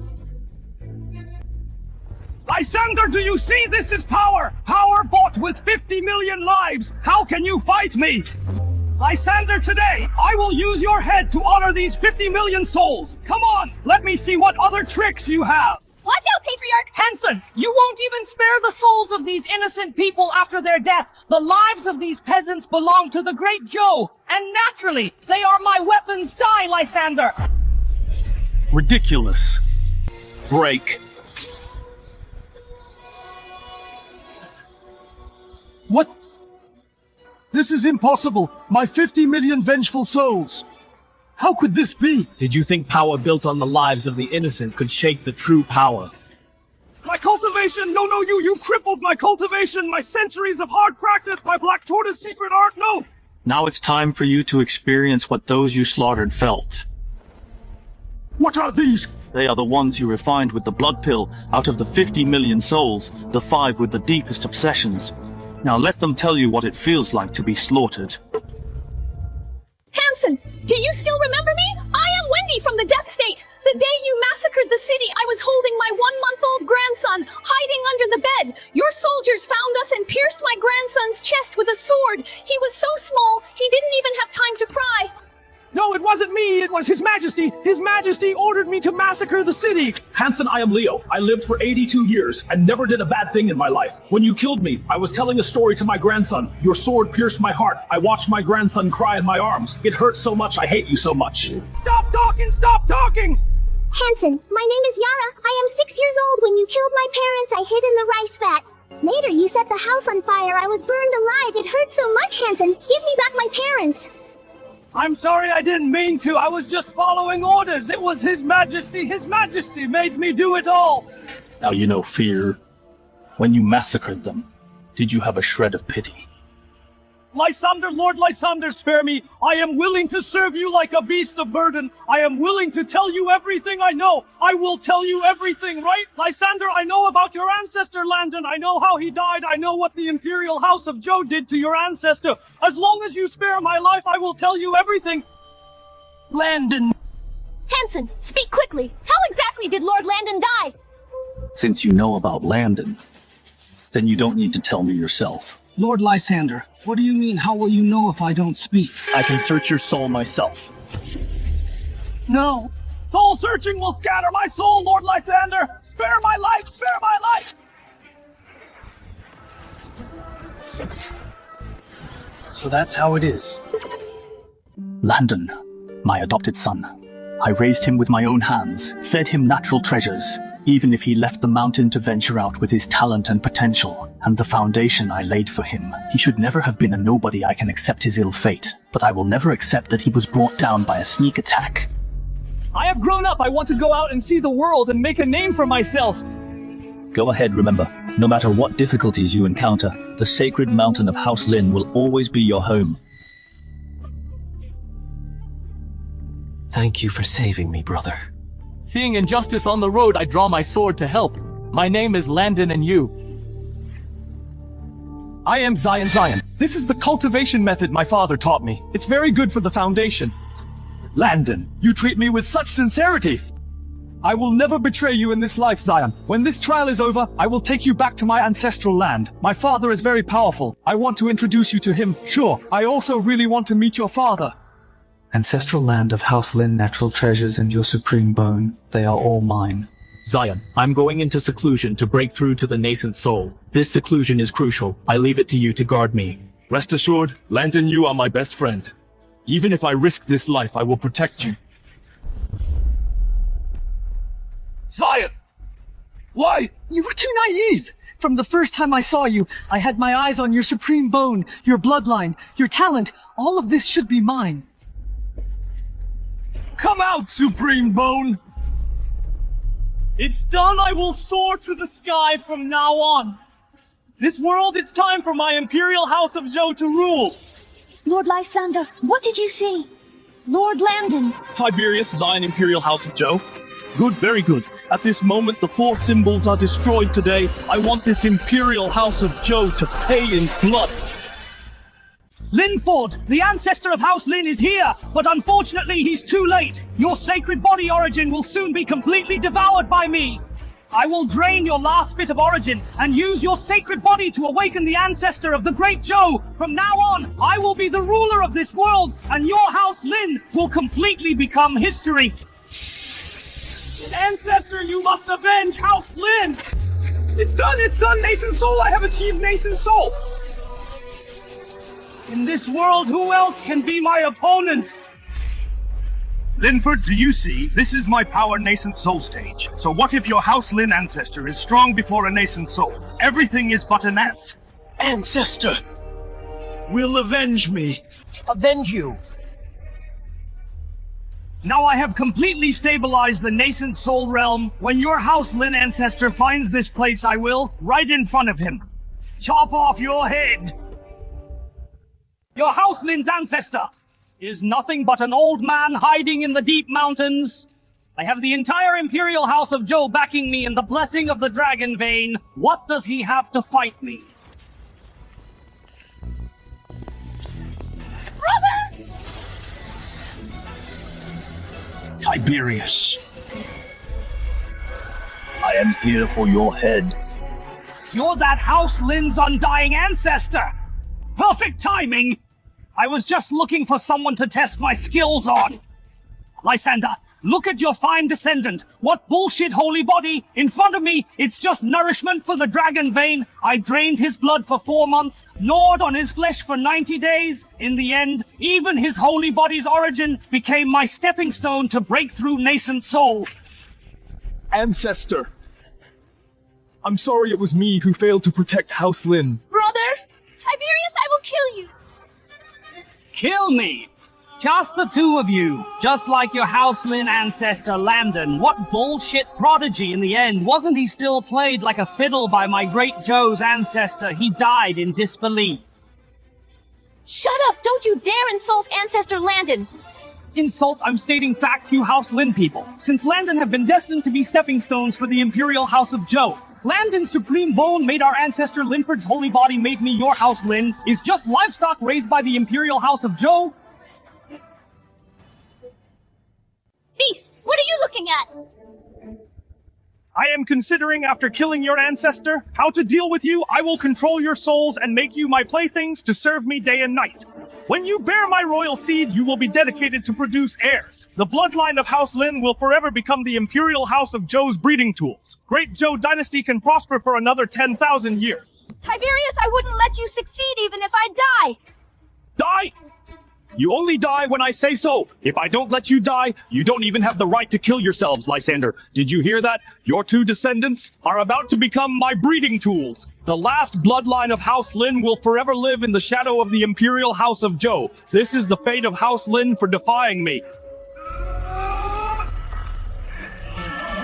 Lysander, do you see this is power? Power bought with 50 million lives. How can you fight me? Lysander, today, I will use your head to honor these 50 million souls. Come on, let me see what other tricks you have. Watch out, Patriarch! Hanson, you won't even spare the souls of these innocent people after their death. The lives of these peasants belong to the great Zhou, and naturally, they are my weapons. Die, Lysander! Ridiculous. Break. What? This is impossible! My 50 million vengeful souls! How could this be? Did you think power built on the lives of the innocent could shake the true power? My cultivation! No, you crippled my cultivation! My centuries of hard practice! My Black Tortoise secret art! No! Now it's time for you to experience what those you slaughtered felt. What are these? They are the ones you refined with the blood pill. Out of the 50 million souls, the 5 with the deepest obsessions. Now let them tell you what it feels like to be slaughtered. Hansen, do you still remember me? I am Wendy from the Death State. The day you massacred the city, I was holding my 1-month-old grandson, hiding under the bed. Your soldiers found us and pierced my grandson's chest with a sword. He was so small, he didn't even have time to cry. No, it wasn't me, it was His Majesty. His Majesty ordered me to massacre the city. Hansen, I am Leo. I lived for 82 years and never did a bad thing in my life. When you killed me, I was telling a story to my grandson. Your sword pierced my heart. I watched my grandson cry in my arms. It hurt so much, I hate you so much. Stop talking! Stop talking! Hansen, my name is Yara. I am 6 years old. When you killed my parents, I hid in the rice vat. Later, you set the house on fire. I was burned alive. It hurt so much, Hansen. Give me back my parents. I'm sorry, I didn't mean to. I was just following orders. It was His Majesty. His Majesty made me do it all. Now you know fear. When you massacred them, did you have a shred of pity? Lysander, Lord Lysander, spare me. I am willing to serve you like a beast of burden. I am willing to tell you everything I know. I will tell you everything, right? Lysander, I know about your ancestor, Landon. I know how he died. I know what the Imperial House of Joe did to your ancestor. As long as you spare my life, I will tell you everything. Landon. Hansen, speak quickly. How exactly did Lord Landon die? Since you know about Landon, then you don't need to tell me yourself. Lord Lysander, what do you mean? How will you know if I don't speak? I can search your soul myself. No. Soul searching will scatter my soul, Lord Lysander. Spare my life! Spare my life! So that's how it is. Landon, my adopted son. I raised him with my own hands, fed him natural treasures, even if he left the mountain to venture out with his talent and potential, and the foundation I laid for him. He should never have been a nobody. I can accept his ill fate, but I will never accept that he was brought down by a sneak attack. I have grown up. I want to go out and see the world and make a name for myself. Go ahead, remember, no matter what difficulties you encounter, the sacred mountain of House Lin will always be your home. Thank you for saving me, brother. Seeing injustice on the road, I draw my sword to help. My name is Landon and you. I am Zion. This is the cultivation method my father taught me. It's very good for the foundation. Landon, you treat me with such sincerity. I will never betray you in this life, Zion. When this trial is over, I will take you back to my ancestral land. My father is very powerful. I want to introduce you to him. Sure, I also really want to meet your father. Ancestral land of House Lin, natural treasures, and your supreme bone, they are all mine. Zion, I'm going into seclusion to break through to the nascent soul. This seclusion is crucial. I leave it to you to guard me. Rest assured, Landon, you are my best friend. Even if I risk this life, I will protect you. Zion! Why? You were too naive! From the first time I saw you, I had my eyes on your supreme bone, your bloodline, your talent. All of this should be mine. Come out, Supreme Bone! It's done. I will soar to the sky from now on. This world, it's time for my Imperial House of Zhou to rule. Lord Lysander, what did you see? Lord Landon. Tiberius, Zion Imperial House of Zhou. Good, very good. At this moment, the 4 symbols are destroyed today. I want this Imperial House of Zhou to pay in blood. Linford, the ancestor of House Lin is here, but unfortunately he's too late. Your sacred body origin will soon be completely devoured by me. I will drain your last bit of origin and use your sacred body to awaken the ancestor of the great Zhou. From now on, I will be the ruler of this world, and your House Lin will completely become history. Ancestor, you must avenge House Lin! It's done, Nascent Soul! I have achieved Nascent Soul! In this world, who else can be my opponent? Linford, do you see? This is my power nascent soul stage. So what if your House Lin ancestor is strong before a nascent soul? Everything is but an ant. Ancestor will avenge me. Avenge you. Now I have completely stabilized the nascent soul realm. When your House Lin ancestor finds this place, I will, right in front of him, chop off your head. Your House Lin's ancestor is nothing but an old man hiding in the deep mountains. I have the entire Imperial House of Zhou backing me in the blessing of the Dragon Vein. What does he have to fight me? Brother! Tiberius, I am here for your head. You're that House Lin's undying ancestor! Perfect timing! I was just looking for someone to test my skills on. Lysander, look at your fine descendant. What bullshit holy body? In front of me, it's just nourishment for the Dragon Vein. I drained his blood for 4 months, gnawed on his flesh for 90 days. In the end, even his holy body's origin became my stepping stone to break through nascent soul. Ancestor. I'm sorry it was me who failed to protect House Lin. Brother! Tiberius, I will kill you! Kill me! Just the two of you, just like your House Lin ancestor Landon. What bullshit prodigy in the end? Wasn't he still played like a fiddle by my great Zhou's ancestor? He died in disbelief. Shut up! Don't you dare insult Ancestor Landon! Insult? I'm stating facts, you House Lin people. Since Landon have been destined to be stepping stones for the Imperial House of Zhou. Landon's supreme bone made our ancestor Linford's holy body made me your House Lin is just livestock raised by the Imperial House of Zhou. Beast, what are you looking at? I am considering, after killing your ancestor, how to deal with you. I will control your souls and make you my playthings to serve me day and night. When you bear my royal seed, you will be dedicated to produce heirs. The bloodline of House Lin will forever become the Imperial House of Zhou's breeding tools. Great Zhou dynasty can prosper for another 10,000 years. Tiberius, I wouldn't let you succeed even if I die! Die? You only die when I say so. If I don't let you die, you don't even have the right to kill yourselves, Lysander. Did you hear that? Your two descendants are about to become my breeding tools. The last bloodline of House Lin will forever live in the shadow of the Imperial House of Zhou. This is the fate of House Lin for defying me.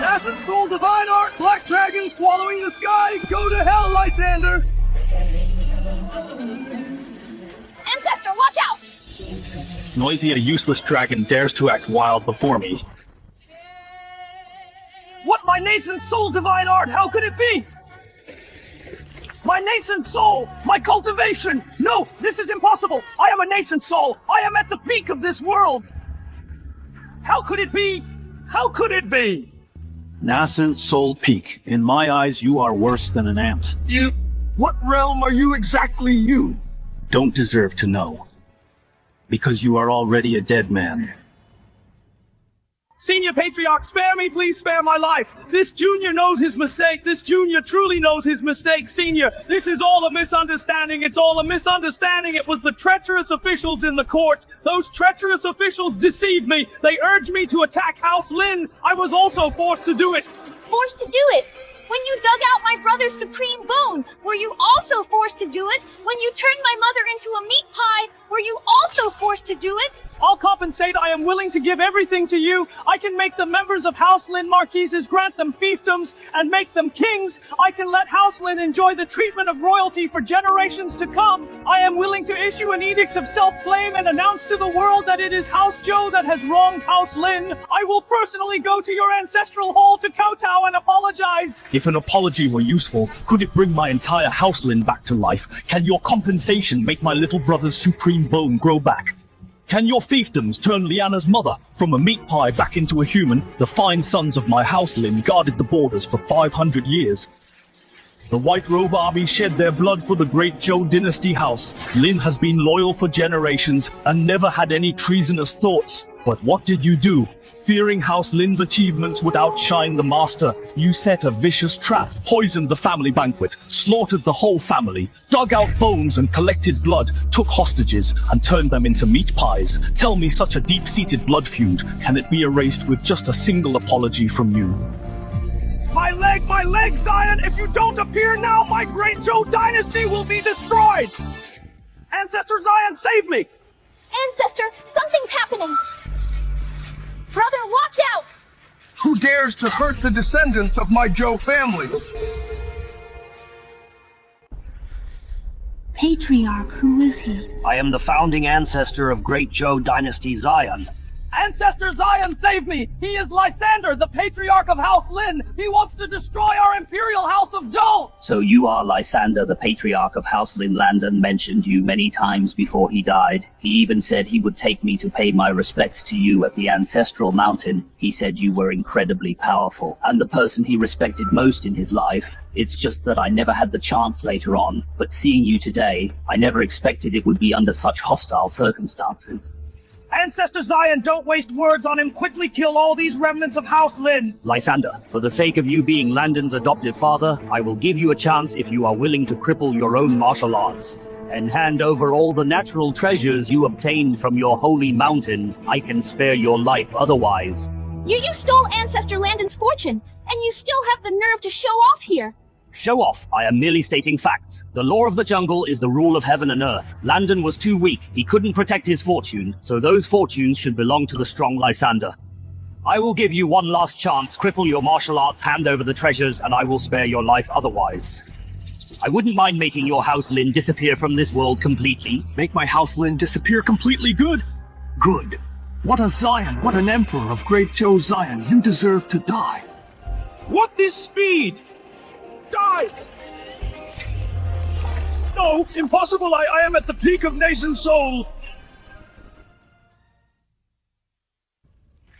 Nascent Soul Divine Art, Black Dragon swallowing the sky. Go to hell, Lysander. Ancestor, watch out! Noisy, a useless dragon dares to act wild before me. What, my nascent soul divine art? How could it be? My nascent soul! My cultivation! No, this is impossible! I am a nascent soul! I am at the peak of this world! How could it be? How could it be? Nascent Soul Peak. In my eyes, you are worse than an ant. You... What realm are you exactly, you? Don't deserve to know. Because you are already a dead man. Senior Patriarch, spare me, please spare my life. This junior knows his mistake. This junior truly knows his mistake. Senior, this is all a misunderstanding. It's all a misunderstanding. It was the treacherous officials in the court. Those treacherous officials deceived me. They urged me to attack House Lin. I was also forced to do it. Forced to do it? When you dug out my brother's supreme bone, were you also forced to do it? When you turned my mother into a meat pie, were you also forced to do it? I'll compensate. I am willing to give everything to you. I can make the members of House Lin marquises, grant them fiefdoms, and make them kings. I can let House Lin enjoy the treatment of royalty for generations to come. I am willing to issue an edict of self-claim and announce to the world that it is House Zhou that has wronged House Lin. I will personally go to your ancestral hall to kowtow and apologize. If an apology were useful, could it bring my entire House Lin back to life? Can your compensation make my little brother's supreme bone grow back? Can your fiefdoms turn Lyanna's mother from a meat pie back into a human? The fine sons of my House Lin guarded the borders for 500 years. The White Robe Army shed their blood for the great Zhou dynasty house. Lin has been loyal for generations and never had any treasonous thoughts. But what did you do? Fearing House Lin's achievements would outshine the master, you set a vicious trap, poisoned the family banquet, slaughtered the whole family, dug out bones and collected blood, took hostages and turned them into meat pies. Tell me, such a deep-seated blood feud, can it be erased with just a single apology from you? My leg, Zion! If you don't appear now, my great Zhou dynasty will be destroyed! Ancestor Zion, save me! Ancestor, something's happening! Brother, watch out! Who dares to hurt the descendants of my Zhou family? patriarch, who is he? I am the founding ancestor of Great Zhou Dynasty Zion. Ancestor Zion, save me! He is Lysander, the patriarch of House Lin! He wants to destroy our imperial house of Zhou! So you are Lysander, the patriarch of House Lin. Landon mentioned you many times before he died. He even said he would take me to pay my respects to you at the ancestral mountain. He said you were incredibly powerful, and the person he respected most in his life. It's just that I never had the chance later on, but seeing you today, I never expected it would be under such hostile circumstances. Ancestor Zion, don't waste words on him. Quickly kill all these remnants of House Lin. Lysander, for the sake of you being Landon's adoptive father, I will give you a chance if you are willing to cripple your own martial arts and hand over all the natural treasures you obtained from your holy mountain. I can spare your life otherwise. You stole Ancestor Landon's fortune, and you still have the nerve to show off here. Show off. I am merely stating facts. The law of the jungle is the rule of heaven and earth. Landon was too weak. He couldn't protect his fortune, so those fortunes should belong to the strong Lysander. I will give you one last chance. Cripple your martial arts, hand over the treasures, and I will spare your life otherwise. I wouldn't mind making your House Lin disappear from this world completely. Make my House Lin disappear completely good? Good. What a Zion, what an emperor of Great Zhou Zion. You deserve to die. What this speed? Die! No, impossible! I am at the peak of nascent soul!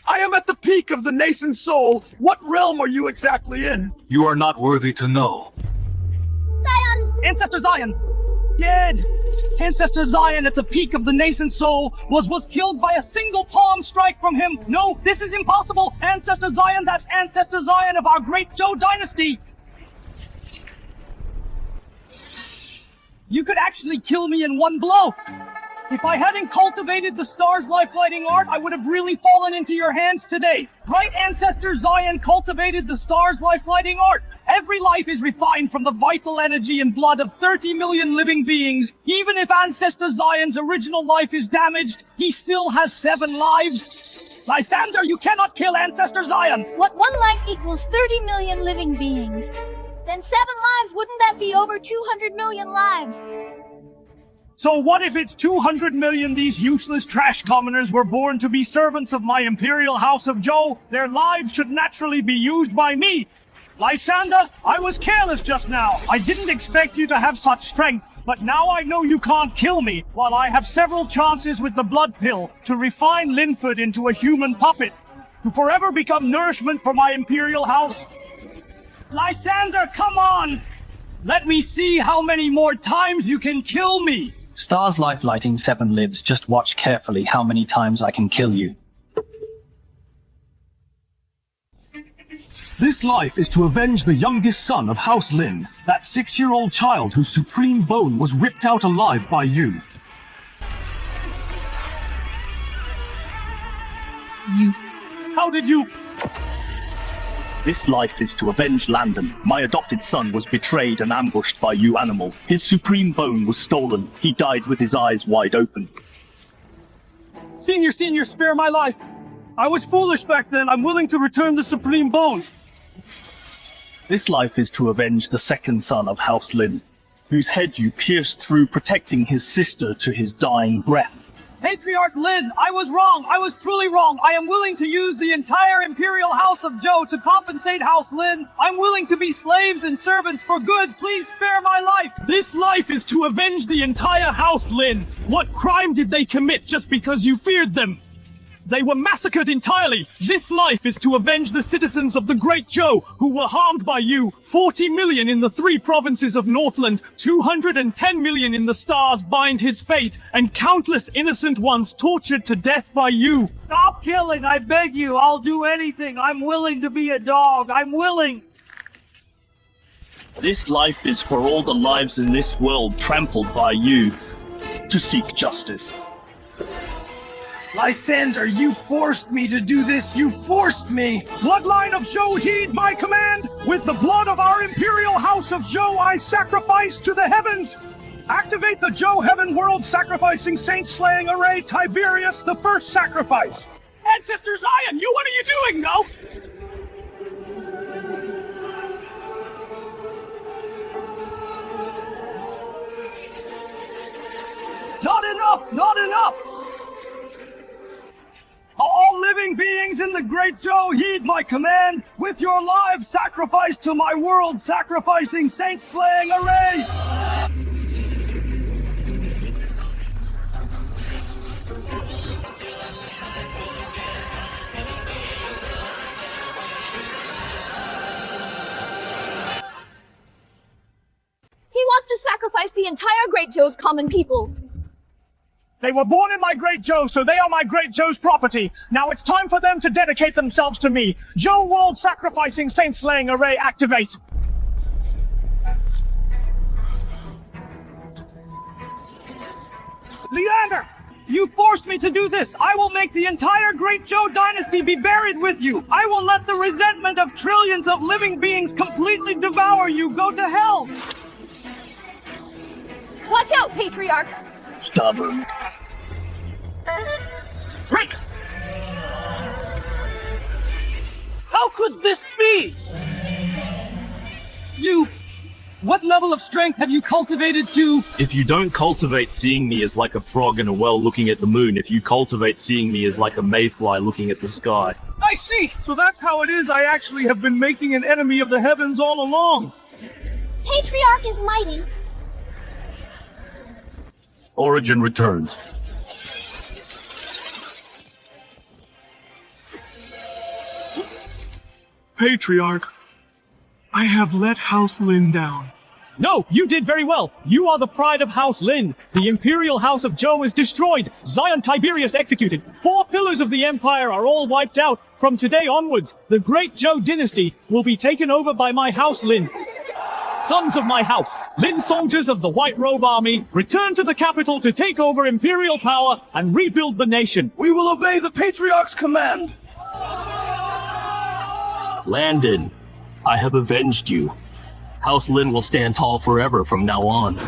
I am at the peak of the nascent soul! What realm are you exactly in? You are not worthy to know. Zion! Ancestor Zion! Dead! Ancestor Zion at the peak of the nascent soul was killed by a single palm strike from him! No, this is impossible! Ancestor Zion, that's Ancestor Zion of our Great Zhou Dynasty! You could actually kill me in one blow! If I hadn't cultivated the star's life-lighting art, I would have really fallen into your hands today. Right, Ancestor Zion cultivated the star's life-lighting art. Every life is refined from the vital energy and blood of 30 million living beings. Even if Ancestor Zion's original life is damaged, he still has 7 lives. Lysander, you cannot kill Ancestor Zion! What one life equals 30 million living beings? Then 7 lives, wouldn't that be over 200 million lives? So what if it's 200 million these useless trash commoners were born to be servants of my imperial house of Zhou? Their lives should naturally be used by me. Lysander, I was careless just now. I didn't expect you to have such strength, but now I know you can't kill me, while I have several chances with the blood pill to refine Linford into a human puppet, to forever become nourishment for my imperial house. Lysander, come on! Let me see how many more times you can kill me! Star's life lighting 7 lives. Just watch carefully how many times I can kill you. This life is to avenge the youngest son of House Lin, that 6-year-old child whose supreme bone was ripped out alive by you. How did you... This life is to avenge Landon. My adopted son was betrayed and ambushed by you animal. His supreme bone was stolen. He died with his eyes wide open. Senior, spare my life. I was foolish back then. I'm willing to return the supreme bone. This life is to avenge the second son of House Lin, whose head you pierced through protecting his sister to his dying breath. Patriarch Lin, I was wrong. I was truly wrong. I am willing to use the entire Imperial House of Zhou to compensate House Lin. I'm willing to be slaves and servants for good. Please spare my life. This life is to avenge the entire House Lin. What crime did they commit just because you feared them? They were massacred entirely. This life is to avenge the citizens of the Great Zhou who were harmed by you. 40 million in the 3 provinces of Northland, 210 million in the stars bind his fate, and countless innocent ones tortured to death by you. Stop killing, I beg you. I'll do anything. I'm willing to be a dog. I'm willing. This life is for all the lives in this world trampled by you, to seek justice. Lysander, you forced me to do this. You forced me. Bloodline of Zhou, heed my command. With the blood of our Imperial House of Zhou, I sacrifice to the heavens. Activate the Zhou Heaven World Sacrificing Saint Slaying Array Tiberius, the first sacrifice. Ancestor Zion, what are you doing, no? Not enough! Not enough! All living beings in the Great Joe, heed my command! With your lives sacrificed to my world-sacrificing, saint-slaying array! He wants to sacrifice the entire Great Joe's common people. They were born in my Great Joe, so they are my Great Joe's property. Now it's time for them to dedicate themselves to me. Joe World Sacrificing Saint Slaying Array activate. Leander! You forced me to do this! I will make the entire Great Joe dynasty be buried with you! I will let the resentment of trillions of living beings completely devour you! Go to hell! Watch out, Patriarch! Stubborn. Break! How could this be? You... What level of strength have you cultivated to... If you don't cultivate seeing me as like a frog in a well looking at the moon, if you cultivate seeing me as like a mayfly looking at the sky. I see! So that's how it is I actually have been making an enemy of the heavens all along! Patriarch is mighty. Origin returns. Patriarch, I have let House Lin down. No, you did very well. You are the pride of House Lin. The Imperial House of Joe is destroyed. Zion Tiberius executed. 4 pillars of the Empire are all wiped out. From today onwards, the Great Joe dynasty will be taken over by my House Lin. Sons of my house, Lin soldiers of the White Robe Army, return to the capital to take over Imperial power and rebuild the nation. We will obey the Patriarch's command! Landon, I have avenged you. House Lin will stand tall forever from now on.